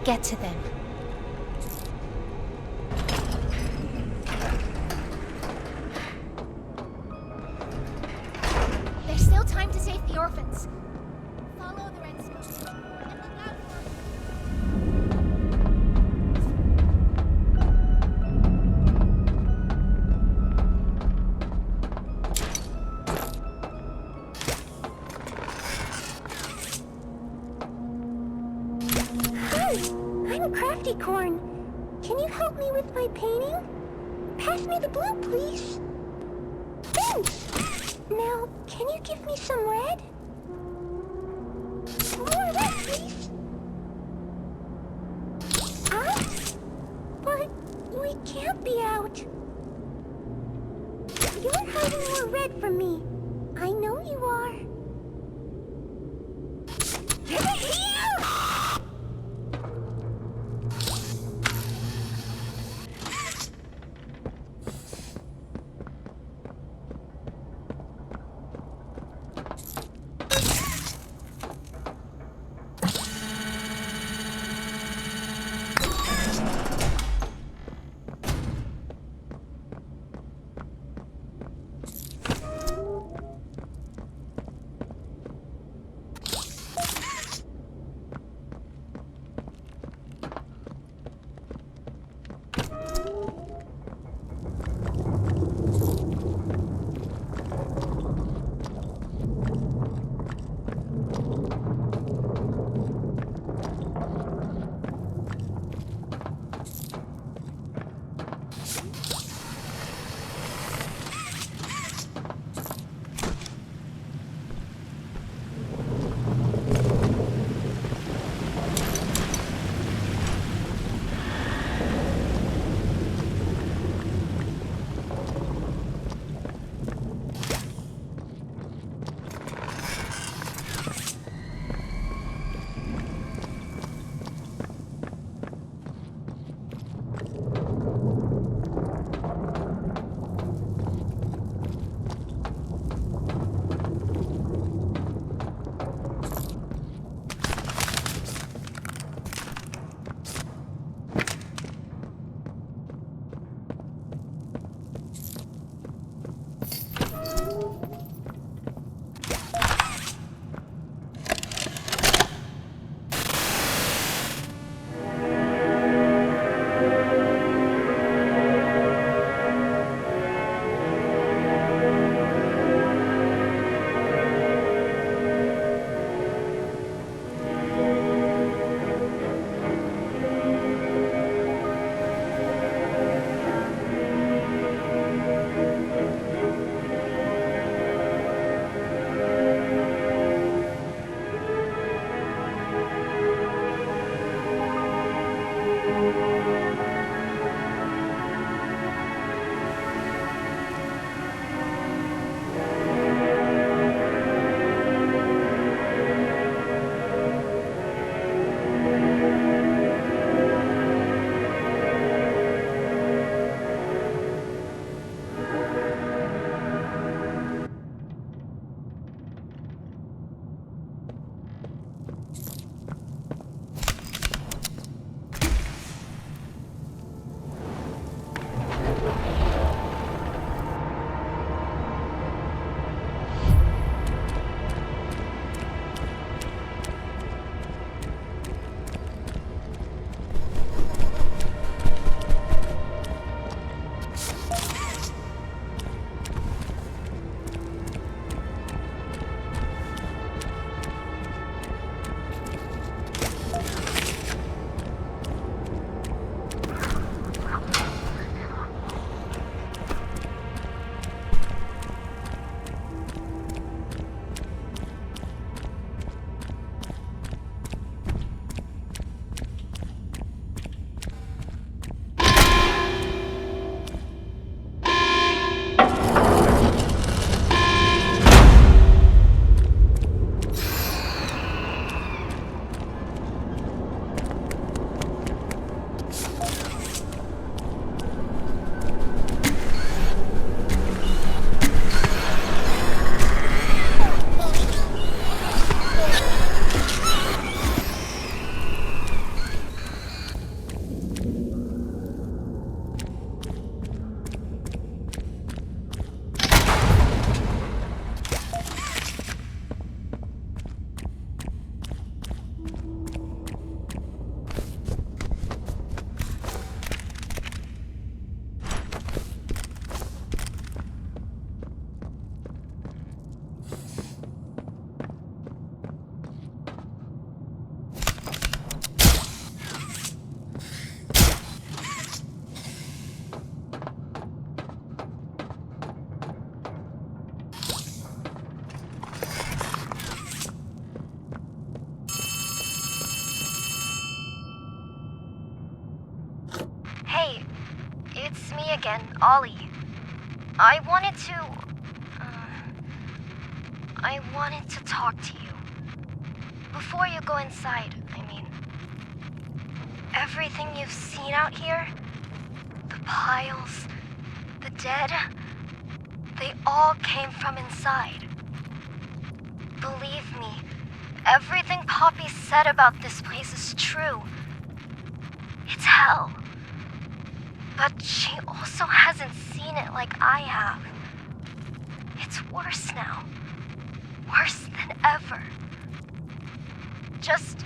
Get to them. There's still time to save the orphans. Follow the red smoke. And look out for... I'm Crafty Corn. Can you help me with my painting? Pass me the blue, please. Thanks! Now, can you give me some red? More red, please. Out? But we can't be out. You're hiding more red from me. I know you are. Give it here! It's me again, Ollie. I wanted to talk to you. Before you go inside, I mean. Everything you've seen out here, the piles, the dead, they all came from inside. Believe me, everything Poppy said about this place is true. It's hell. But she also hasn't seen it like I have. It's worse now. Worse than ever. Just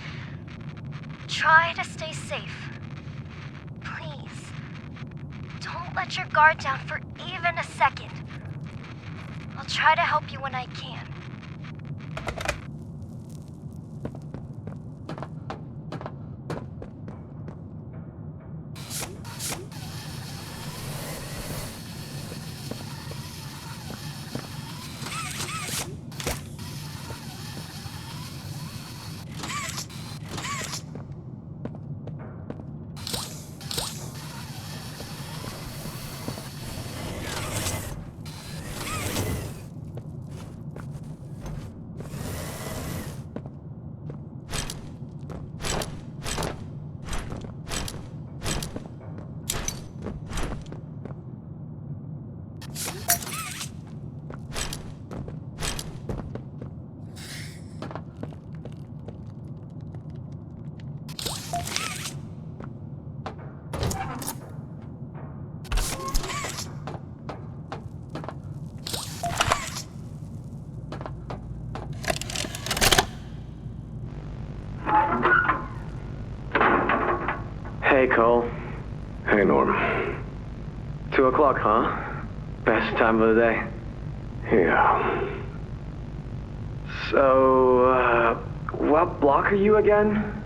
try to stay safe. Please. Don't let your guard down for even a second. I'll try to help you when I can. Hey, Cole. Hey, Norm. 2 o'clock, huh? Best time of the day. Yeah. So, what block are you again?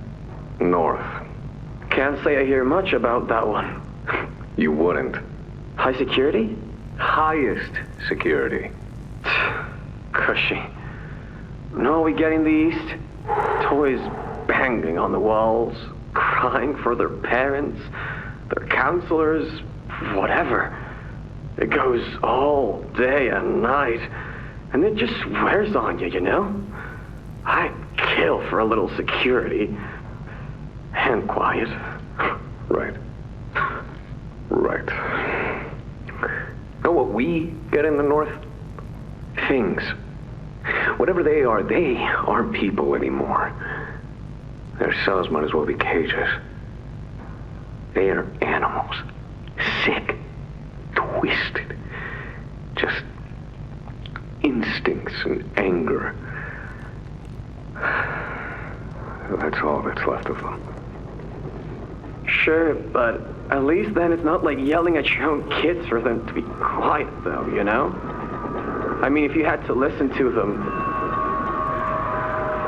North. Can't say I hear much about that one. You wouldn't. High security? Highest security. Cushy. No, we get in the east. Toys banging on the walls, crying for their parents, their counselors, whatever. It goes all day and night, and it just wears on you, you know? I'd kill for a little security. And quiet. Right. Right. Know what we get in the north? Things. Whatever they aren't people anymore. Their cells might as well be cages. They are animals. Sick. Twisted. Just instincts and anger. That's all that's left of them. Sure, but at least then it's not like yelling at your own kids for them to be quiet, though, you know? I mean, if you had to listen to them...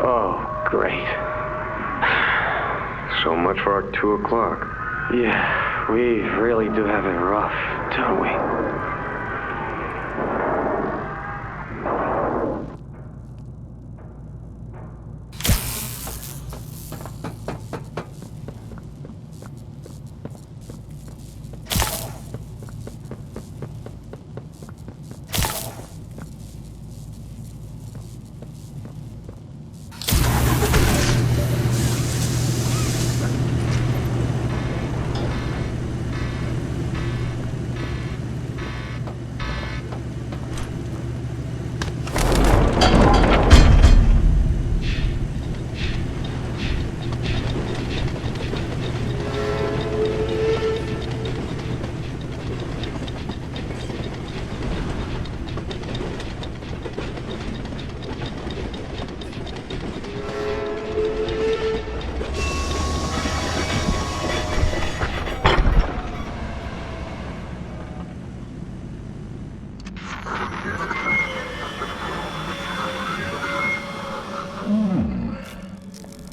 Oh, great. So much for our 2 o'clock. Yeah, we really do have it rough, don't we?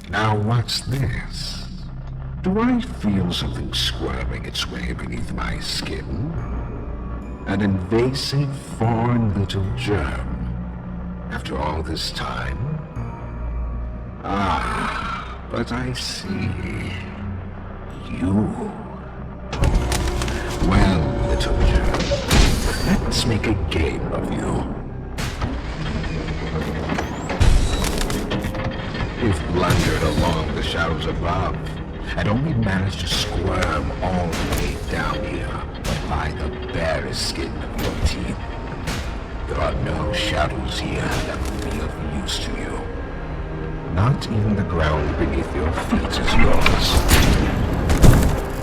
Now what's this? Do I feel something squirming its way beneath my skin? An invasive, foreign little germ. After all this time? Ah, but I see. You. Well, I told you. Let's make a game of you. We've blundered along the shadows above, and only managed to squirm all the way down here by the barest skin of your teeth. There are no shadows here that will be of use to you. Not even the ground beneath your feet is yours.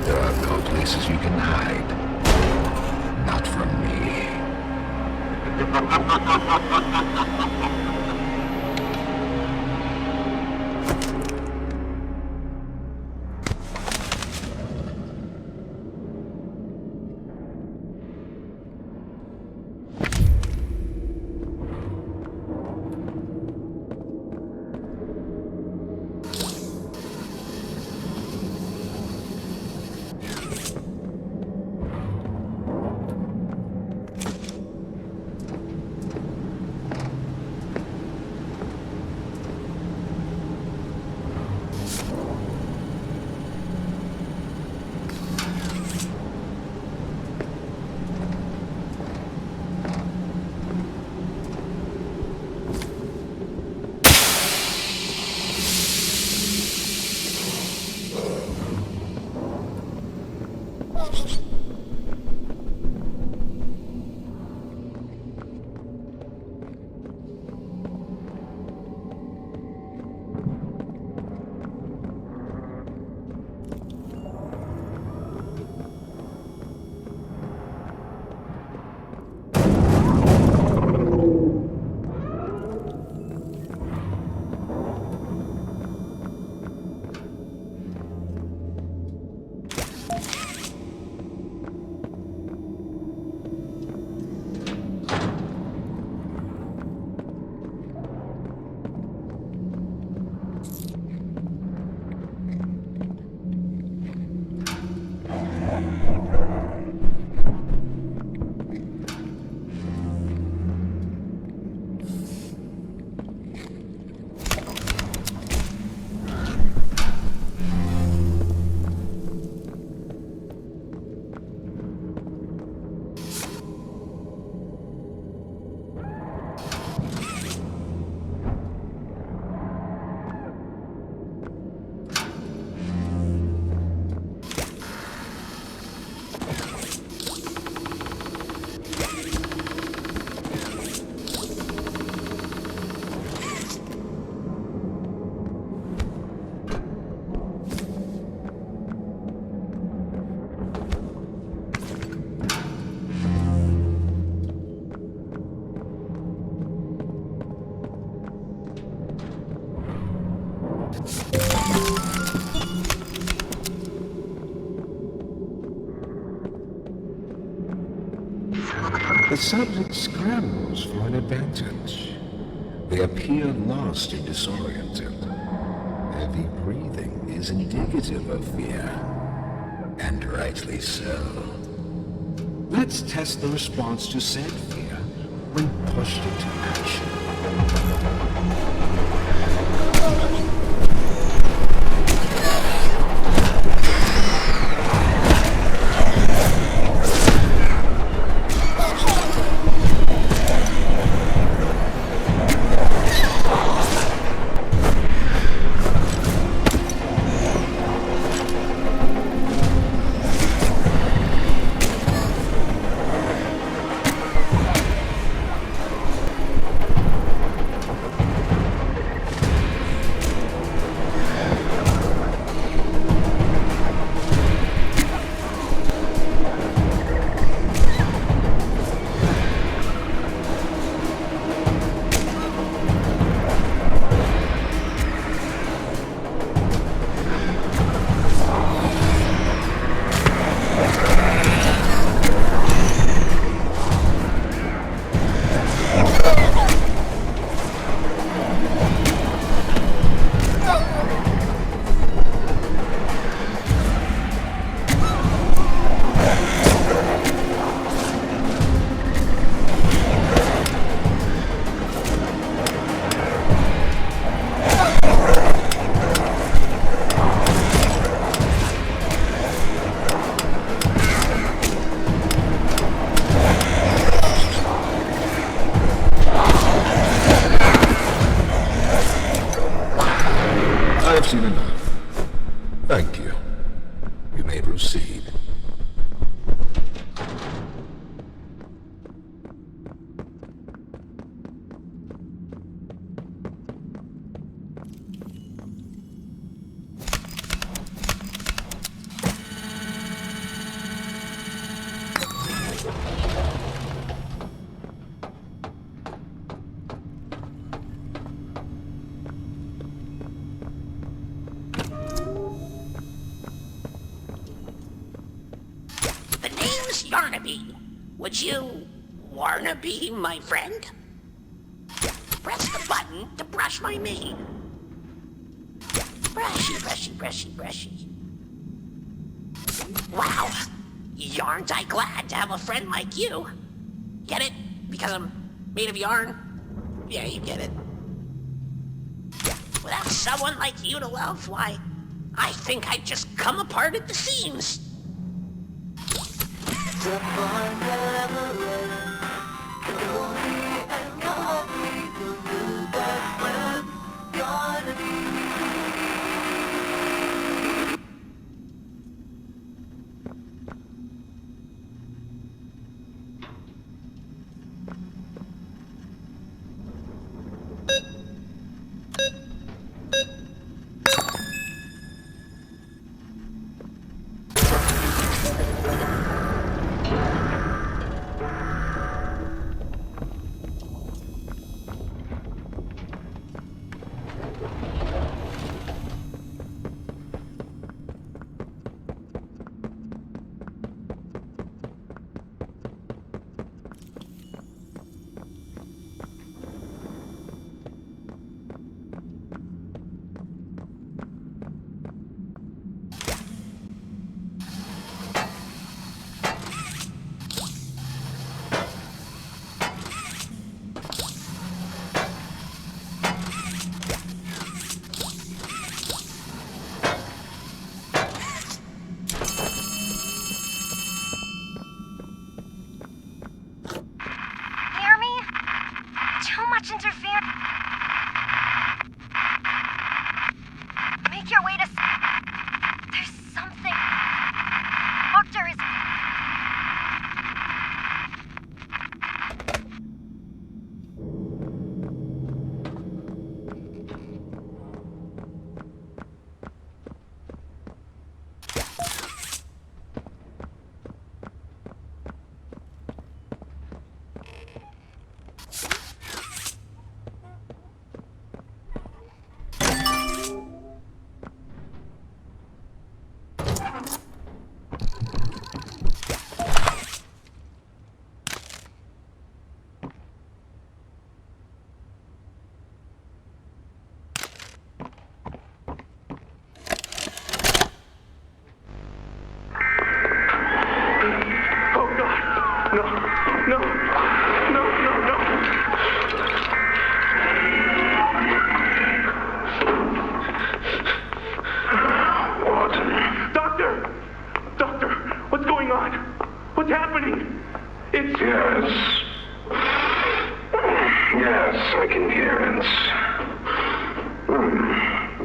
There are no places you can hide. Not from me. The subject scrambles for an advantage. They appear lost and disoriented. Heavy breathing is indicative of fear, and rightly so. Let's test the response to said fear when pushed into action. name's Yarnaby. Would you wanna be my friend? Press the button to brush my mane. Brushy, brushy, brushy, brushy. Wow, yarn't I glad to have a friend like you. Get it? Because I'm made of yarn? Yeah, you get it. Without someone like you to love, why, I think I'd just come apart at the seams.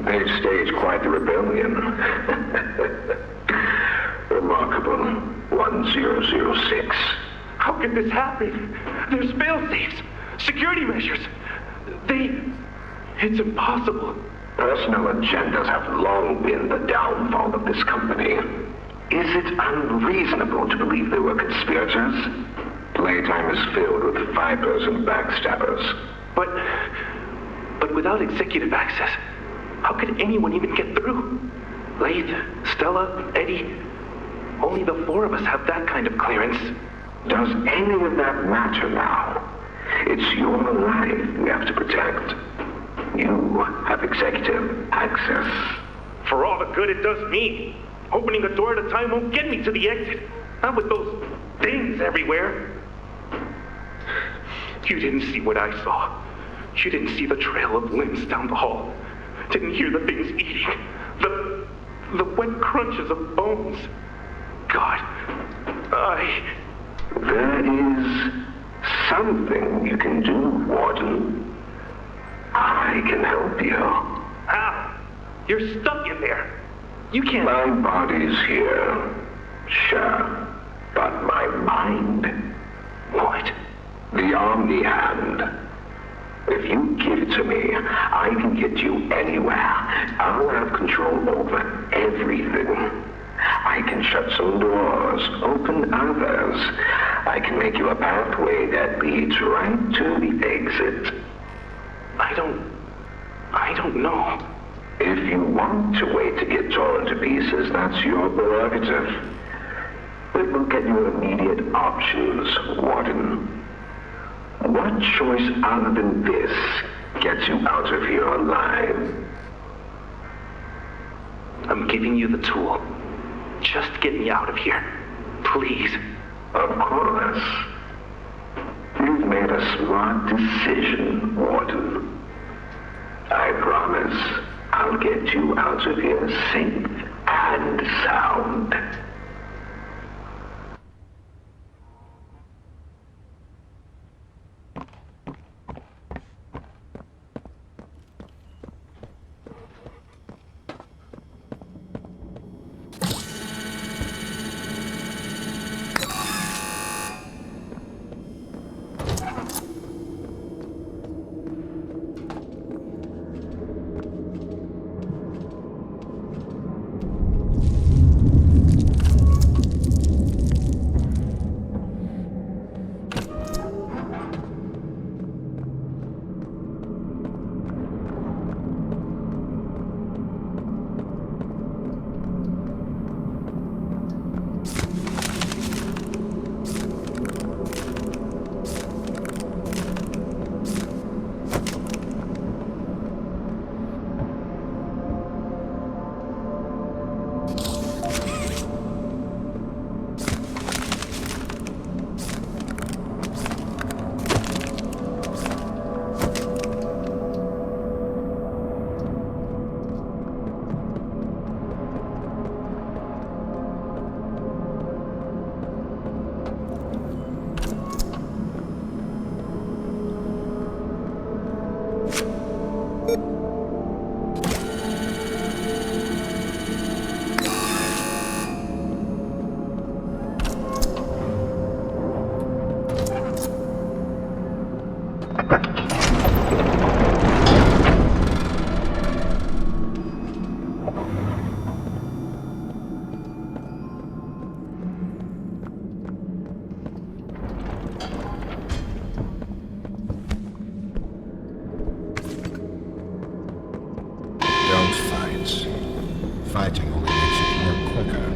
They've staged quite the rebellion. Remarkable. 1006. How could this happen? There's fail-safes, security measures. It's impossible. Personal agendas have long been the downfall of this company. Is it unreasonable to believe they were conspirators? Playtime is filled with vipers and backstabbers. But without executive access, how could anyone even get through? Laith, Stella, Eddie, only the four of us have that kind of clearance. Does any of that matter now? It's your life we have to protect. You have executive access. For all the good it does me, opening a door at a time won't get me to the exit. Not with those things everywhere. You didn't see what I saw. You didn't see the trail of limbs down the hall. Didn't hear the things eating. The wet crunches of bones. God, There is something you can do, Warden. I can help you. How? You're stuck in there. You can't... My body's here. Sure. But my mind... What? The Omni Hand. If you give it to me, I can get you anywhere. I'll have control over everything. I can shut some doors, open others. I can make you a pathway that leads right to the exit. I don't know. If you want to wait to get torn to pieces, that's your prerogative. Look at your immediate options, Warden. What choice other than this gets you out of here alive? I'm giving you the tool. Just get me out of here. Please. Of course. You've made a smart decision, Warden. I promise I'll get you out of here safe and sound. Fighting only makes it more quicker.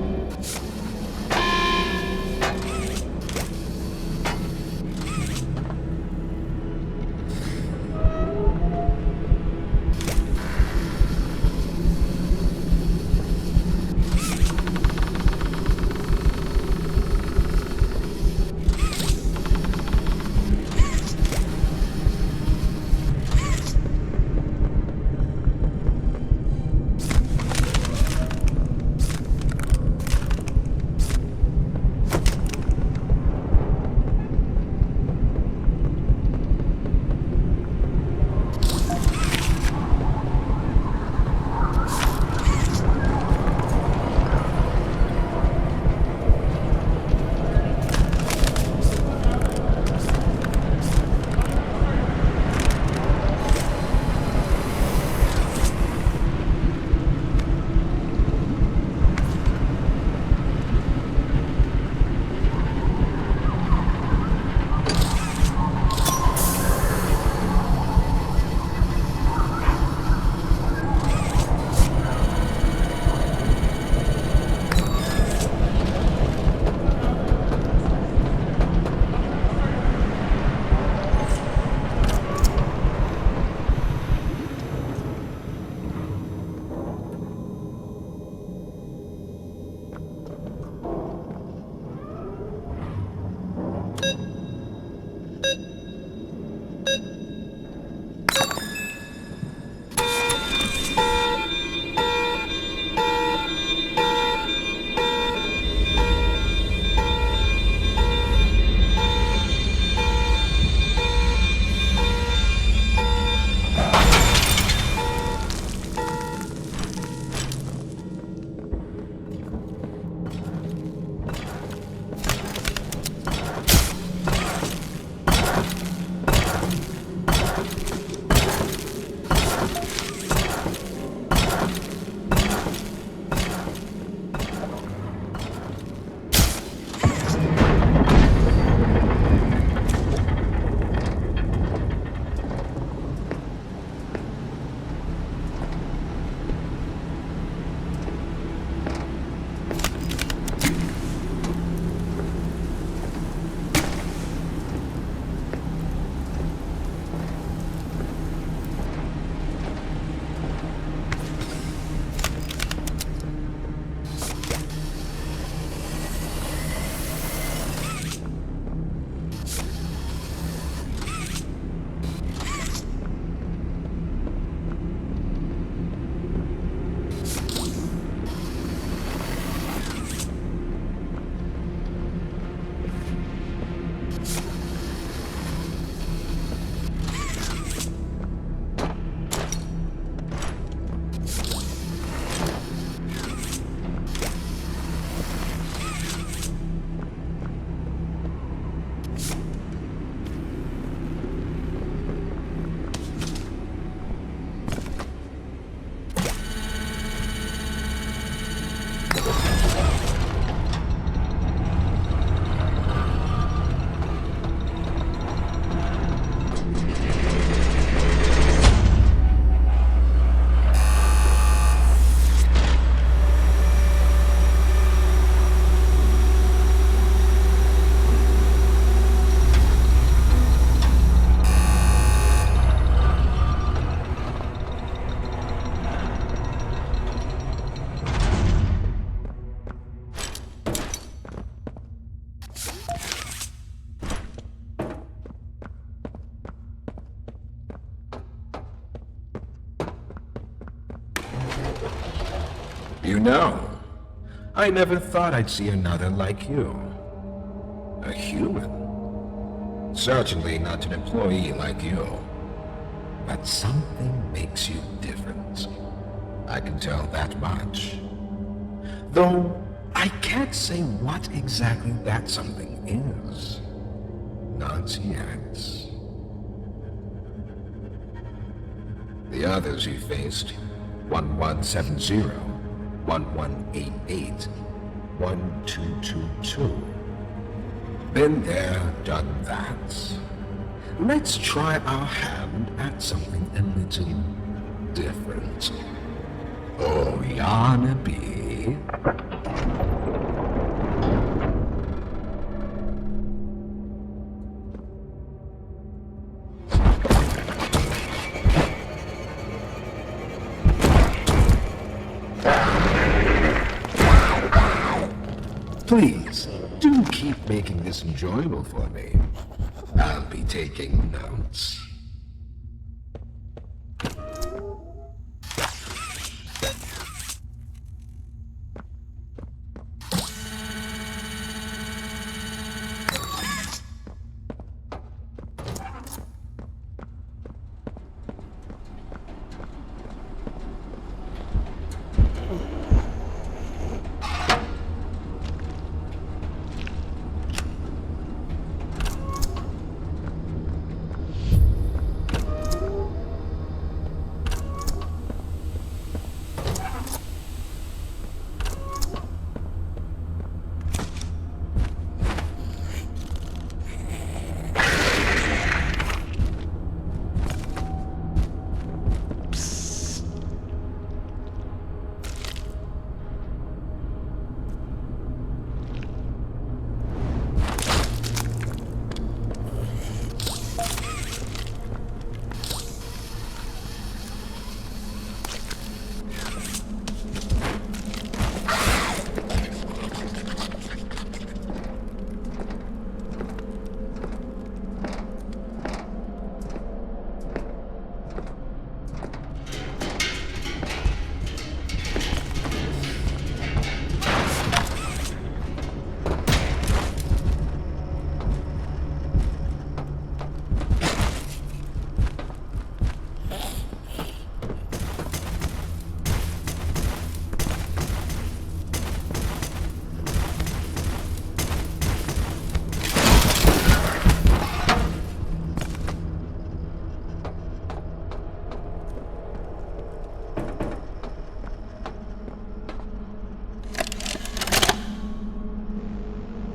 You know, I never thought I'd see another like you. A human. Certainly not an employee like you. But something makes you different. I can tell that much. Though, I can't say what exactly that something is. Not yet. The others you faced, 1170, 1188, 1222. Been there, done that. Let's try our hand at something a little different. Oh, Yarnaby. Please, do keep making this enjoyable for me. I'll be taking notes.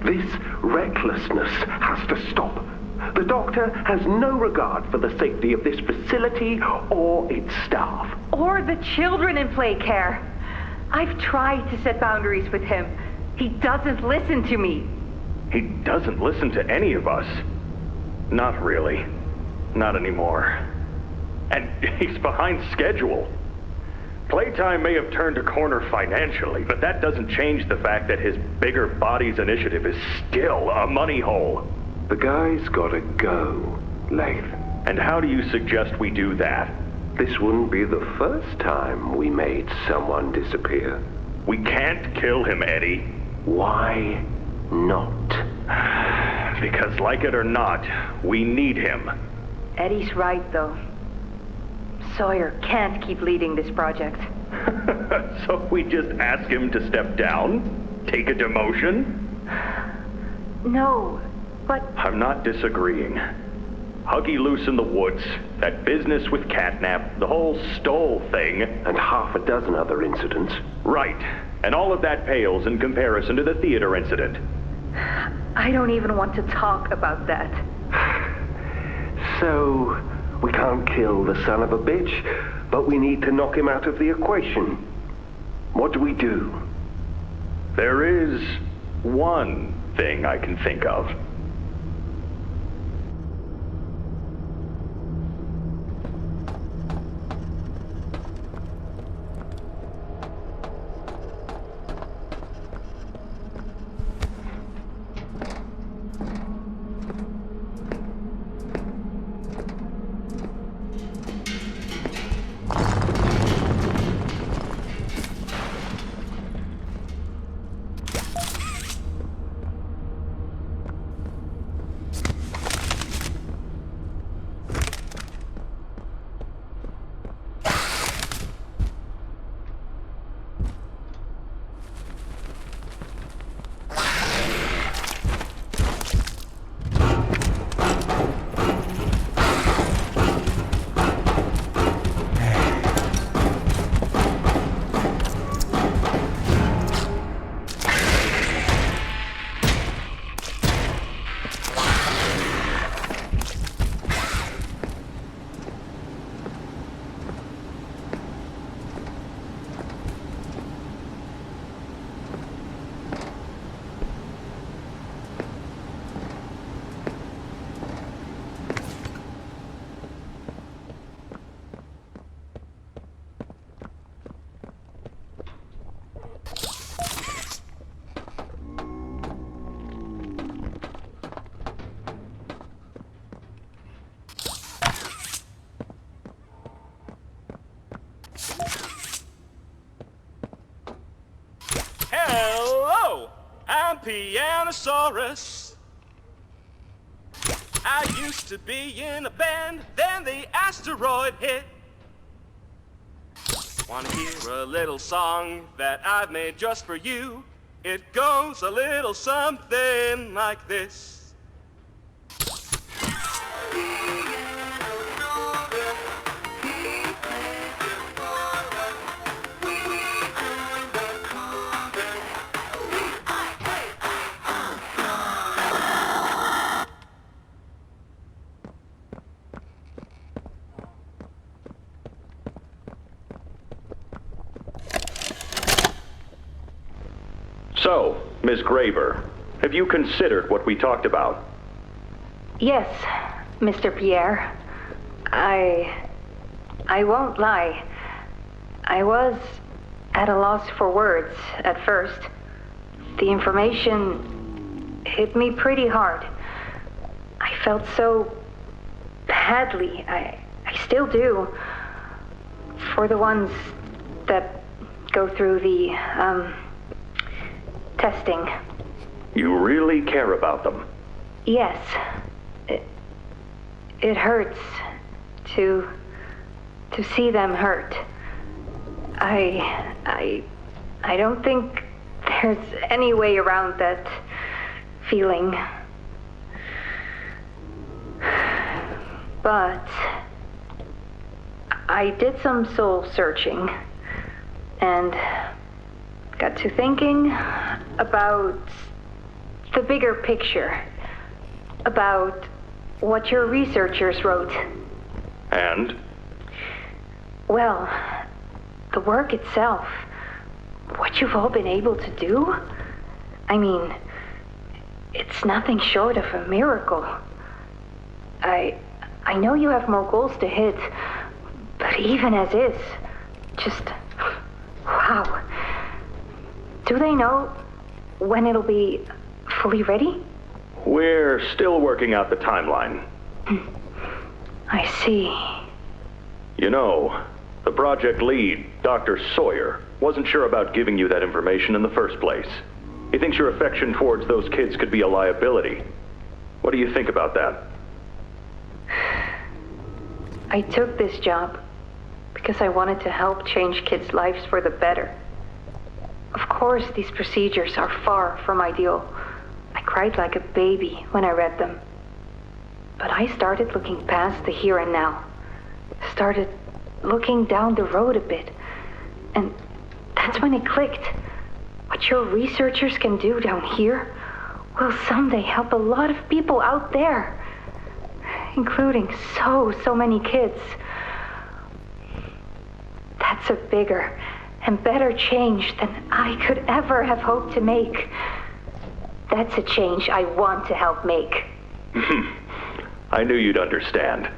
This recklessness has to stop. The Doctor has no regard for the safety of this facility or its staff. Or the children in play care. I've tried to set boundaries with him. He doesn't listen to me. He doesn't listen to any of us. Not really. Not anymore. And he's behind schedule. Playtime may have turned a corner financially, but that doesn't change the fact that his bigger bodies initiative is still a money hole. The guy's gotta go, Lath. And how do you suggest we do that? This wouldn't be the first time we made someone disappear. We can't kill him, Eddie. Why not? Because like it or not, we need him. Eddie's right, though. Sawyer can't keep leading this project. So we just ask him to step down? Take a demotion? No, but... I'm not disagreeing. Huggy loose in the woods, that business with CatNap, the whole Stoll thing. And half a dozen other incidents. Right. And all of that pales in comparison to the theater incident. I don't even want to talk about that. So... we can't kill the son of a bitch, but we need to knock him out of the equation. What do we do? There is one thing I can think of. Pianosaurus. I used to be in a band, then the asteroid hit. Wanna hear a little song that I've made just for you? It goes a little something like this. So, Ms. Graver, have you considered what we talked about? Yes, Mr. Pierre. I won't lie. I was at a loss for words at first. The information hit me pretty hard. I felt so badly. I still do. For the ones that go through the, testing. You really care about them? Yes. It hurts to see them hurt. I don't think there's any way around that feeling. But I did some soul searching and got to thinking about the bigger picture, about what your researchers wrote. And? Well, the work itself, what you've all been able to do, I mean, it's nothing short of a miracle. I know you have more goals to hit, but even as is, just, wow. Do they know when it'll be fully ready? We're still working out the timeline. I see. You know, the project lead, Dr. Sawyer, wasn't sure about giving you that information in the first place. He thinks your affection towards those kids could be a liability. What do you think about that? I took this job because I wanted to help change kids' lives for the better. Of course, these procedures are far from ideal. I cried like a baby when I read them. But I started looking past the here and now. Started looking down the road a bit. And that's when it clicked. What your researchers can do down here will someday help a lot of people out there. Including so many kids. That's a bigger and better change than I could ever have hoped to make. That's a change I want to help make. I knew you'd understand.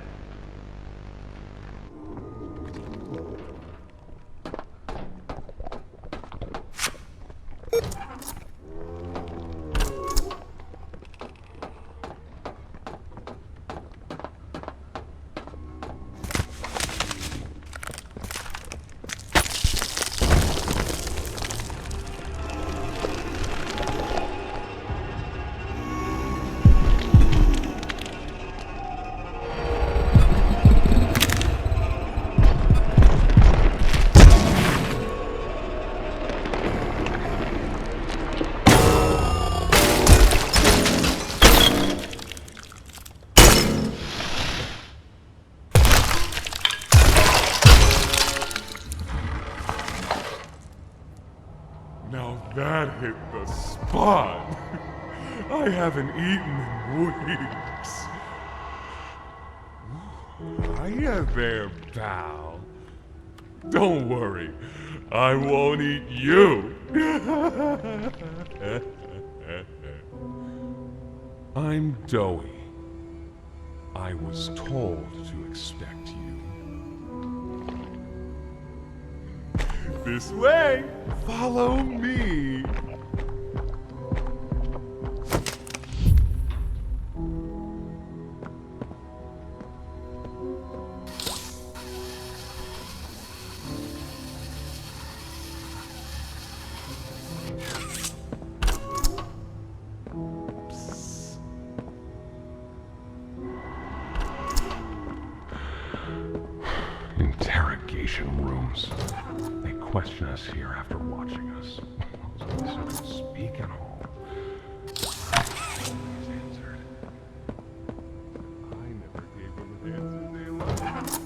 That hit the spot. I haven't eaten in weeks. Hiya there, pal. Don't worry, I won't eat you. I'm Doey. I was told to expect you. This way! Follow me! interrogation rooms. They question us here after watching us. So we couldn't speak at all. He's answered. I never gave them an answer they loved.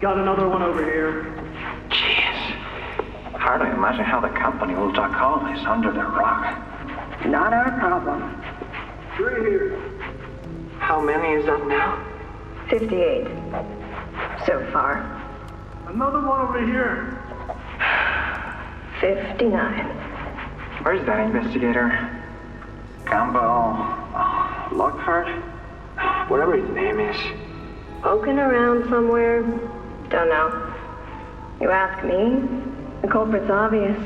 Got another one over here. Jeez. Hard to imagine how the company will duck all this under the rock. Not our problem. 3 here. How many is that now? 58. So far. Another one over here. 59. Where's that investigator? Campbell... Lockhart? Whatever his name is. Poking around somewhere. Don't know. You ask me, the culprit's obvious.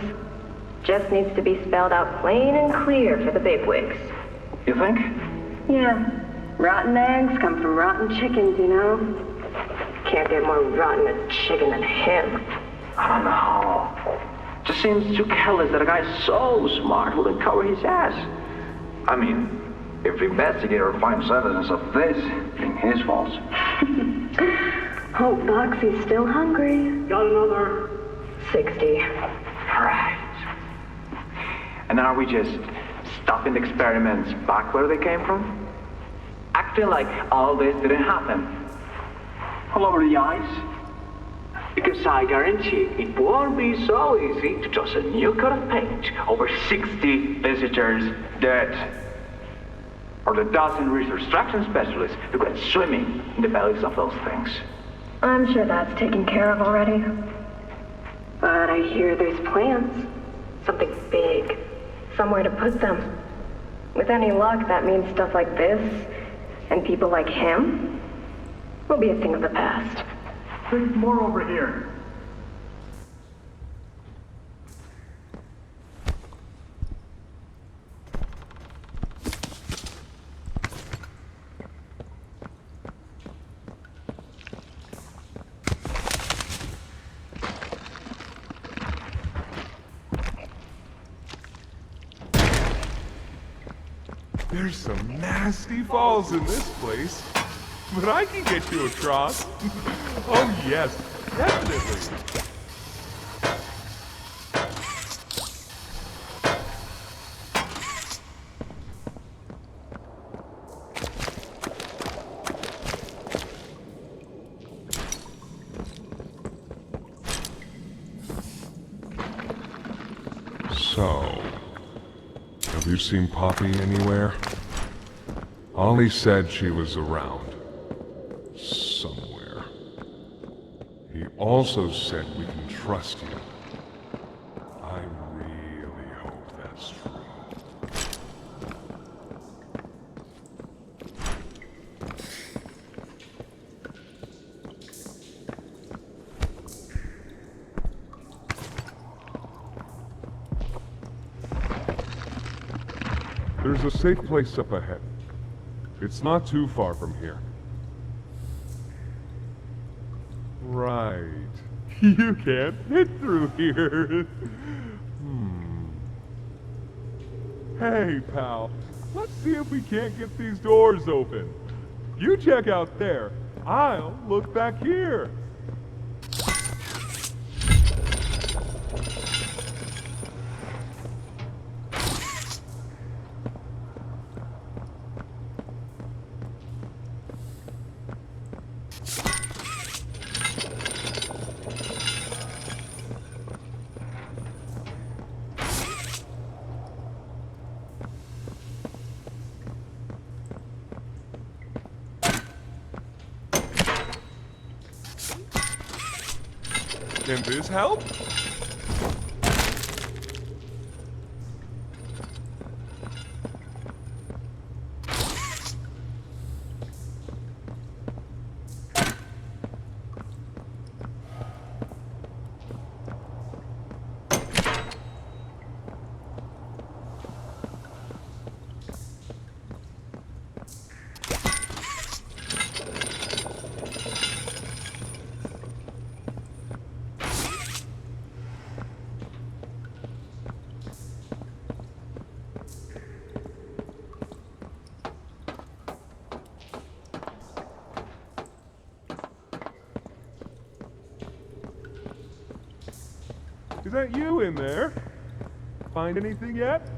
Just needs to be spelled out plain and clear for the bigwigs. You think? Yeah. Rotten eggs come from rotten chickens, you know? Can't get more rotten a chicken than him. I don't know. Just seems too careless that a guy so smart wouldn't cover his ass. I mean, if the investigator finds evidence of this, it's his fault. Hope Boxy's still hungry. Got another. 60. Right. And are we just stopping the experiments back where they came from? Acting like all this didn't happen. All over the ice? Because I guarantee it won't be so easy to toss a new coat of paint over 60 visitors dead. Or the dozen resource extraction specialists who went swimming in the bellies of those things. I'm sure that's taken care of already. But I hear there's plans. Something big. Somewhere to put them. With any luck, that means stuff like this, and people like him, will be a thing of the past. There's more over here. There's some nasty falls in this place, but I can get you across. Oh yes, definitely. So, have you seen Poppy anywhere? Ollie said she was around. Somewhere. He also said we can trust you. I really hope that's true. There's a safe place up ahead. It's not too far from here. Right. You can't fit through here. Hey, pal. Let's see if we can't get these doors open. You check out there. I'll look back here. Can this help? Is that you in there? Find anything yet?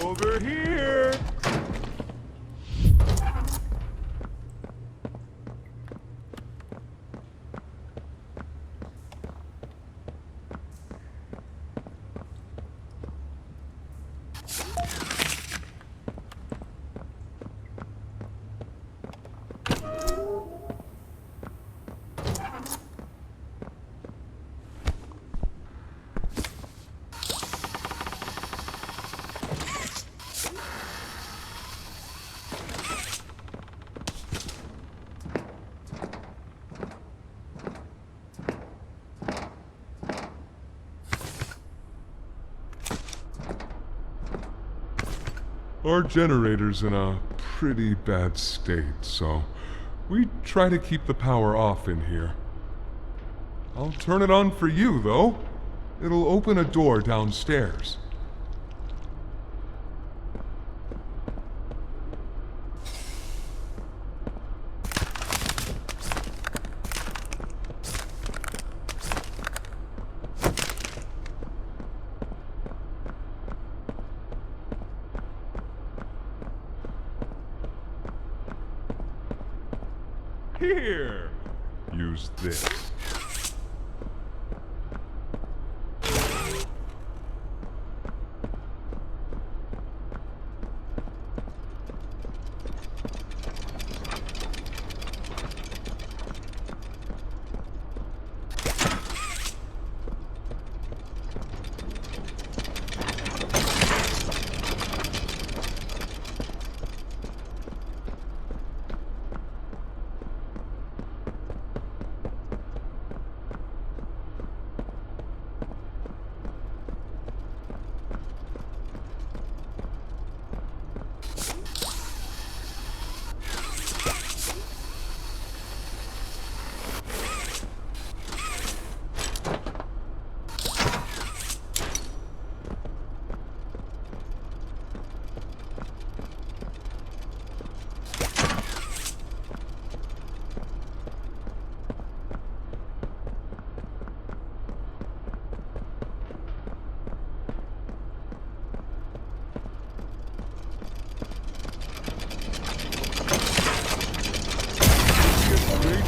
Over here! Our generator's in a pretty bad state, so we try to keep the power off in here. I'll turn it on for you, though. It'll open a door downstairs. Here! Use this.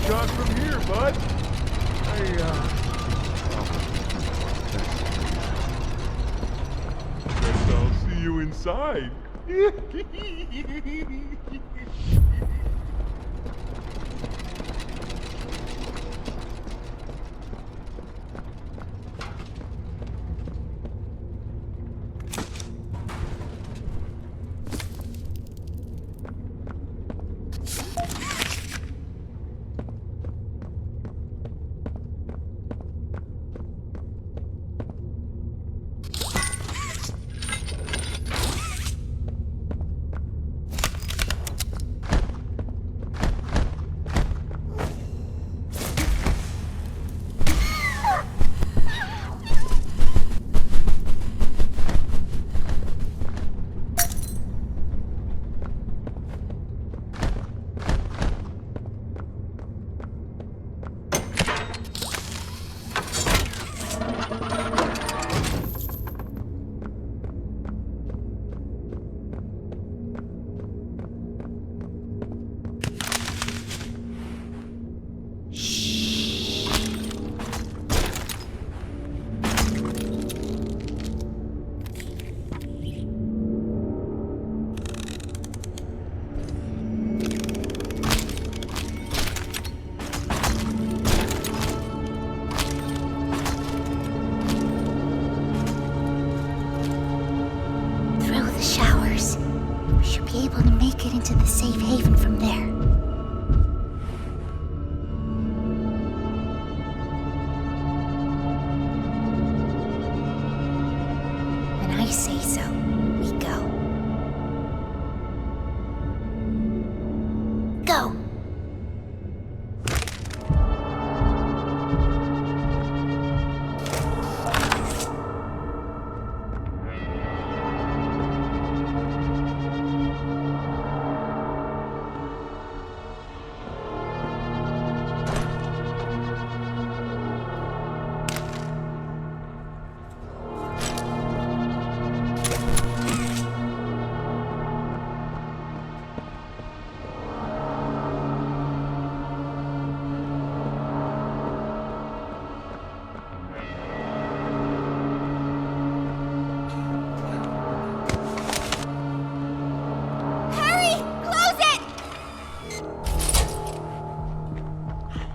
Shot from here, bud. Guess I'll see you inside.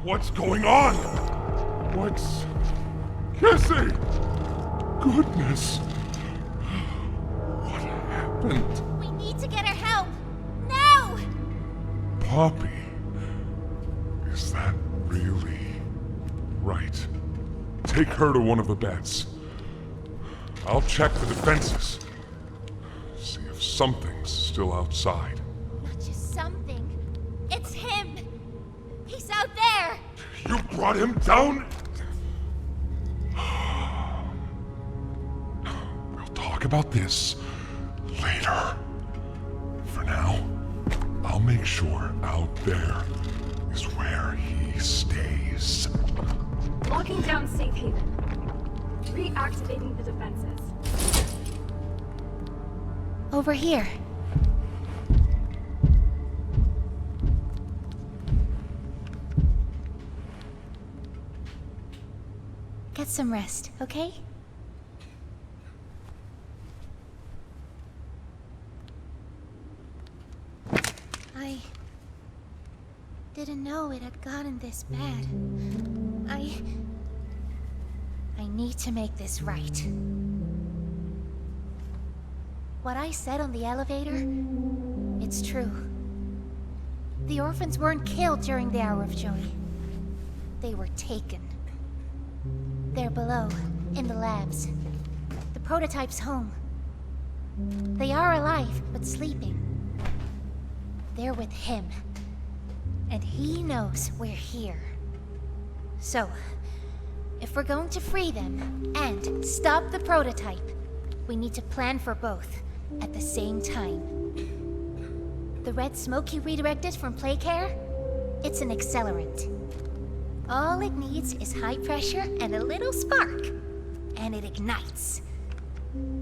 What's going on? What's... Kissy! Goodness. What happened? We need to get her help. Now! Poppy. Is that really right? Take her to one of the beds. I'll check the defenses. See if something's still outside. Not just something. It's him. He's out there. You brought him down? We'll talk about this later. For now, I'll make sure out there is where he stays. Locking down safe haven. Reactivating the defenses. Over here. Get some rest, okay? I didn't know it had gotten this bad. I need to make this right. What I said on the elevator, it's true. The orphans weren't killed during the Hour of Joy. They were taken. They're below, in the labs. The prototype's home. They are alive, but sleeping. They're with him. And he knows we're here. So, if we're going to free them and stop the prototype, we need to plan for both at the same time. The red smoke you redirected from Playcare? It's an accelerant. All it needs is high pressure and a little spark, and it ignites.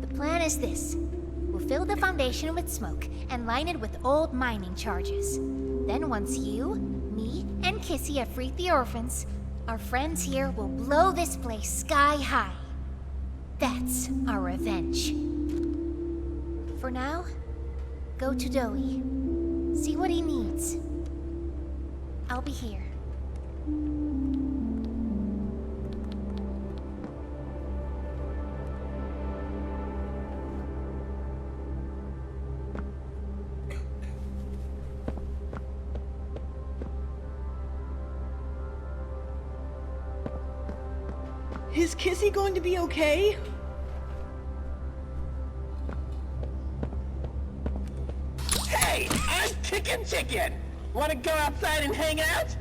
The plan is this. We'll fill the foundation with smoke and line it with old mining charges. Then once you, me, and Kissy have freed the orphans, our friends here will blow this place sky high. That's our revenge. For now, go to Doey. See what he needs. I'll be here. Is Kissy going to be okay? Hey, I'm Chicken! Wanna go outside and hang out?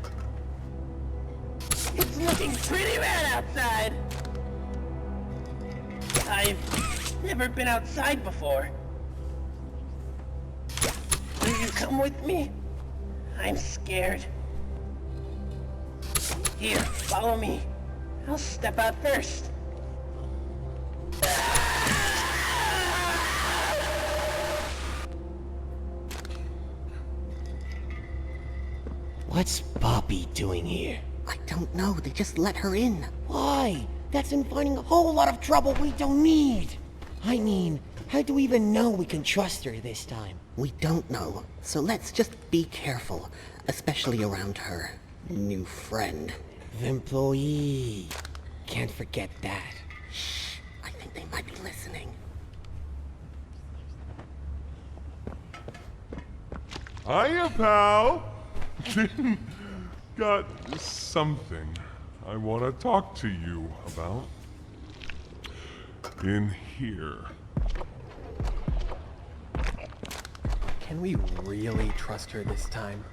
It's looking pretty rad outside. I've never been outside before. Will you come with me? I'm scared. Here, follow me. I'll step out first. What's Poppy doing here? I don't know. They just let her in. Why? That's inviting a whole lot of trouble we don't need. I mean, how do we even know we can trust her this time? We don't know, so let's just be careful, especially around her new friend. The employee. Can't forget that. Shh, I think they might be listening. Hiya, pal! Got something I want to talk to you about. In here. Can we really trust her this time?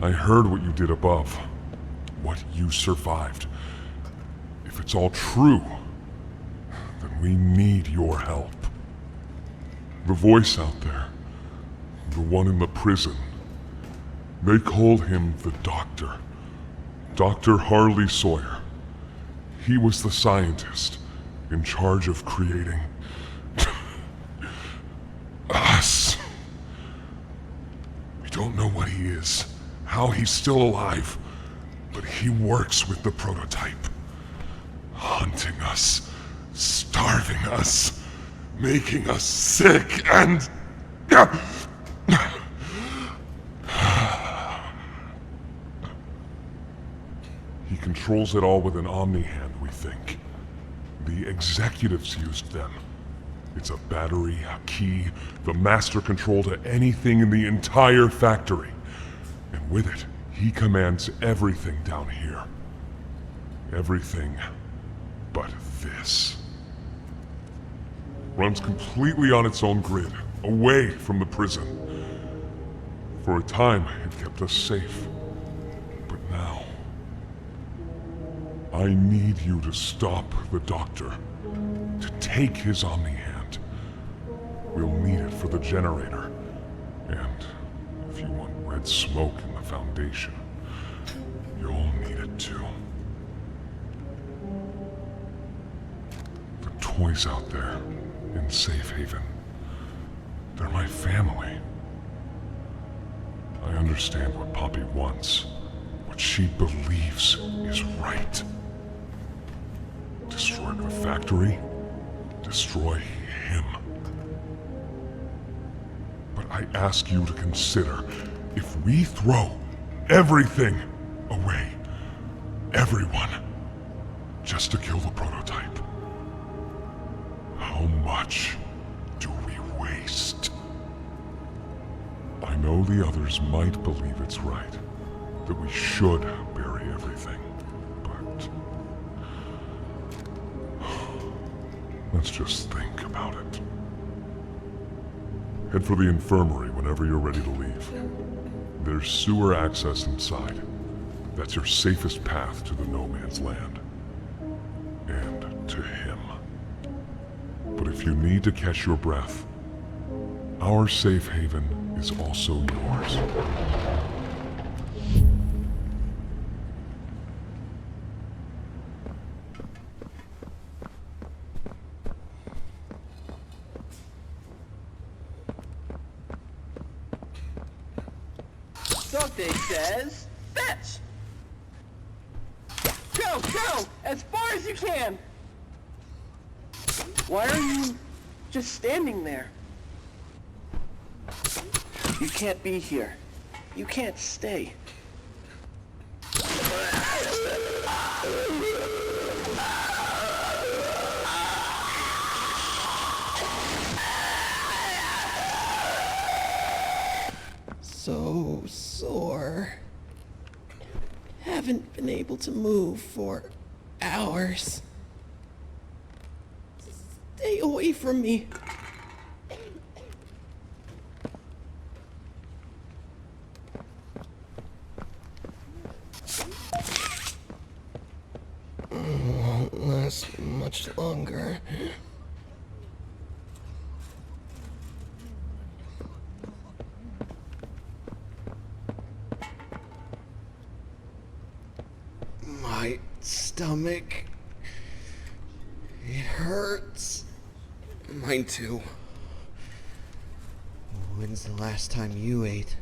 I heard what you did above. What you survived. If it's all true, then we need your help. The voice out there, the one in the prison, they called him the Doctor. Dr. Harley Sawyer. He was the scientist in charge of creating us. We don't know what he is, how he's still alive, but he works with the prototype. Hunting us, starving us, making us sick, and... He controls it all with an Omni-Hand, we think. The executives used them. It's a battery, a key, the master control to anything in the entire factory. And with it, he commands everything down here. Everything but this. Runs completely on its own grid, away from the prison. For a time, it kept us safe. But now... I need you to stop the Doctor. To take his Omni-Hand. We'll need it for the generator. And if you want red smoke in the Foundation, you'll need it too. The toys out there in Safe Haven, they're my family. I understand what Poppy wants, what she believes is right. Destroy the factory, destroy him. But I ask you to consider, if we throw everything away, everyone, just to kill the prototype, how much do we waste? I know the others might believe it's right, that we should bury everything, but let's just think about it. Head for the infirmary whenever you're ready to leave. There's sewer access inside. That's your safest path to the no man's land. And to him. But if you need to catch your breath, our safe haven is also yours. DogDay says, fetch! Go, go! As far as you can! Why are you just standing there? You can't be here. You can't stay. So sore. Haven't been able to move for hours. Stay away from me. Won't last much longer. My stomach. It hurts. Mine too. When's the last time you ate?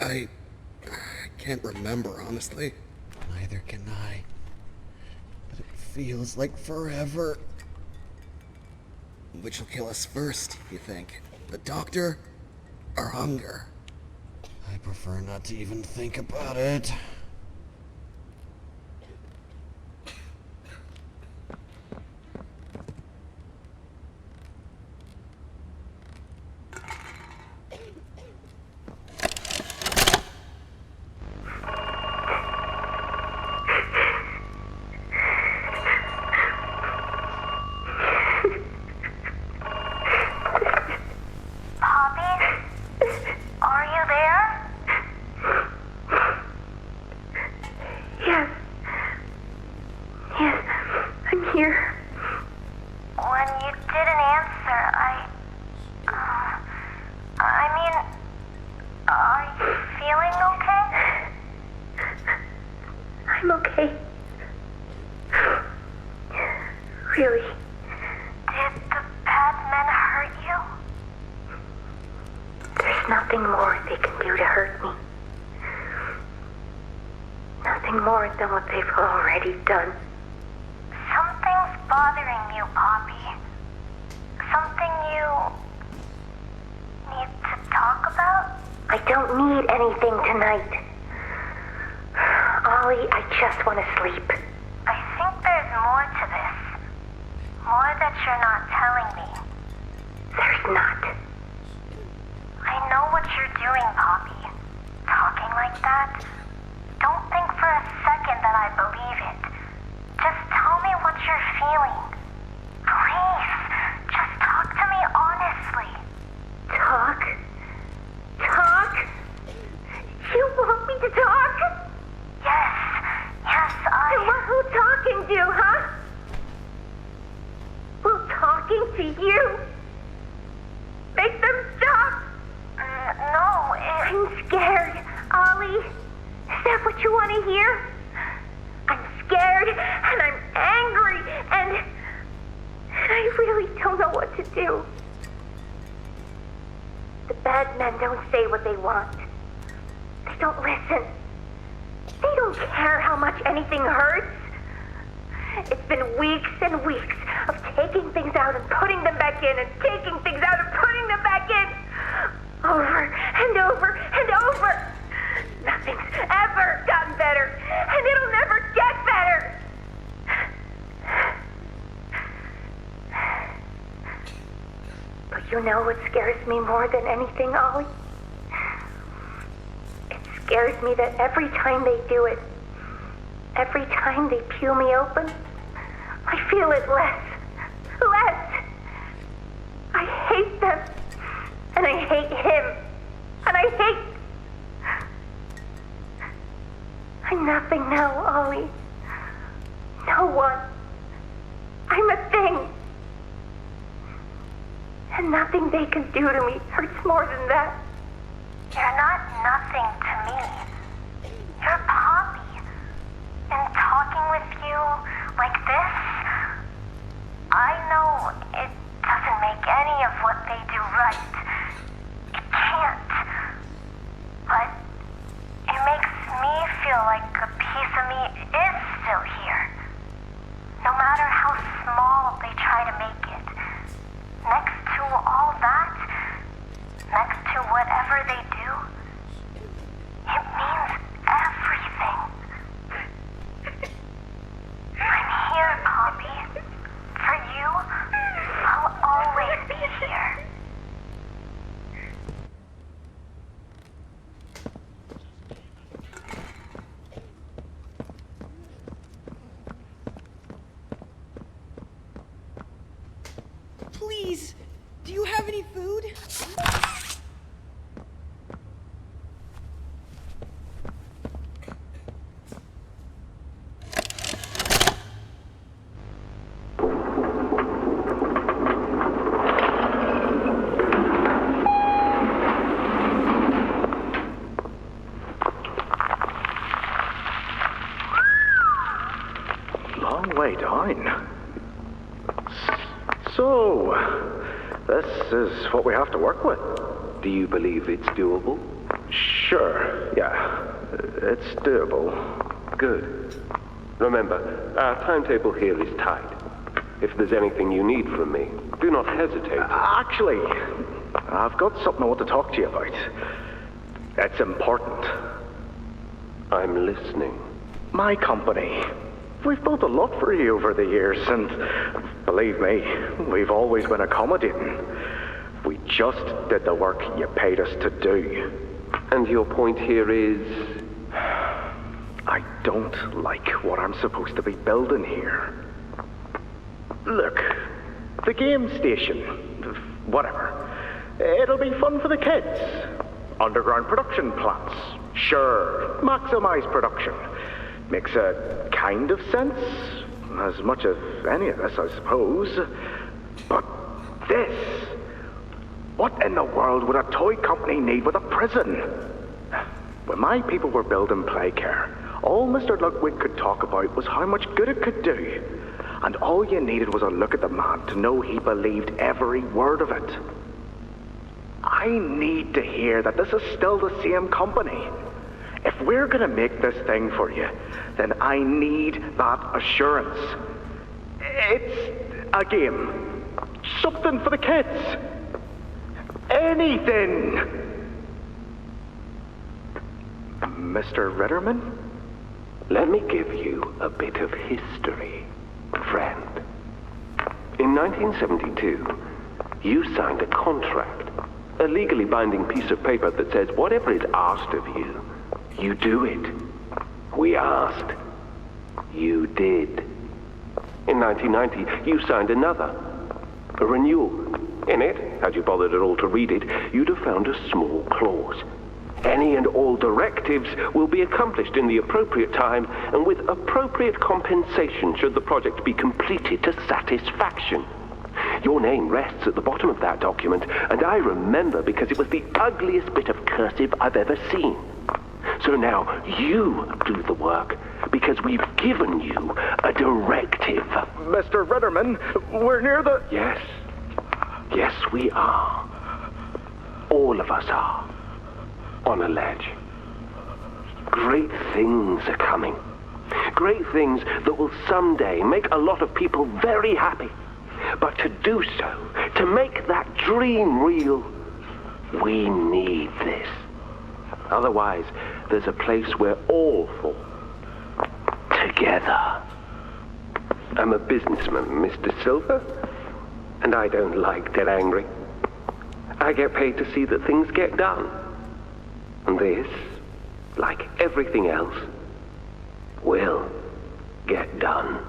I can't remember, honestly. Neither can I. But it feels like forever. Which will kill us first, you think? The doctor or hunger? I prefer not to even think about it. when you didn't answer, I mean, are you feeling okay? I'm okay. Really. Did the bad men hurt you? There's nothing more they can do to hurt me. Nothing more than what they've already done. Something's bothering you, Poppy. Something you need to talk about? I don't need anything tonight. Ollie, I just want to sleep. I think there's more to this. More that you're not telling me. There's not. I know what you're doing, Poppy. Talking like that. Don't think for a second that I believe it. Just tell me what you're feeling. Please, just talk to me honestly. Talk? Talk? You want me to talk? Yes, And what will talking do, huh? Will talking to you make them stop? No, I'm scared, Ollie. Is that what you want to hear? I'm scared, and I'm angry, and I really don't know what to do. The bad men don't say what they want. They don't listen. They don't care how much anything hurts. It's been weeks and weeks of taking things out and putting them back in, and taking things out and putting them back in. Over and over and over. Nothing's ever gotten better, and it'll never get better. But you know what scares me more than anything, Ollie? It scares me that every time they do it, every time they peel me open, I feel it less. Less. I hate them. And I hate him. And I hate... I'm nothing now, Ollie. No one. I'm a thing. And nothing they can do to me hurts more than that. You're not nothing to me. You're Poppy. And talking with you like this, I know it doesn't make any of what they do right. It can't. But it makes me feel like a piece of me is still here. No matter how small they try to make it. Next to all that, next to whatever they do, it means everything. I'm here, Poppy. For you, I'll always be here. Please, do you have any food? Long way down. So, this is what we have to work with. Do you believe it's doable? Sure, yeah. It's doable. Good. Remember, our timetable here is tight. If there's anything you need from me, do not hesitate. Actually, I've got something I want to talk to you about. It's important. I'm listening. My company. We've built a lot for you over the years, and believe me, we've always been accommodating. We just did the work you paid us to do. And your point here is? I don't like what I'm supposed to be building here. Look, the game station, whatever. It'll be fun for the kids. Underground production plants. Sure, maximize production. Makes a kind of sense. as much as any of us, I suppose. But this... What in the world would a toy company need with a prison? When my people were building Playcare, all Mr. Ludwig could talk about was how much good it could do. And all you needed was a look at the man to know he believed every word of it. I need to hear that this is still the same company. If we're gonna make this thing for you, then I need that assurance. It's a game. Something for the kids. Anything. Mr. Ritterman? Let me give you a bit of history, friend. In 1972, you signed a contract, a legally binding piece of paper that says whatever is asked of you, you do it. We asked. You did. In 1990, you signed another, a renewal. In it, had you bothered at all to read it, you'd have found a small clause. Any and all directives will be accomplished in the appropriate time and with appropriate compensation should the project be completed to satisfaction. Your name rests at the bottom of that document, and I remember because it was the ugliest bit of cursive I've ever seen. So now you do the work, because we've given you a directive. Mr. Ritterman, we're near the... Yes. Yes, we are. All of us are. On a ledge. Great things are coming. Great things that will someday make a lot of people very happy. But to do so, to make that dream real, we need this. Otherwise, there's a place we're all for. Together. I'm a businessman, Mr. Silver, and I don't like to get angry. I get paid to see that things get done. And this, like everything else, will get done.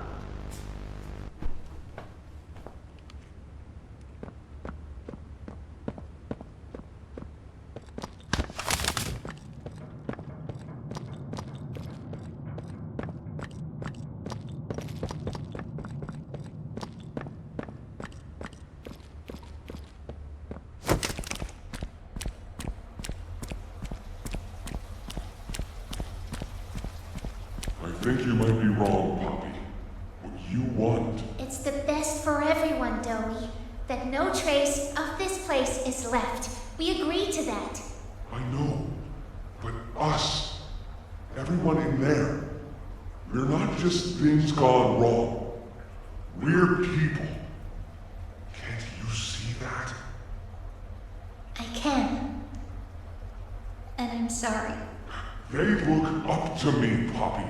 I think you might be wrong, Poppy. What you want... It's the best for everyone, Doey. That no trace of this place is left. We agreed to that. I know. But us, everyone in there, we're not just things gone wrong. We're people. Can't you see that? I can. And I'm sorry. They look up to me, Poppy.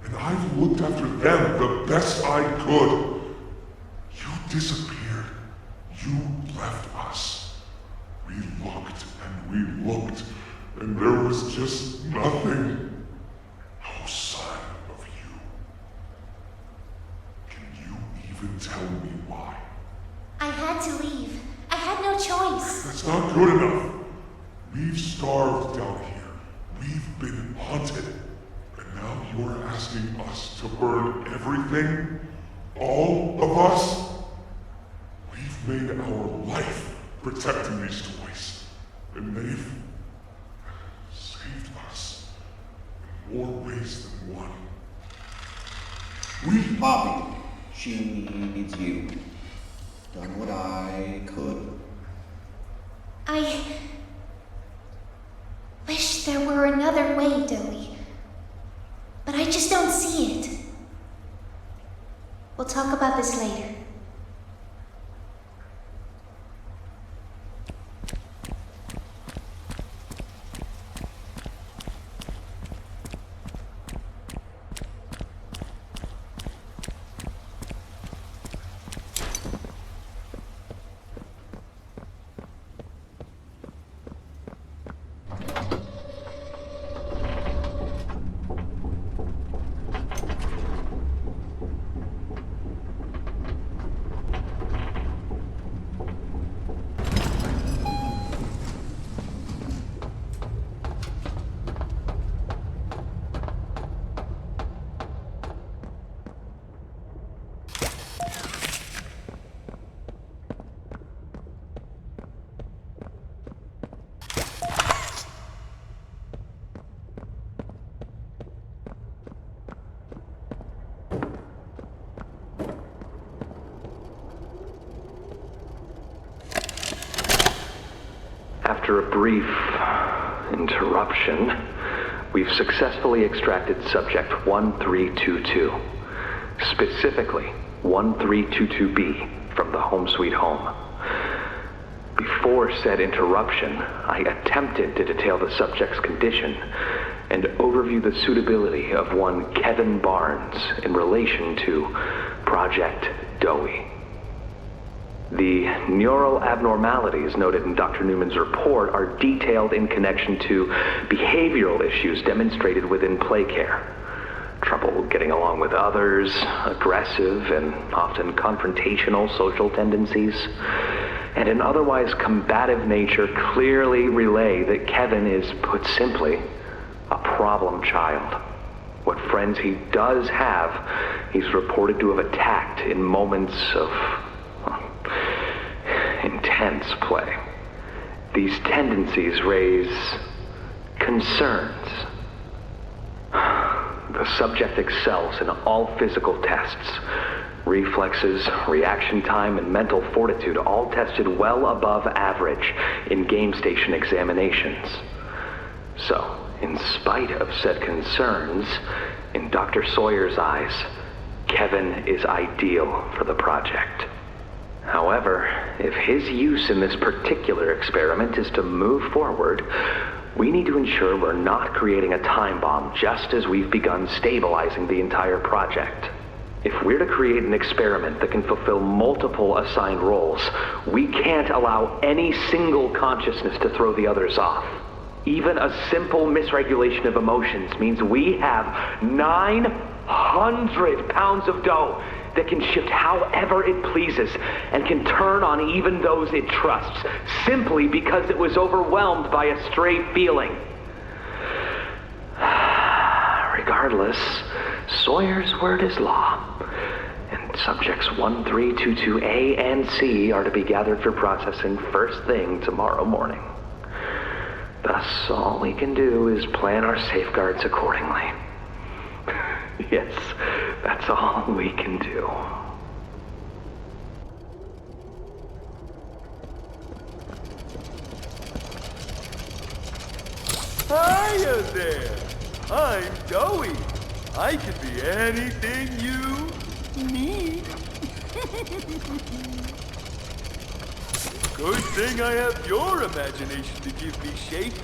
And I've looked after them the best I could. You disappeared. You left us. We looked and we looked, and there was just nothing. No sign of you. Can you even tell me why? I had to leave. I had no choice. That's not good enough. We've starved down here. We've been hunted. And now you're asking us to burn everything? All of us? We've made our life protecting these toys. And they've saved us in more ways than one. We, Poppy, she needs you. Done what I could. I wish there were another way, Doey. But I just don't see it. We'll talk about this later. After a brief interruption, we've successfully extracted subject 1322, specifically 1322B, from the Home Sweet Home. Before said interruption, I attempted to detail the subject's condition and overview the suitability of one Kevin Barnes in relation to Project Doey. The neural abnormalities noted in Dr. Newman's report are detailed in connection to behavioral issues demonstrated within play care. Trouble getting along with others, aggressive and often confrontational social tendencies, and an otherwise combative nature clearly relay that Kevin is, put simply, a problem child. What friends he does have, he's reported to have attacked in moments of intense play. These tendencies raise concerns. The subject excels in all physical tests. Reflexes, reaction time, and mental fortitude all tested well above average in game station examinations. So, in spite of said concerns, in Dr. Sawyer's eyes, Kevin is ideal for the project. However, if his use in this particular experiment is to move forward, we need to ensure we're not creating a time bomb just as we've begun stabilizing the entire project. If we're to create an experiment that can fulfill multiple assigned roles, we can't allow any single consciousness to throw the others off. Even a simple misregulation of emotions means we have 900 pounds of dough that can shift however it pleases and can turn on even those it trusts, simply because it was overwhelmed by a stray feeling. Regardless, Sawyer's word is law, and subjects 1322A and C are to be gathered for processing first thing tomorrow morning. Thus, all we can do is plan our safeguards accordingly. Yes, that's all we can do. Hiya there! I'm Doey. I can be anything you need. Good thing I have your imagination to give me shape.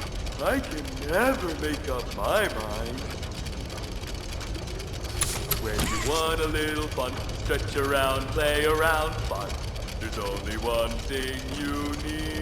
I can never make up my mind. When you want a little fun, stretch around, play around, fun. There's only one thing you need.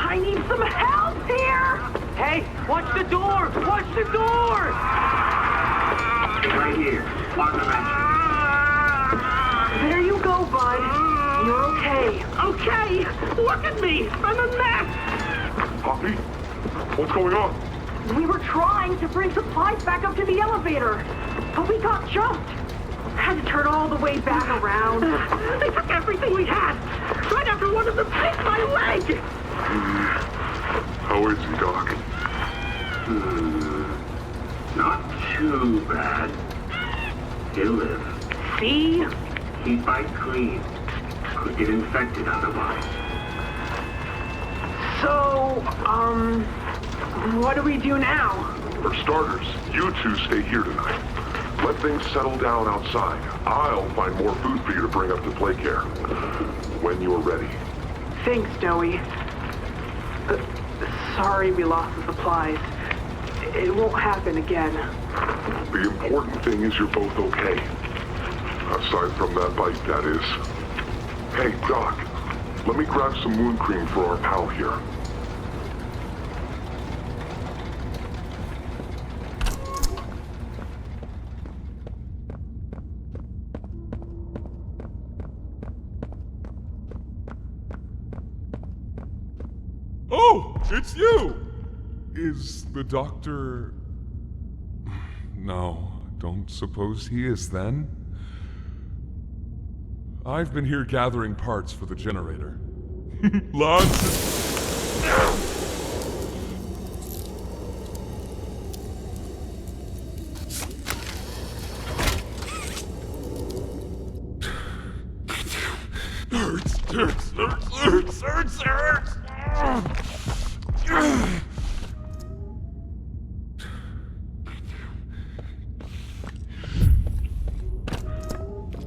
I need some help here! Hey, watch the door! Watch the door! Right here. On the bench. There you go, bud. You're okay. Okay! Look at me! I'm a mess! Poppy? What's going on? We were trying to bring supplies back up to the elevator, but we got jumped. Had to turn all the way back around. They took everything we had! Right after one of them bit my leg! How is he, Doc? Not too bad. He'll live. See? He'd bite clean. Could get infected otherwise. So, what do we do now? For starters, you two stay here tonight. Let things settle down outside. I'll find more food for you to bring up to play care. When you're ready. Thanks, Doey. Sorry we lost the supplies. It won't happen again. The important thing is you're both okay. Aside from that bite, that is. Hey, Doc, let me grab some wound cream for our pal here. Oh, it's you! Is the doctor... No, don't suppose he is then. I've been here gathering parts for the generator. Lots hurts.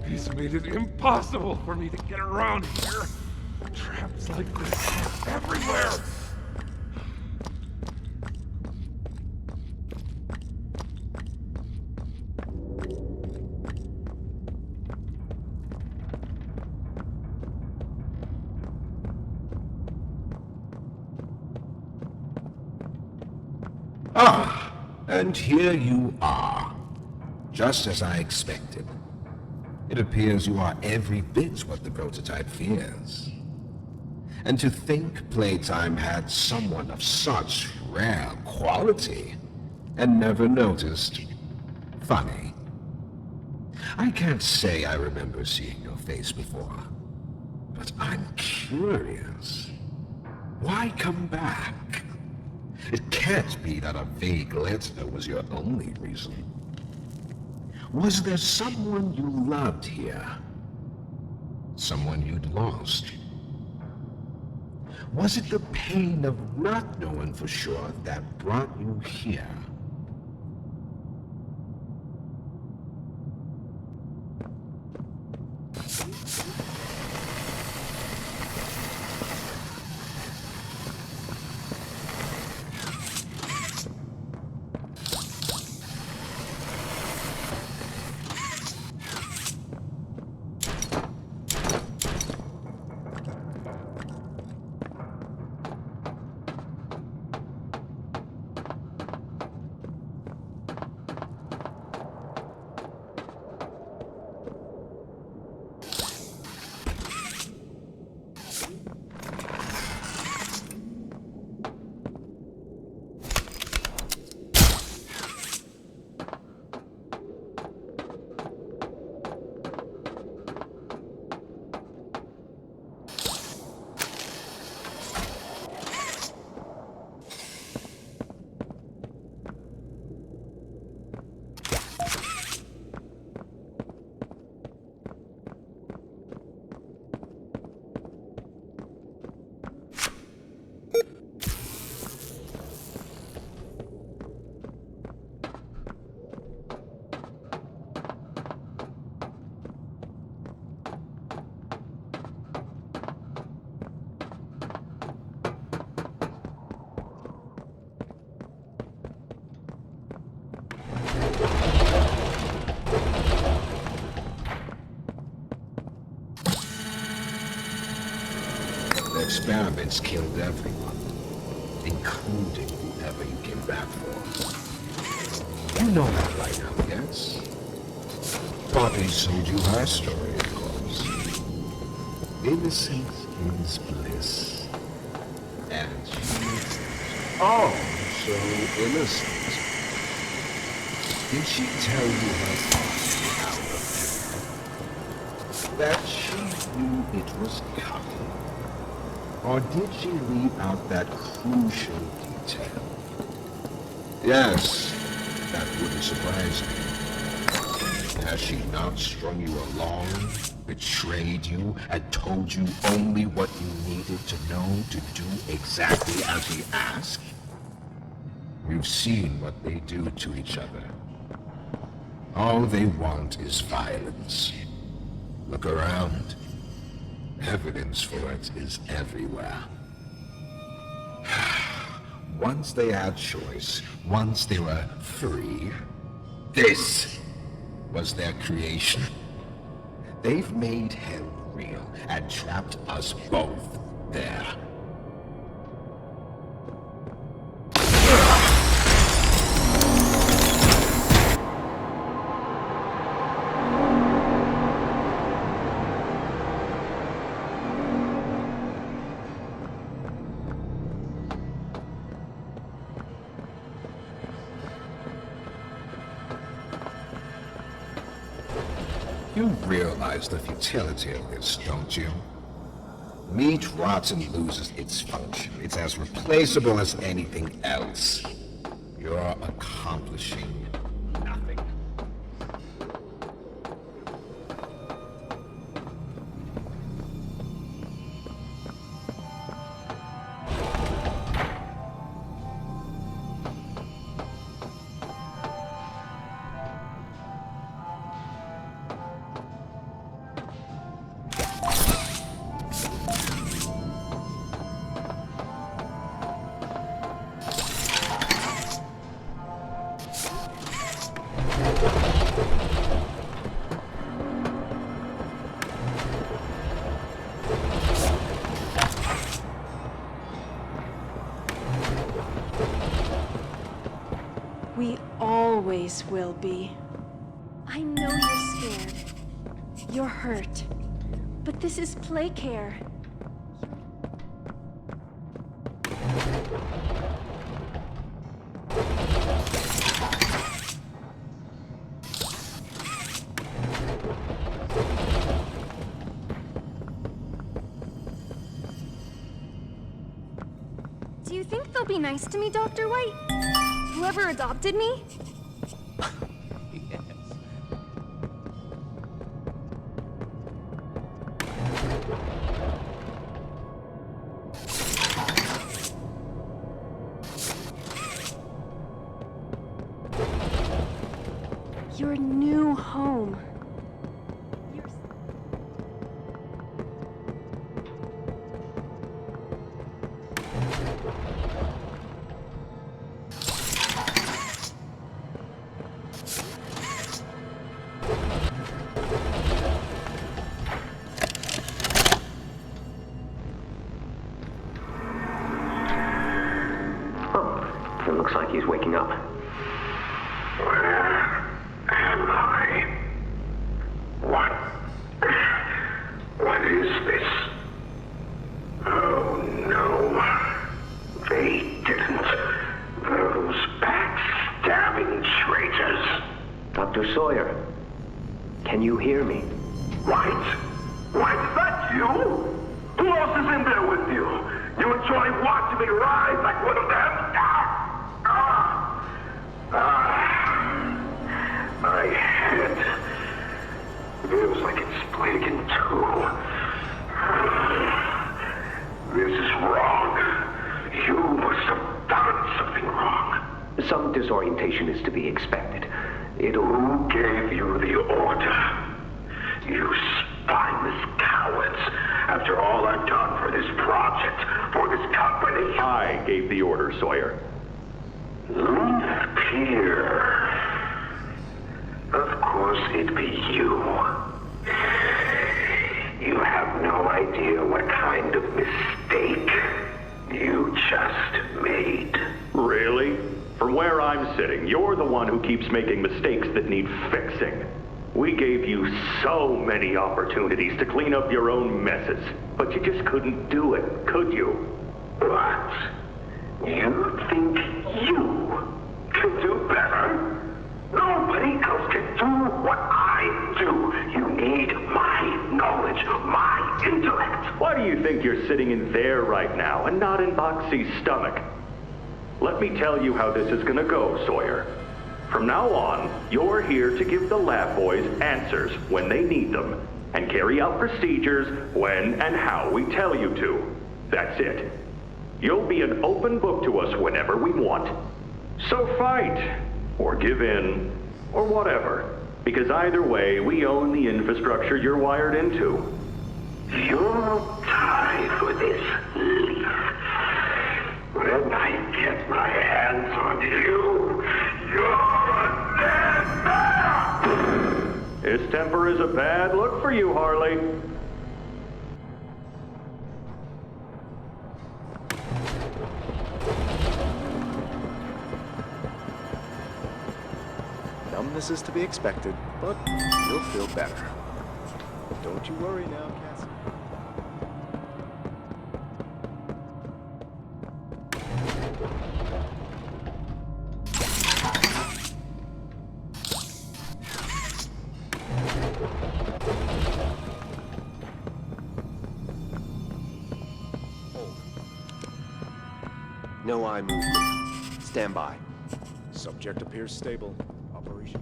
He's made it impossible for me to get around here. Traps like this everywhere. Ah, and here you are. Just as I expected. It appears you are every bit what the prototype fears. And to think Playtime had someone of such rare quality and never noticed. Funny. I can't say I remember seeing your face before, but I'm curious. Why come back? It can't be that a vague letter was your only reason. Was there someone you loved here? Someone you'd lost? Was it the pain of not knowing for sure that brought you here? The experiments killed everyone, including whoever you came back for. You know that by now, yes? Bobby told you her story, of course. Innocence is bliss. And she... Oh, so innocent. Did she tell you her thoughts out of that she knew it was coming? Or did she leave out that crucial detail? Yes, that wouldn't surprise me. Has she not strung you along, betrayed you, and told you only what you needed to know to do exactly as he asked? You've seen what they do to each other. All they want is violence. Look around. Evidence for it is everywhere. Once they had choice, once they were free, this was their creation. They've made hell real and trapped us both there. You realize the futility of this, don't you? Meat rots and loses its function. It's as replaceable as anything else. You're accomplishing nothing. We always will be. I know you're scared. You're hurt. But this is play care. Do you think they'll be nice to me, Dr. White? Whoever adopted me? Yes. Your new home. It looks like he's waking up. Where am I? What is this? Oh no. They didn't. Those backstabbing traitors. Dr. Sawyer, can you hear me? White? White, that you? Who else is in there with you? You enjoy watching me rise like one of them? My head feels like it's split in two. This is wrong. You must have done something wrong. Some disorientation is to be expected. Who gave you the order? You spineless cowards. After all I've done for this project, for this company. I gave the order, Sawyer. Pierre. Of course it'd be you. You have no idea what kind of mistake I'm sitting, you're the one who keeps making mistakes that need fixing. We gave you so many opportunities to clean up your own messes, but you just couldn't do it, could you? What? You think you can do better? Nobody else can do what I do. You need my knowledge, my intellect. Why do you think you're sitting in there right now and not in Boxy's stomach? Let me tell you how this is gonna go, Sawyer. From now on, you're here to give the lab boys answers when they need them, and carry out procedures when and how we tell you to. That's it. You'll be an open book to us whenever we want. So fight, or give in, or whatever. Because either way, we own the infrastructure you're wired into. You'll die for this leaf. When I get my hands on you, you're a dead man! His temper is a bad look for you, Harley. Numbness is to be expected, but you'll feel better. Don't you worry now, Cassie. No eye movement. Stand by. Subject appears stable. Operation.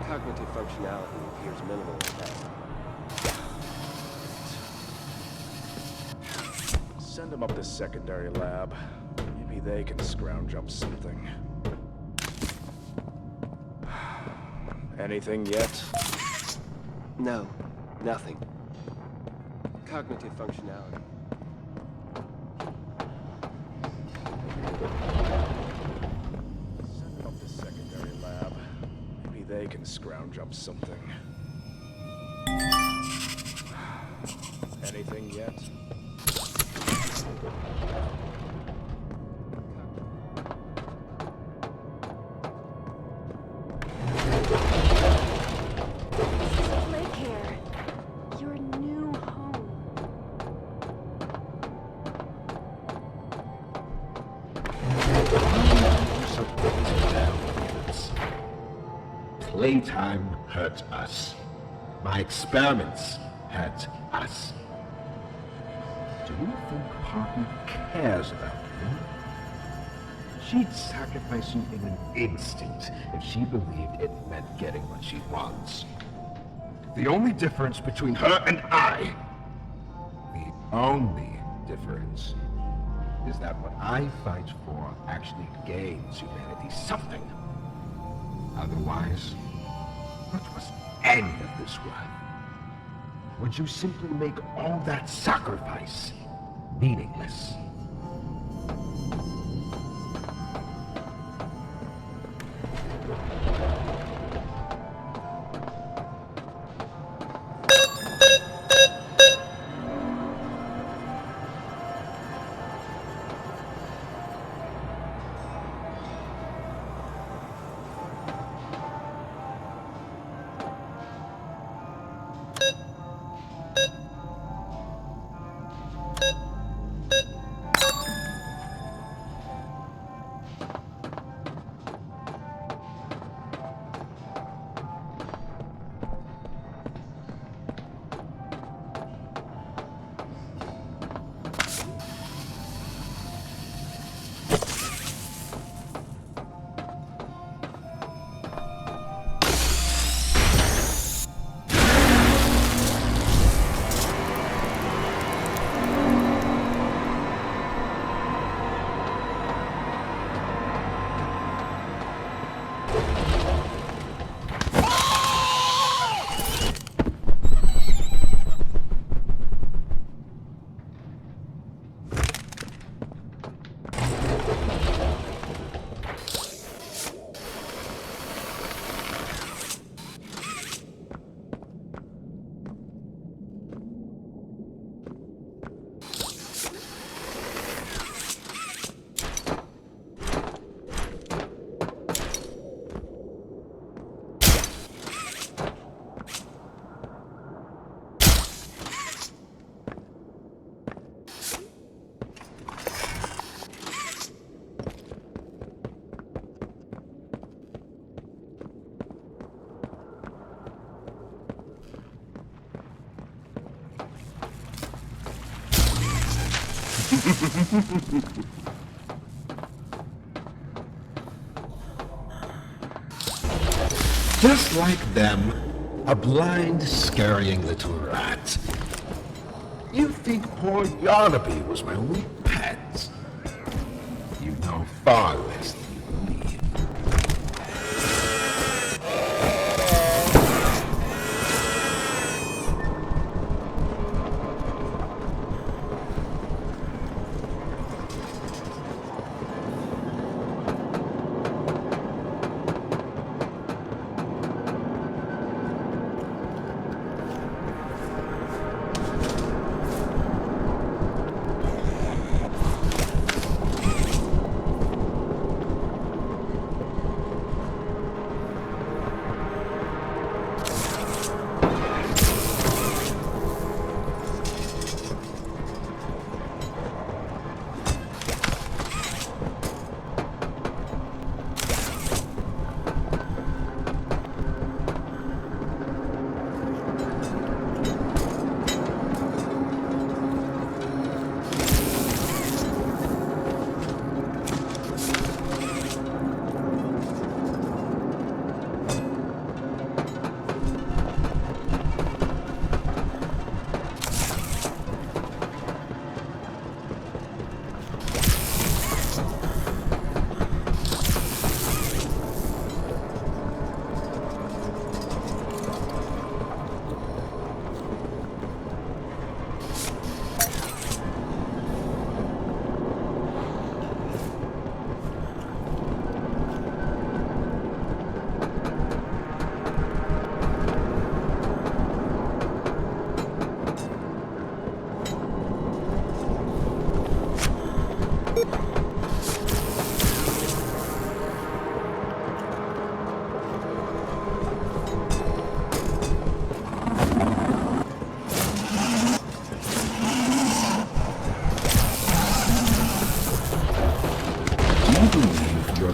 Cognitive functionality appears minimal at best. Send them up to secondary lab. Maybe they can scrounge up something. Anything yet? No, nothing. Cognitive functionality. Send them up to secondary lab. Maybe they can scrounge up something. Anything yet? Playtime hurt us. My experiments hurt us. Do you think Parker cares about you? She'd sacrifice you in an instant if she believed it meant getting what she wants. The only difference between her and I, the only difference, is that what I fight for actually gains humanity something. Otherwise, what was any of this worth? Would you simply make all that sacrifice meaningless? Just like them, a blind, scurrying little rat. You think poor Yarnaby was my only pet? You know far less than you believe.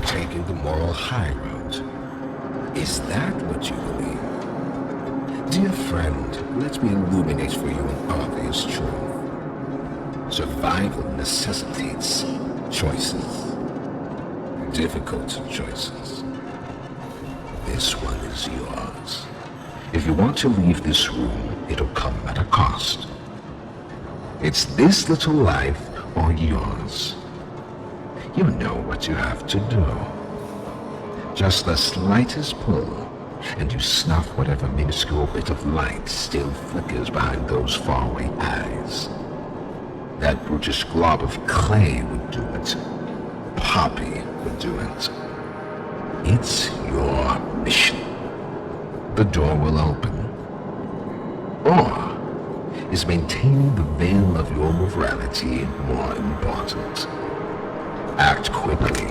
Taking the moral high road. Is that what you believe? Dear friend, let me illuminate for you an obvious truth. Survival necessitates choices. Difficult choices. This one is yours. If you want to leave this room, it'll come at a cost. It's this little life or yours. You know what you have to do. Just the slightest pull, and you snuff whatever minuscule bit of light still flickers behind those faraway eyes. That brutish glob of clay would do it. Poppy would do it. It's your mission. The door will open. Or is maintaining the veil of your morality more important? Act quickly.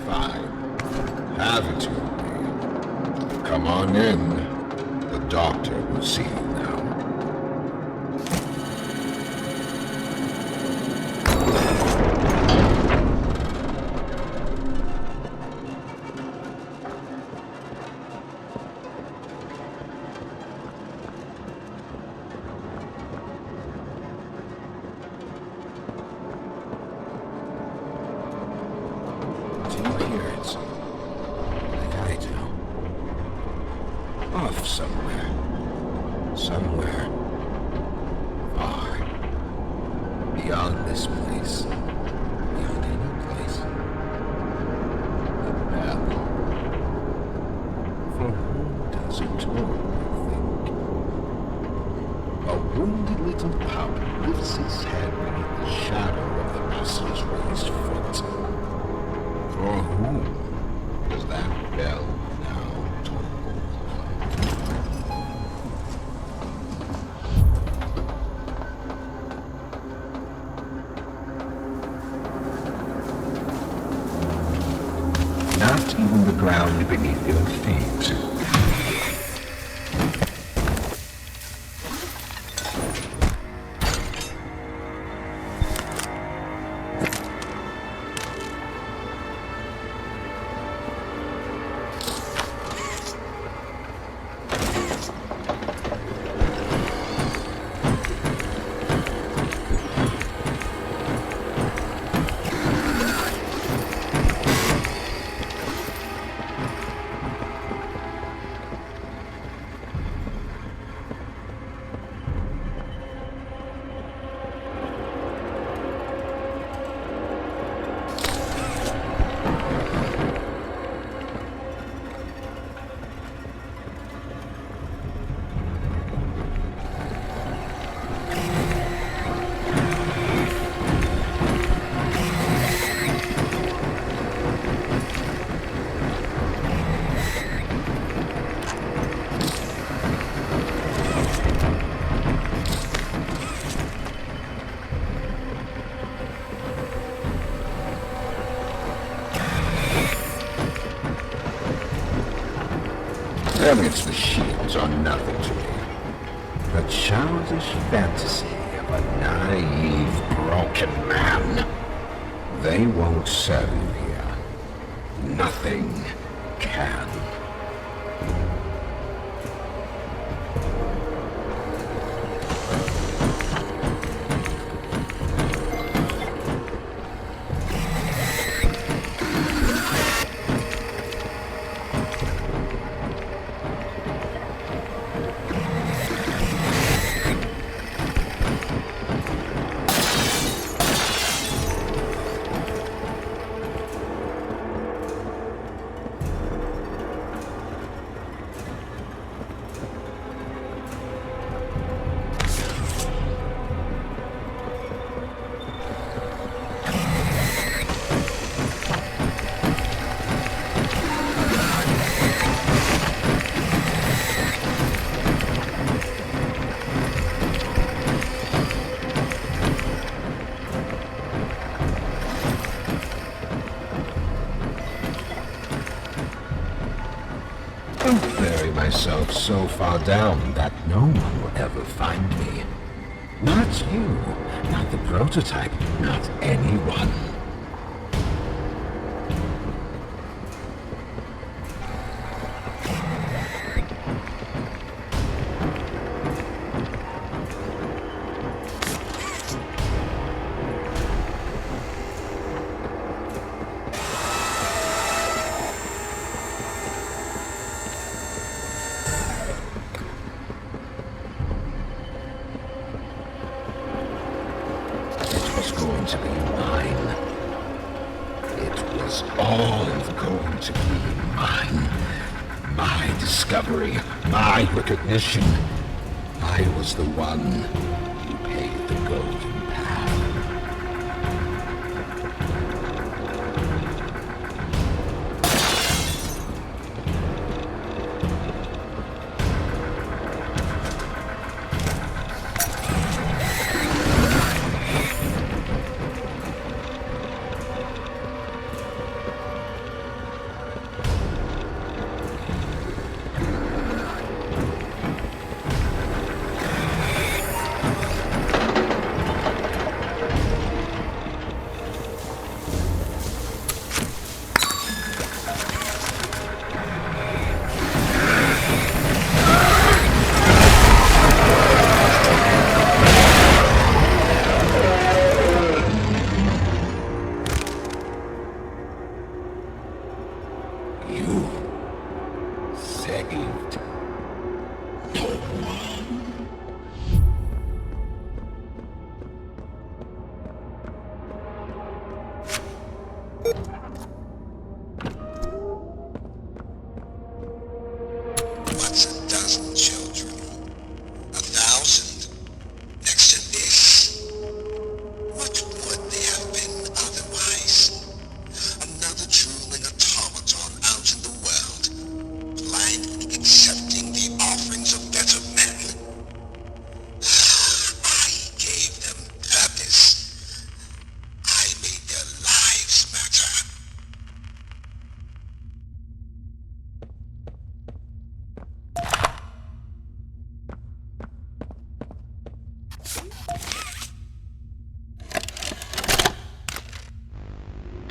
Fine. Have it your way. Come on in. The doctor will see you now. Somewhere. Far. Beyond this place. Beyond any place. The bell. For whom does it toll, you think? A wounded little pup lifts his head beneath the shadow of the master's raised foot. For whom does that bell now toll? Not even the ground beneath your feet. Elliot's machines are nothing to me. A childish fantasy of a naive, broken man. They won't serve you here. Nothing can. Myself so far down that no one will ever find me. Not you, not the prototype, not anyone. Recognition. I was the one who paid the golden path.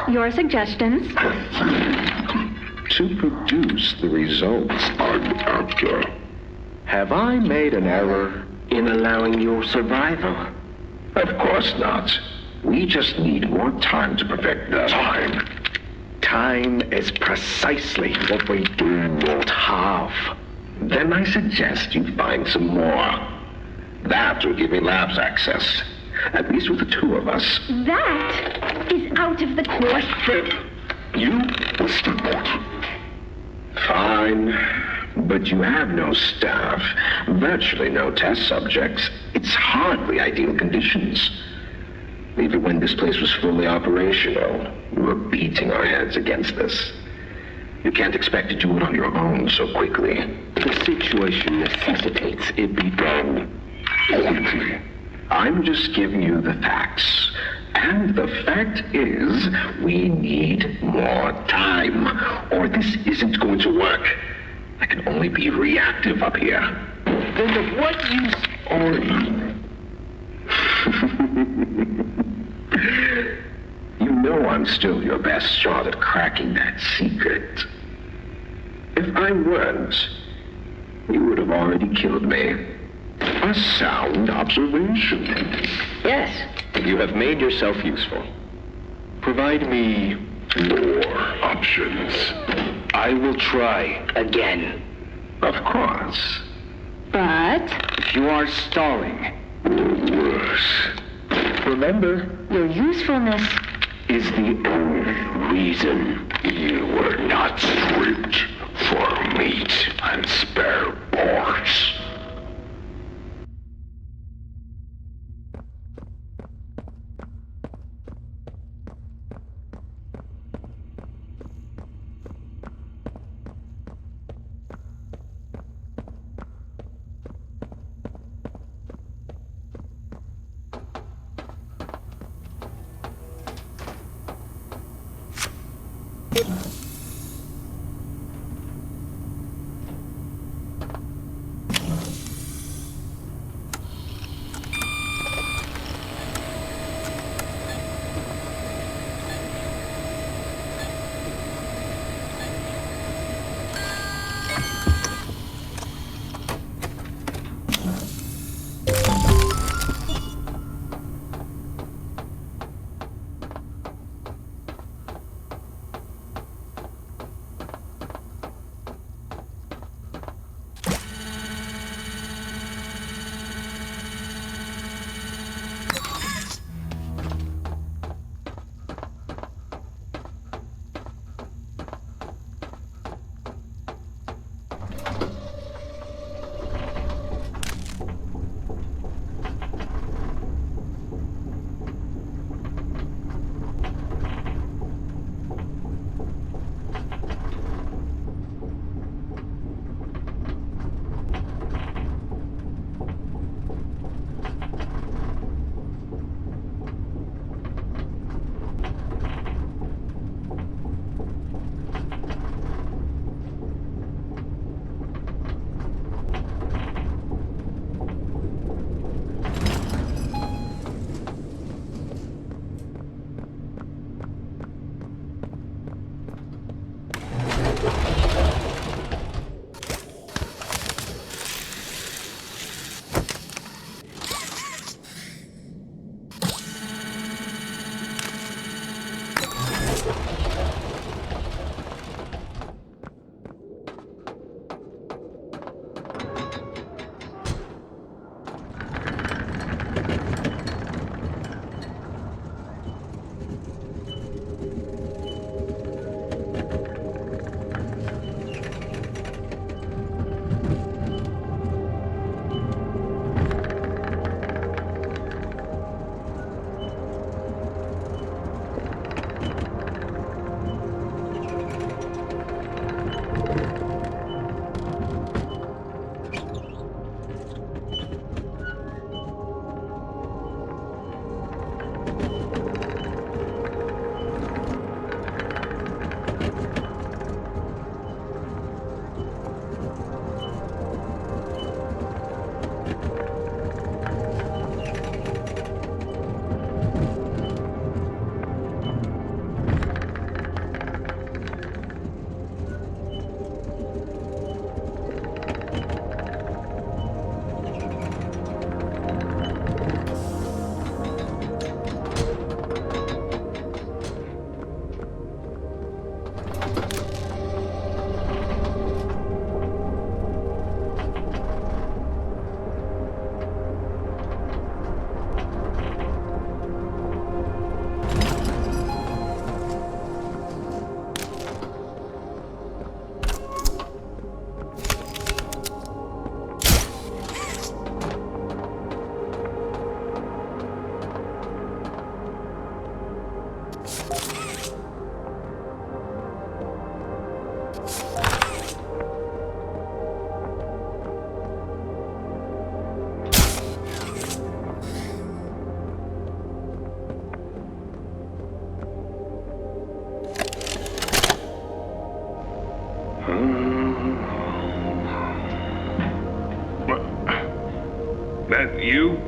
Your suggestions? To produce the results I'm after. Have I made an error in allowing your survival? Of course not. We just need more time to perfect the time. Time is precisely what we do not have. Then I suggest you find some more. That will give me labs access. At least with the two of us. That is out of the question. You will still want. Fine. But you have no staff, virtually no test subjects. It's hardly ideal conditions. Even when this place was fully operational, we were beating our heads against this. You can't expect to do it on your own so quickly. The situation necessitates it be done quickly. I'm just giving you the facts. And the fact is, we need more time, or this isn't going to work. I can only be reactive up here. Then of what use are you? You know I'm still your best shot at cracking that secret. If I weren't, you would have already killed me. A sound observation. Yes. You have made yourself useful. Provide me more options. I will try. Again. Of course. But If you are stalling, worse. Remember, your usefulness is the only reason you were not stripped for meat and spare parts.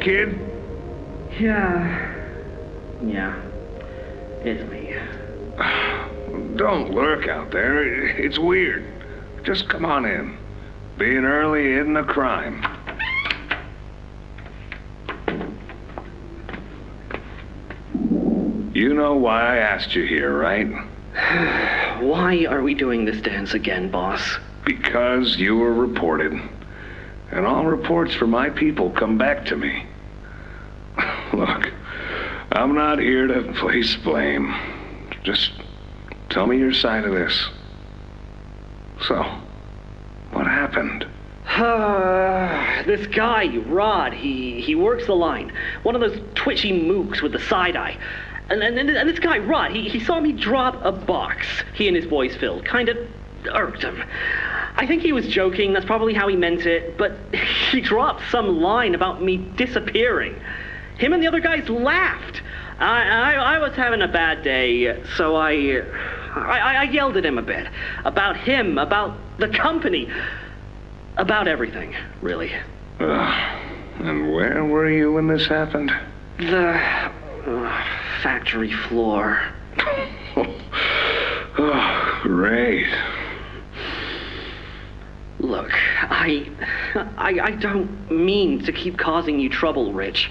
kid? Yeah, it's me. Don't lurk out there. It's weird. Just come on in. Being early isn't a crime. You know why I asked you here, right? Why are we doing this dance again, boss? Because you were reported. And all reports for my people come back to me. Look, I'm not here to place blame. Just tell me your side of this. So, what happened? This guy, Rod, he works the line. One of those twitchy mooks with the side eye. And this guy, Rod, he saw me drop a box he and his boys filled. Kind of irked him. I think he was joking, that's probably how he meant it, but he dropped some line about me disappearing. Him and the other guys laughed. I was having a bad day, so I yelled at him a bit. About him, about the company, about everything, really. And where were you when this happened? The factory floor. Oh, great. Look, I don't mean to keep causing you trouble, Rich.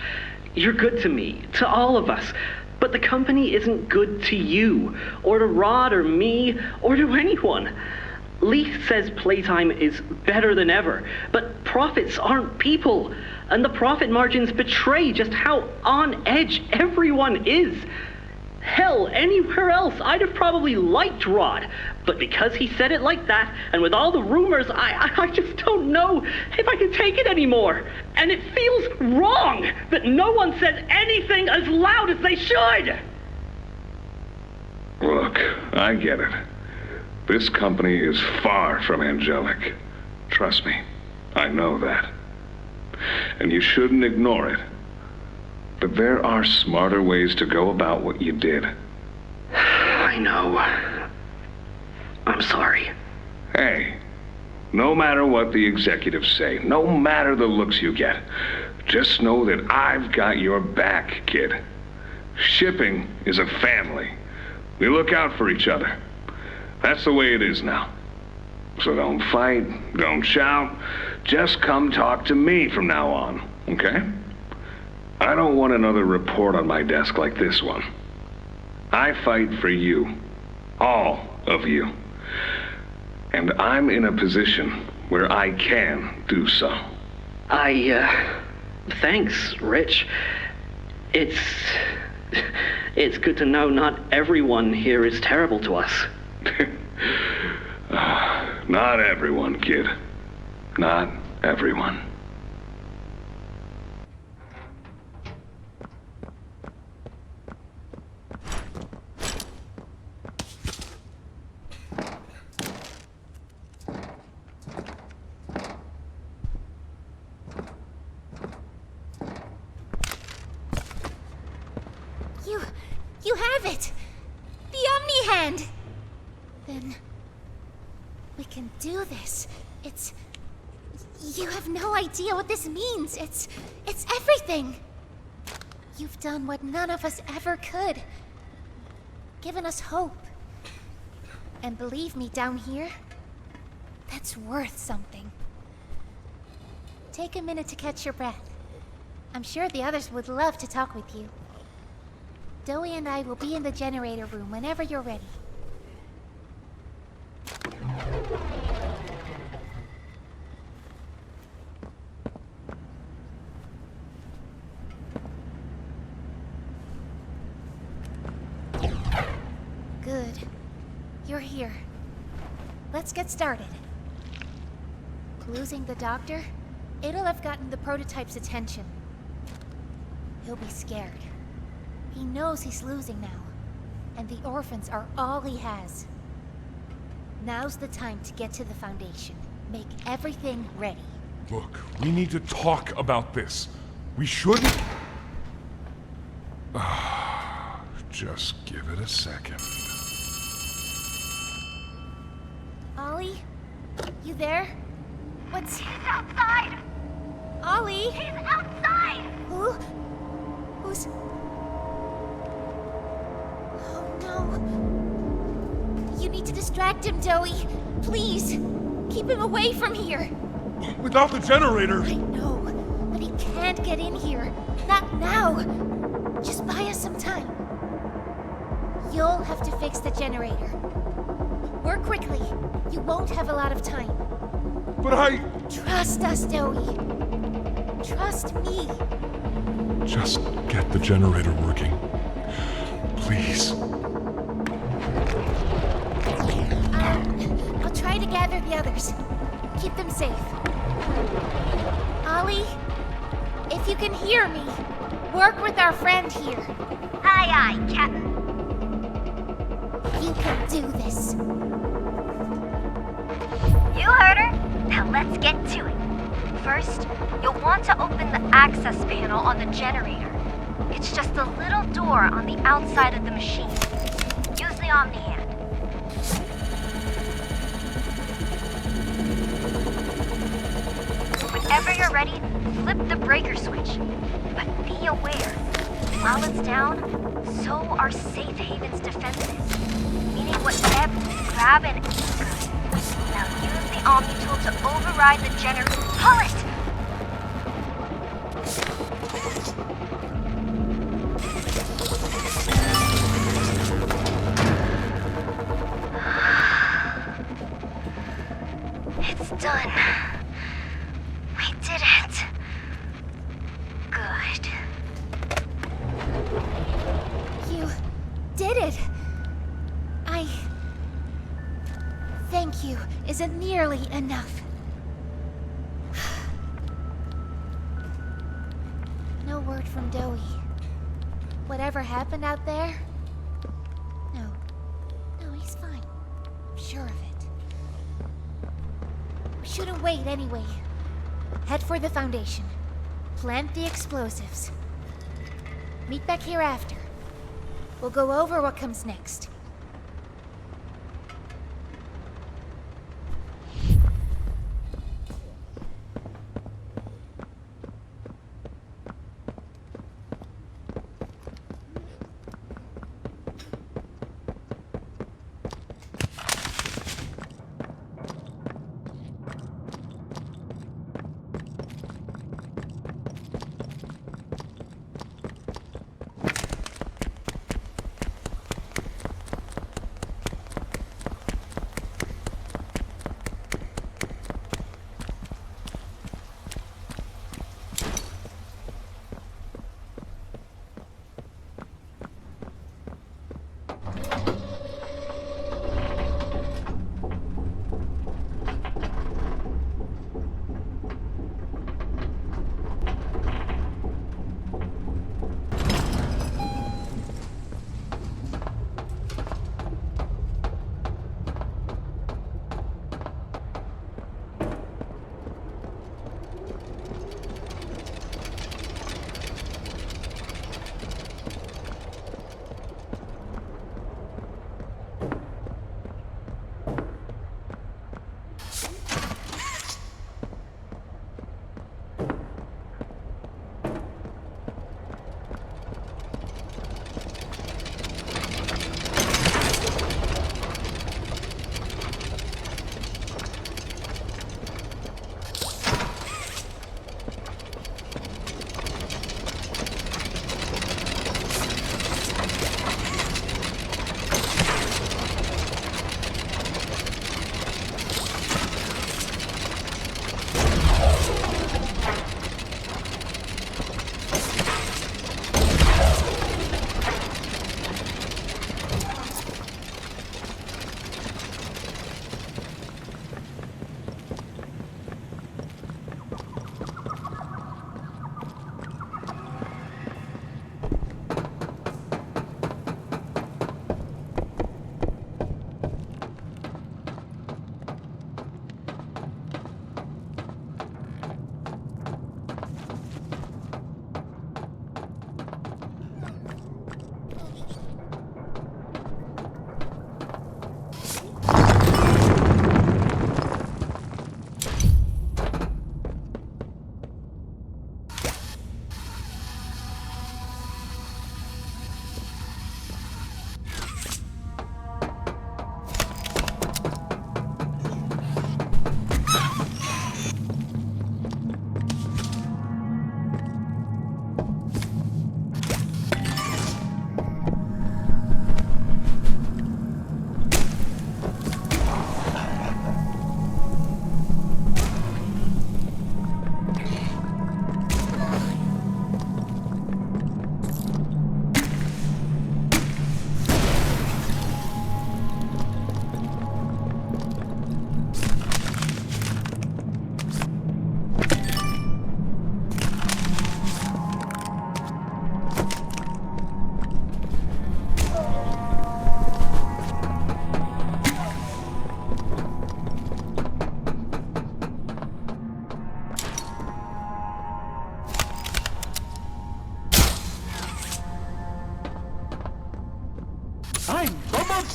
You're good to me, to all of us. But the company isn't good to you, or to Rod, or me, or to anyone. Leith says Playtime is better than ever, but profits aren't people. And the profit margins betray just how on edge everyone is. Hell, anywhere else, I'd have probably liked Rod. But because he said it like that, and with all the rumors, I just don't know if I can take it anymore. And it feels wrong that no one says anything as loud as they should. Look, I get it. This company is far from angelic. Trust me, I know that. And you shouldn't ignore it. But there are smarter ways to go about what you did. I know. I'm sorry. Hey, no matter what the executives say, no matter the looks you get, just know that I've got your back, kid. Shipping is a family. We look out for each other. That's the way it is now. So don't fight, don't shout. Just come talk to me from now on, okay? I don't want another report on my desk like this one. I fight for you. All of you. And I'm in a position where I can do so. Thanks, Rich. It's good to know not everyone here is terrible to us. Not everyone, kid. Not everyone. You have it! The Omni-Hand! Then we can do this. You have no idea what this means. It's everything. You've done what none of us ever could. Given us hope. And believe me, down here, that's worth something. Take a minute to catch your breath. I'm sure the others would love to talk with you. Doey and I will be in the generator room whenever you're ready. Good. You're here. Let's get started. Losing the doctor? It'll have gotten the prototype's attention. He'll be scared. He knows he's losing now, and the orphans are all he has. Now's the time to get to the Foundation. Make everything ready. Look, we need to talk about this. We shouldn't... Just give it a second. Ollie? You there? He's outside! Ollie? He's outside! Who? Who's... Oh no. You need to distract him, Doey. Please. Keep him away from here. Without the generator. I know, but he can't get in here. Not now. Just buy us some time. You'll have to fix the generator. Work quickly. You won't have a lot of time. But I... Trust us, Doey. Trust me. Just get the generator working. Please. I'll try to gather the others. Keep them safe. Ollie, if you can hear me, work with our friend here. Aye, aye, Captain. You can do this. You heard her. Now let's get to it. First, you'll want to open the access panel on the generator. It's just a little door on the outside of the machine. Use the Omni hand. Whenever you're ready, flip the breaker switch. But be aware, while it's down, so are Safe Haven's defenses. Meaning whatever you grab and it's good. Now use the Omni tool to override the generator. Pull it! It's done. We did it. Good. You did it. Thank you isn't nearly enough. No word from Doey. Whatever happened out there? No, he's fine. I'm sure of it. We shouldn't wait anyway. Head for the Foundation. Plant the explosives. Meet back here after. We'll go over what comes next.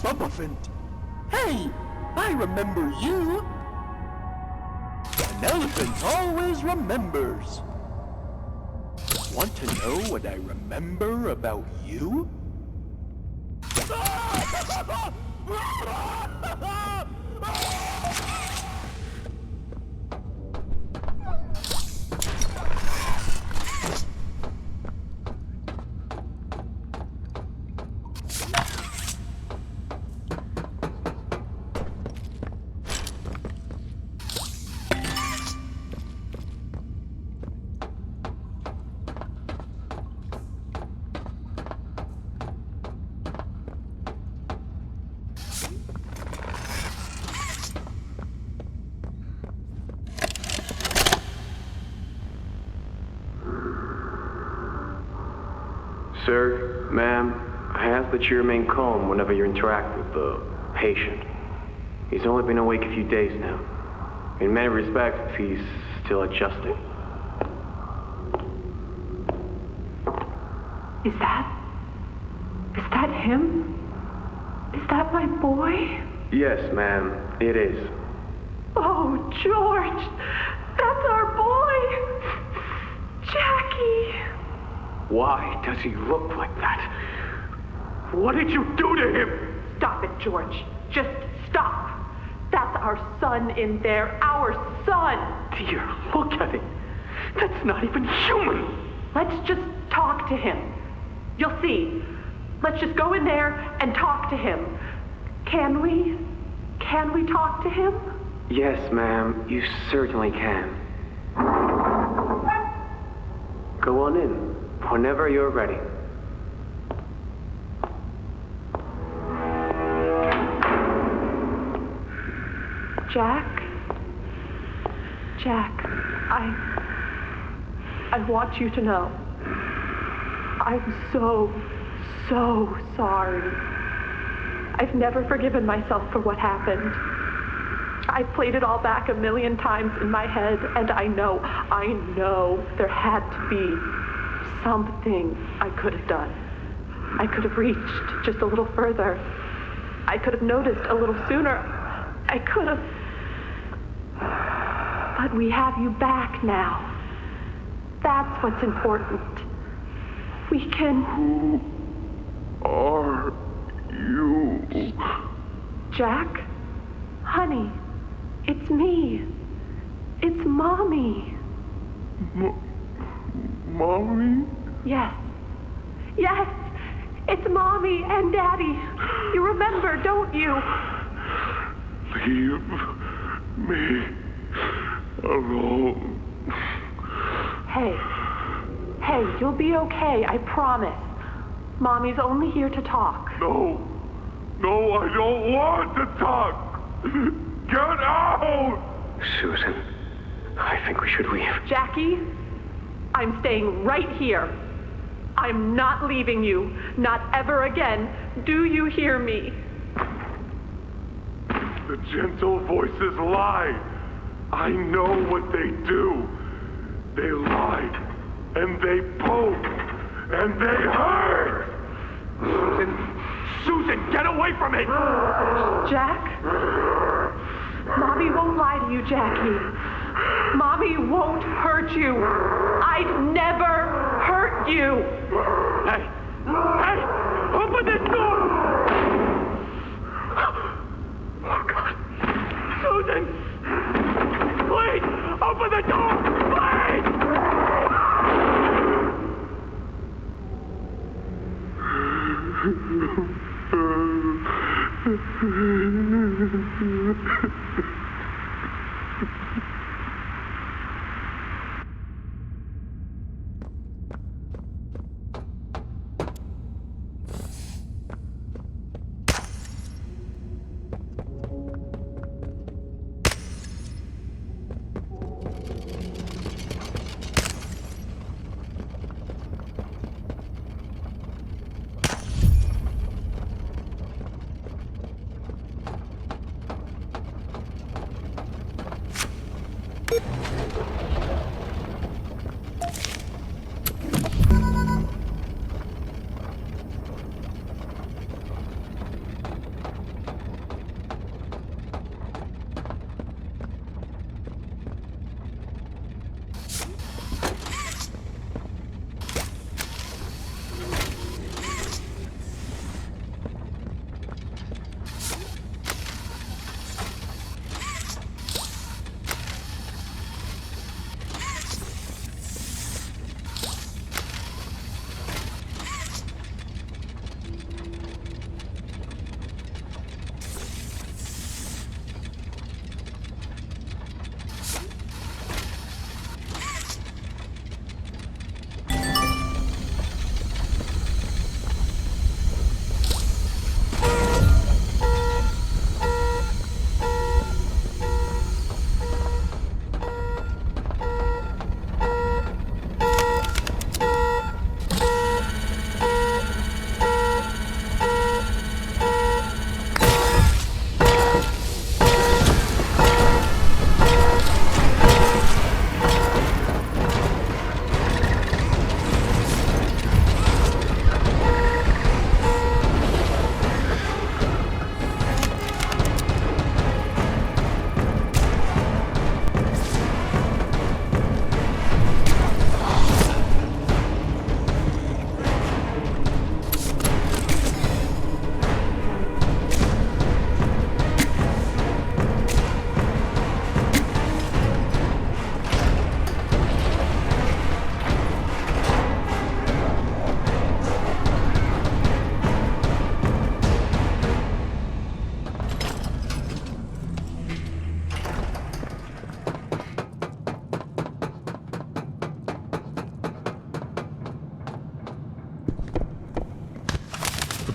Bumpafant. Hey, I remember you. An elephant always remembers. Want to know what I remember about you? Sir, ma'am, I ask that you remain calm whenever you interact with the patient. He's only been awake a few days now. In many respects, he's still adjusting. Is that him? Is that my boy? Yes, ma'am, it is. Oh, George! That's our boy! Jackie! Why does he look like that? What did you do to him? Stop it, George. Just stop. That's our son in there. Our son! Dear, look at him. That's not even human. Let's just talk to him. You'll see. Let's just go in there and talk to him. Can we? Can we talk to him? Yes, ma'am, you certainly can. Go on in, whenever you're ready. Jack, I want you to know. I'm so sorry. I've never forgiven myself for what happened. I've played it all back 1,000,000 times in my head, and I know there had to be something I could have done. I could have reached just a little further. I could have noticed a little sooner. I could have... But we have you back now. That's what's important. We can... Who are you? Jack? Honey, it's me. It's Mommy. Mommy? Yes. Yes! It's Mommy and Daddy. You remember, don't you? Leave me alone. Hey, you'll be okay, I promise. Mommy's only here to talk. No, I don't want to talk. Get out! Susan, I think we should leave. Jackie, I'm staying right here. I'm not leaving you. Not ever again. Do you hear me? The gentle voices lie. I know what they do. They lie, and they poke, and they hurt. Susan, get away from me! Jack? Mommy won't lie to you, Jackie. Mommy won't hurt you. I'd never hurt you. Hey! Open this door! Oh, God. Susan! Please! Open the door!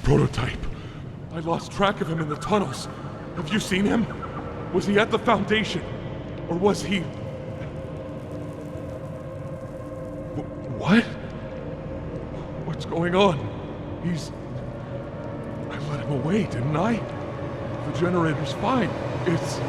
prototype. I lost track of him in the tunnels. Have you seen him? Was he at the Foundation? Or was he... What? What's going on? He's... I let him away, didn't I? The generator's fine. It's...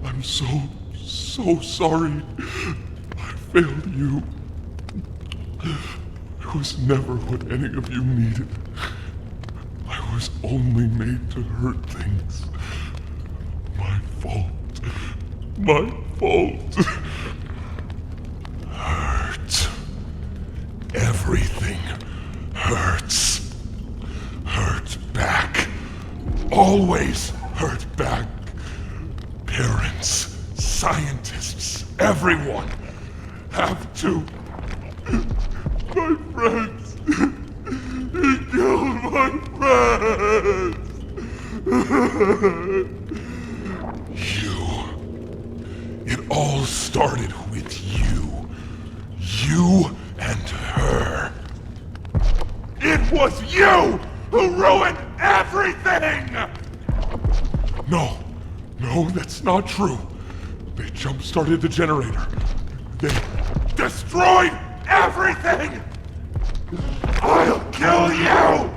I'm so sorry. I failed you. I was never what any of you needed. I was only made to hurt things. My fault. My fault. Hurt. Everything hurts. Hurt back. Always hurt back. Parents, scientists, everyone have to. My friends. He killed my friends. It all started with you. You and her. It was you who ruined everything! No, that's not true. They jump-started the generator. They destroyed everything! I'll kill you!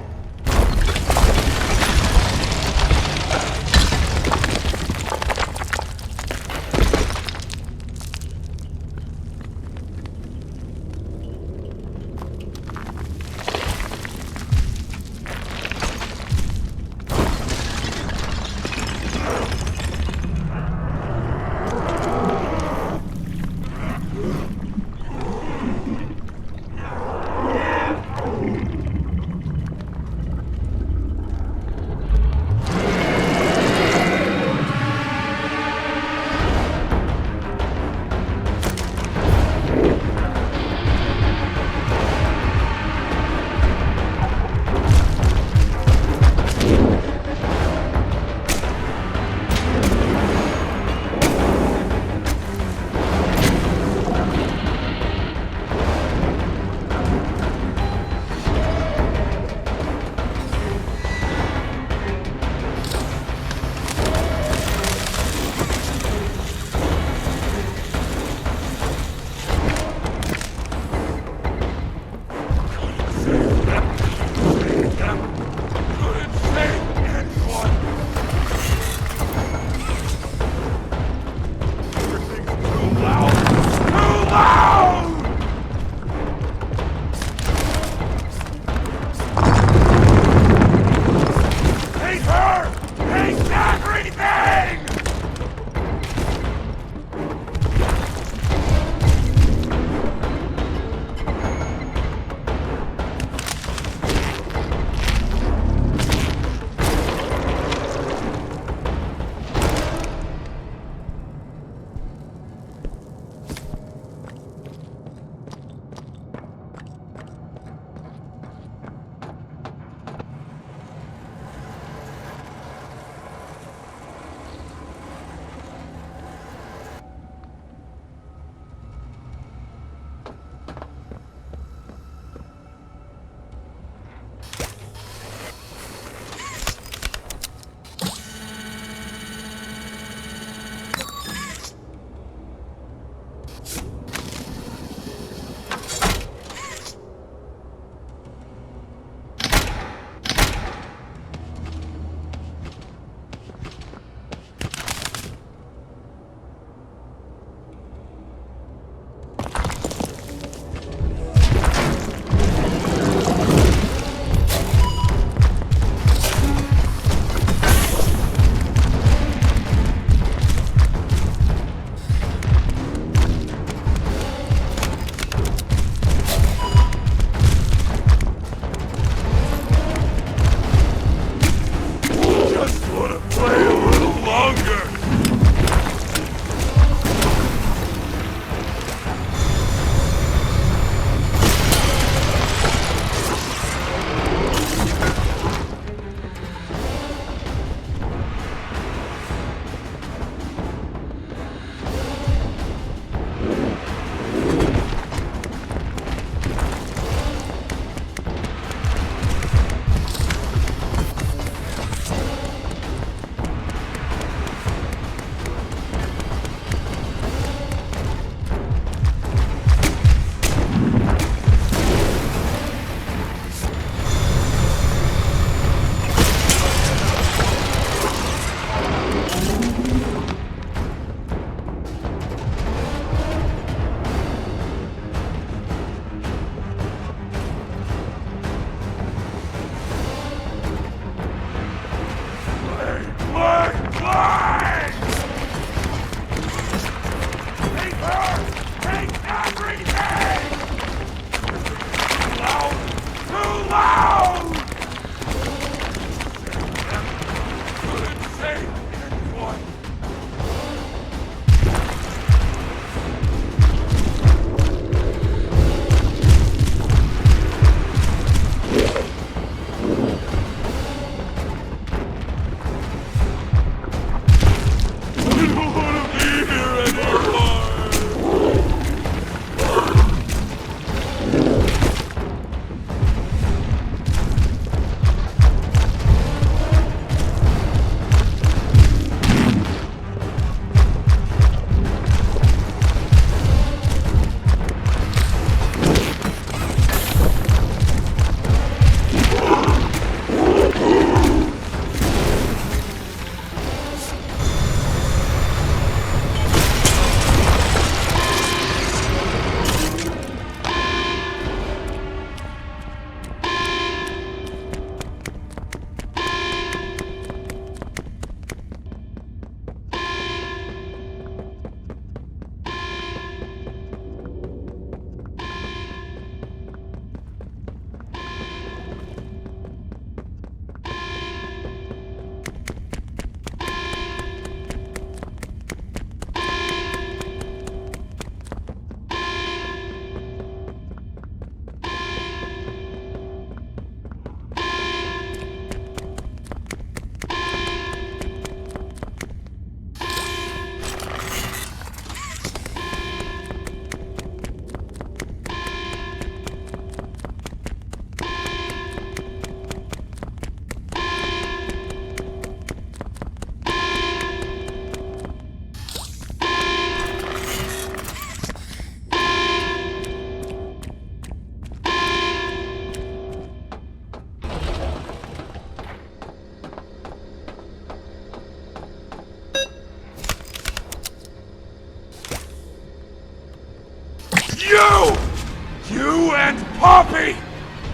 Poppy!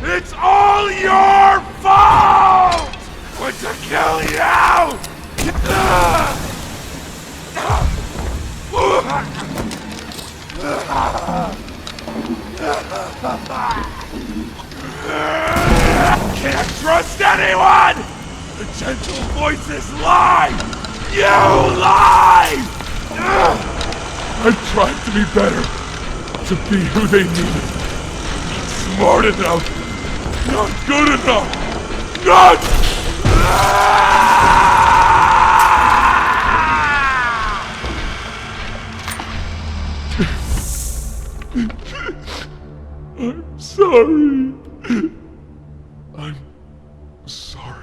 It's all your fault! Want to kill you! Can't trust anyone! The gentle voices lie! You lie! I've tried to be better, to be who they need. Not smart enough, not good enough, not... I'm sorry. I'm sorry.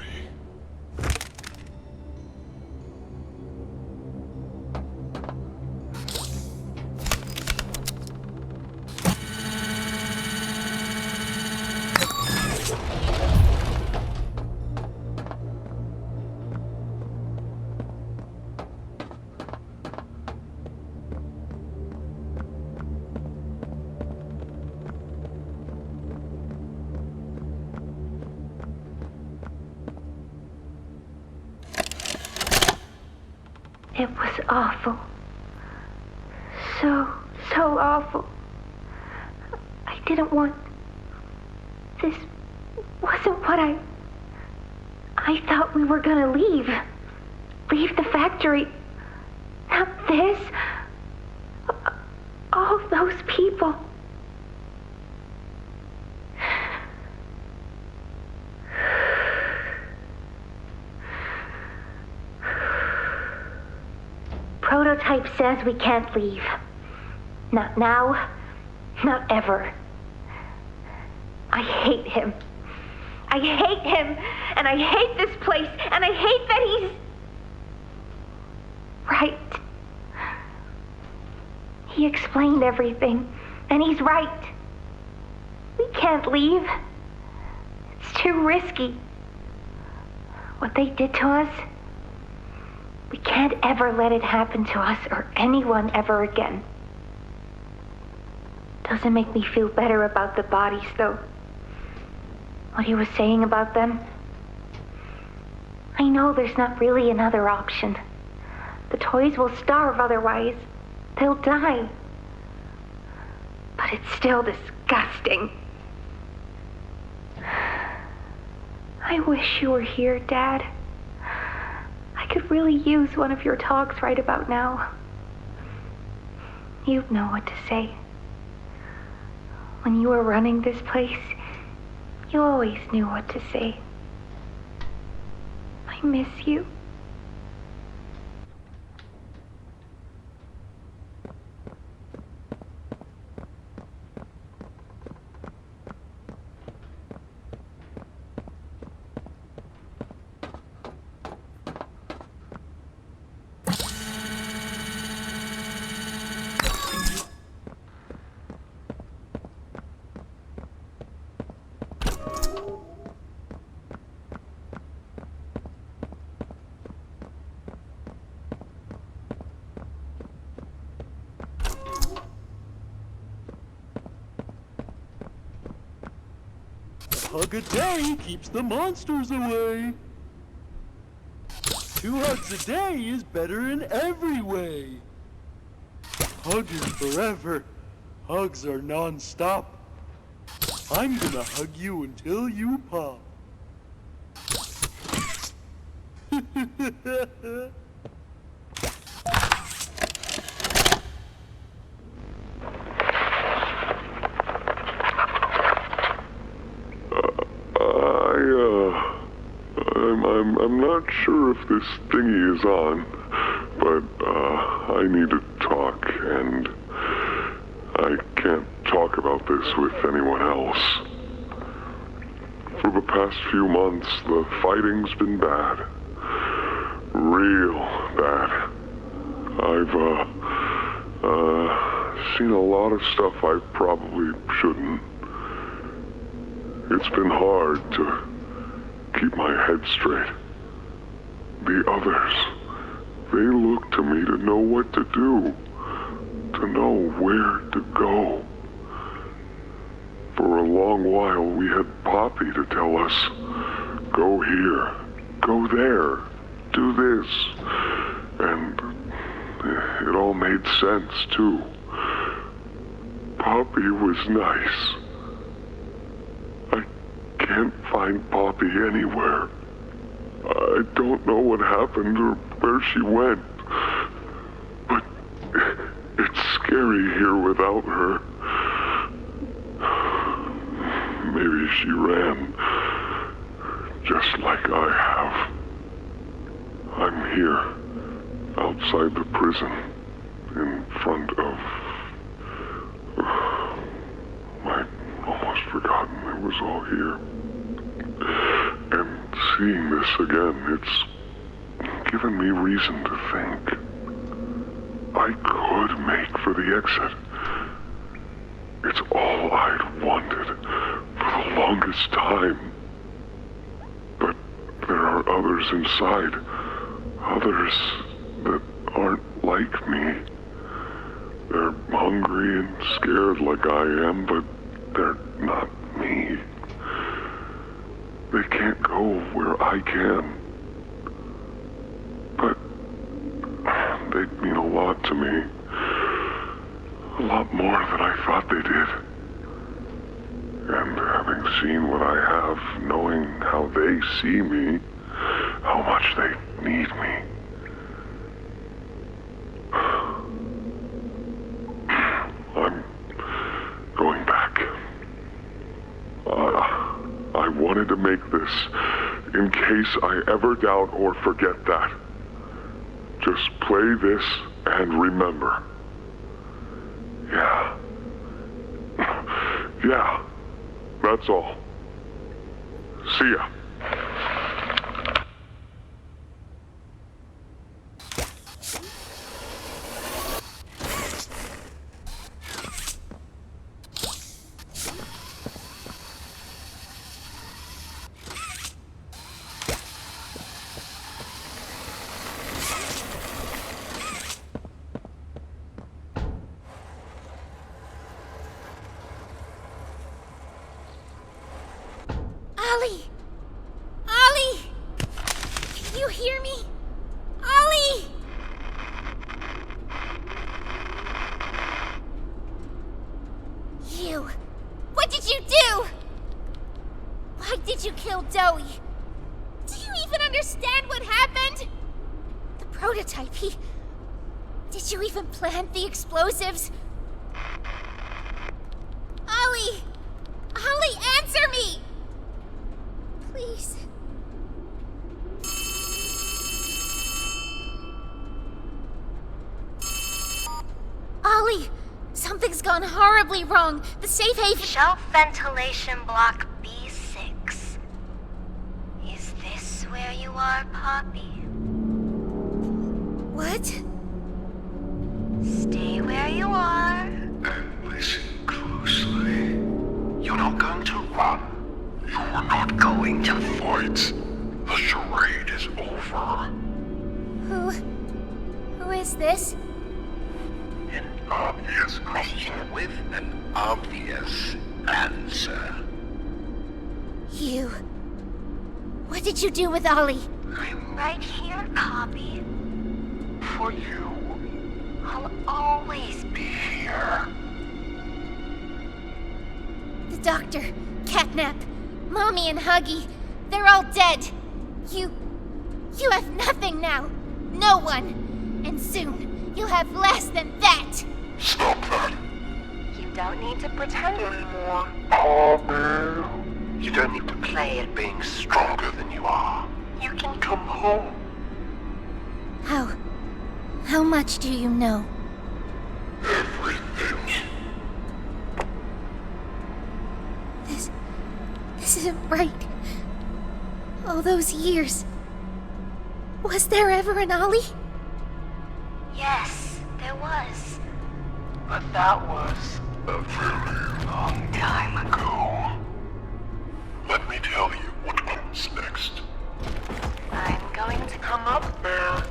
It was awful. So awful. I didn't want... This wasn't what I thought we were gonna leave. Leave the factory. Not this. All those people. Prototype says we can't leave. Not now, not ever. I hate him. I hate him, and I hate this place, and I hate that he's... right. He explained everything, and he's right. We can't leave. It's too risky. What they did to us... we can't ever let it happen to us or anyone ever again. Doesn't make me feel better about the bodies, though. What he was saying about them. I know there's not really another option. The toys will starve otherwise. They'll die. But it's still disgusting. I wish you were here, Dad. I could really use one of your talks right about now. You'd know what to say. When you were running this place, you always knew what to say. I miss you. Hug a day keeps the monsters away. 2 hugs a day is better in every way. Hug is forever. Hugs are non-stop. I'm gonna hug you until you pop. I'm not sure if this thingy is on, but I need to talk, and I can't talk about this with anyone else. For the past few months, the fighting's been bad. Real bad. I've seen a lot of stuff I probably shouldn't. It's been hard to keep my head straight. The others, they look to me to know what to do, to know where to go. For a long while, we had Poppy to tell us, go here, go there, do this. And it all made sense, too. Poppy was nice. I can't find Poppy anywhere. I don't know what happened or where she went. But it's scary here without her. Maybe she ran, just like I have. I'm here, outside the prison, in front of... I'd almost forgotten it was all here. And seeing this again, it's given me reason to think. I could make for the exit. It's all I'd wanted for the longest time. But there are others inside. Others that aren't like me. They're hungry and scared like I am, but they're not me. They can't go where I can. But they mean a lot to me. A lot more than I thought they did. And having seen what I have, knowing how they see me, how much they need me. I'm going back. I wanted to make this in case I ever doubt or forget that. Just play this and remember. Yeah. Yeah. That's all. See ya. Ollie! Ollie! Can you hear me? Ollie! You! What did you do? Why did you kill Doey? Do you even understand what happened? The prototype, Did you even plant the explosives? Ollie! Ollie, answer me! Please. Ollie! Something's gone horribly wrong. The safe haven... Shelf ventilation block B6. Is this where you are, Poppy? What? Stay where you are. And listen closely. You're not going to run. You're not going to fight. The charade is over. Who is this? An obvious question with an obvious answer. You. What did you do with Ollie? I'm right here, Poppy. For you. I'll always be here. The doctor, CatNap, Mommy and Huggy, they're all dead. You have nothing now. No one. And soon, you'll have less than that. Stop that. You don't need to pretend anymore. Poppy. You don't need to play at being stronger than you are. You can come home. How much do you know? Everything. This isn't right. All those years. Was there ever an Ollie? Yes, there was. But that was a very long time ago. Let me tell you what comes next. I'm going to come up there.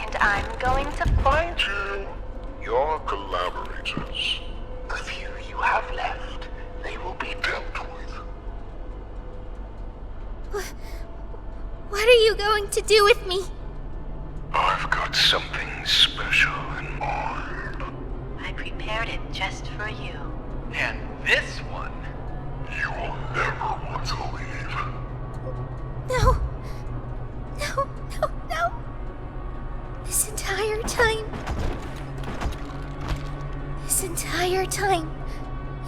And I'm going to find you. Your collaborators. The few you have left, they will be dealt going to do with me? I've got something special in mind. I prepared it just for you. And this one, you will never want to leave. No. No, no, no. This entire time,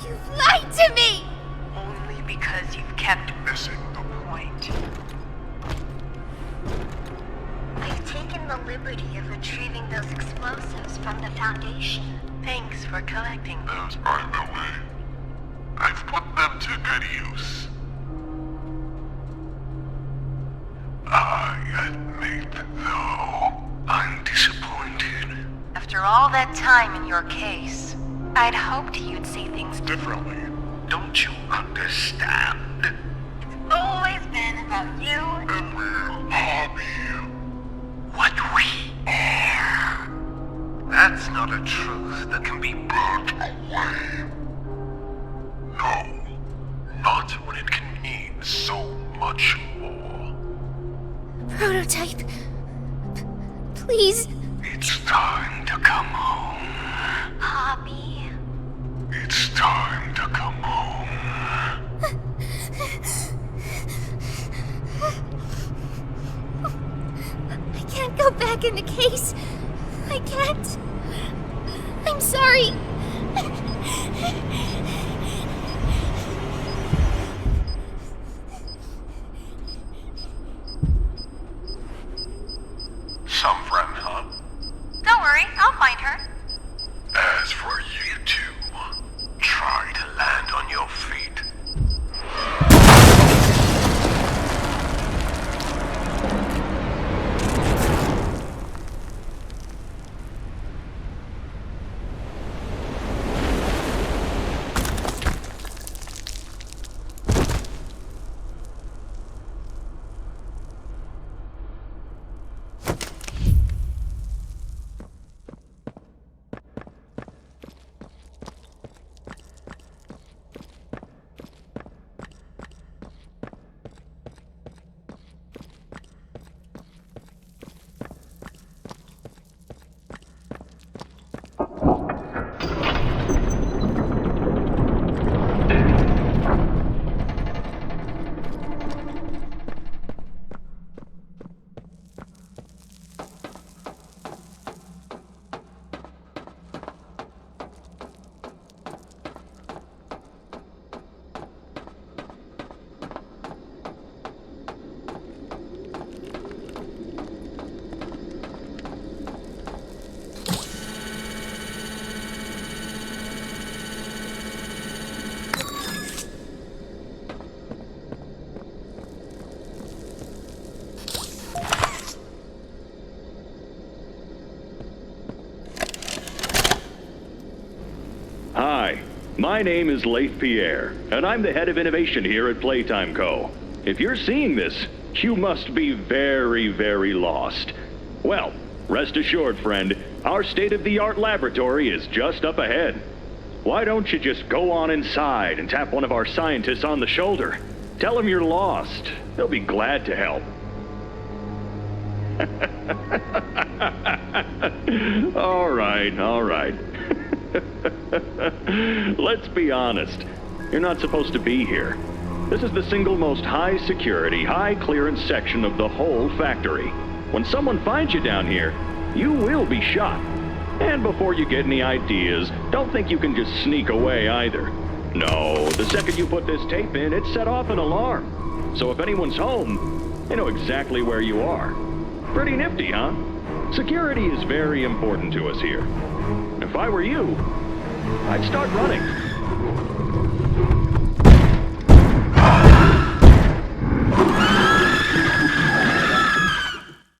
you've lied to me! Only because you've kept missing the point. I've taken the liberty of retrieving those explosives from the Foundation. Thanks for collecting them. As by the way, I've put them to good use. I admit, though, I'm disappointed. After all that time in your case, I'd hoped you'd see things differently. Don't you understand? It's always been about you and we'll hobby you. What we are. That's not a truth that can be burnt away. No, not when it can mean so much more. Prototype. Please. It's time to come home. Hobby. It's time to come home. I can't go back in the case. I can't. I'm sorry. Some friend, huh? Don't worry, I'll find her. As for you two, try to land on your feet. Hi, my name is Leith Pierre, and I'm the head of innovation here at Playtime Co. If you're seeing this, you must be very, very lost. Well, rest assured, friend, our state-of-the-art laboratory is just up ahead. Why don't you just go on inside and tap one of our scientists on the shoulder? Tell them you're lost. They'll be glad to help. All right. Let's be honest. You're not supposed to be here. This is the single most high-security, high-clearance section of the whole factory. When someone finds you down here, you will be shot. And before you get any ideas, don't think you can just sneak away either. No, the second you put this tape in, it set off an alarm. So if anyone's home, they know exactly where you are. Pretty nifty, huh? Security is very important to us here. If I were you, I'd start running.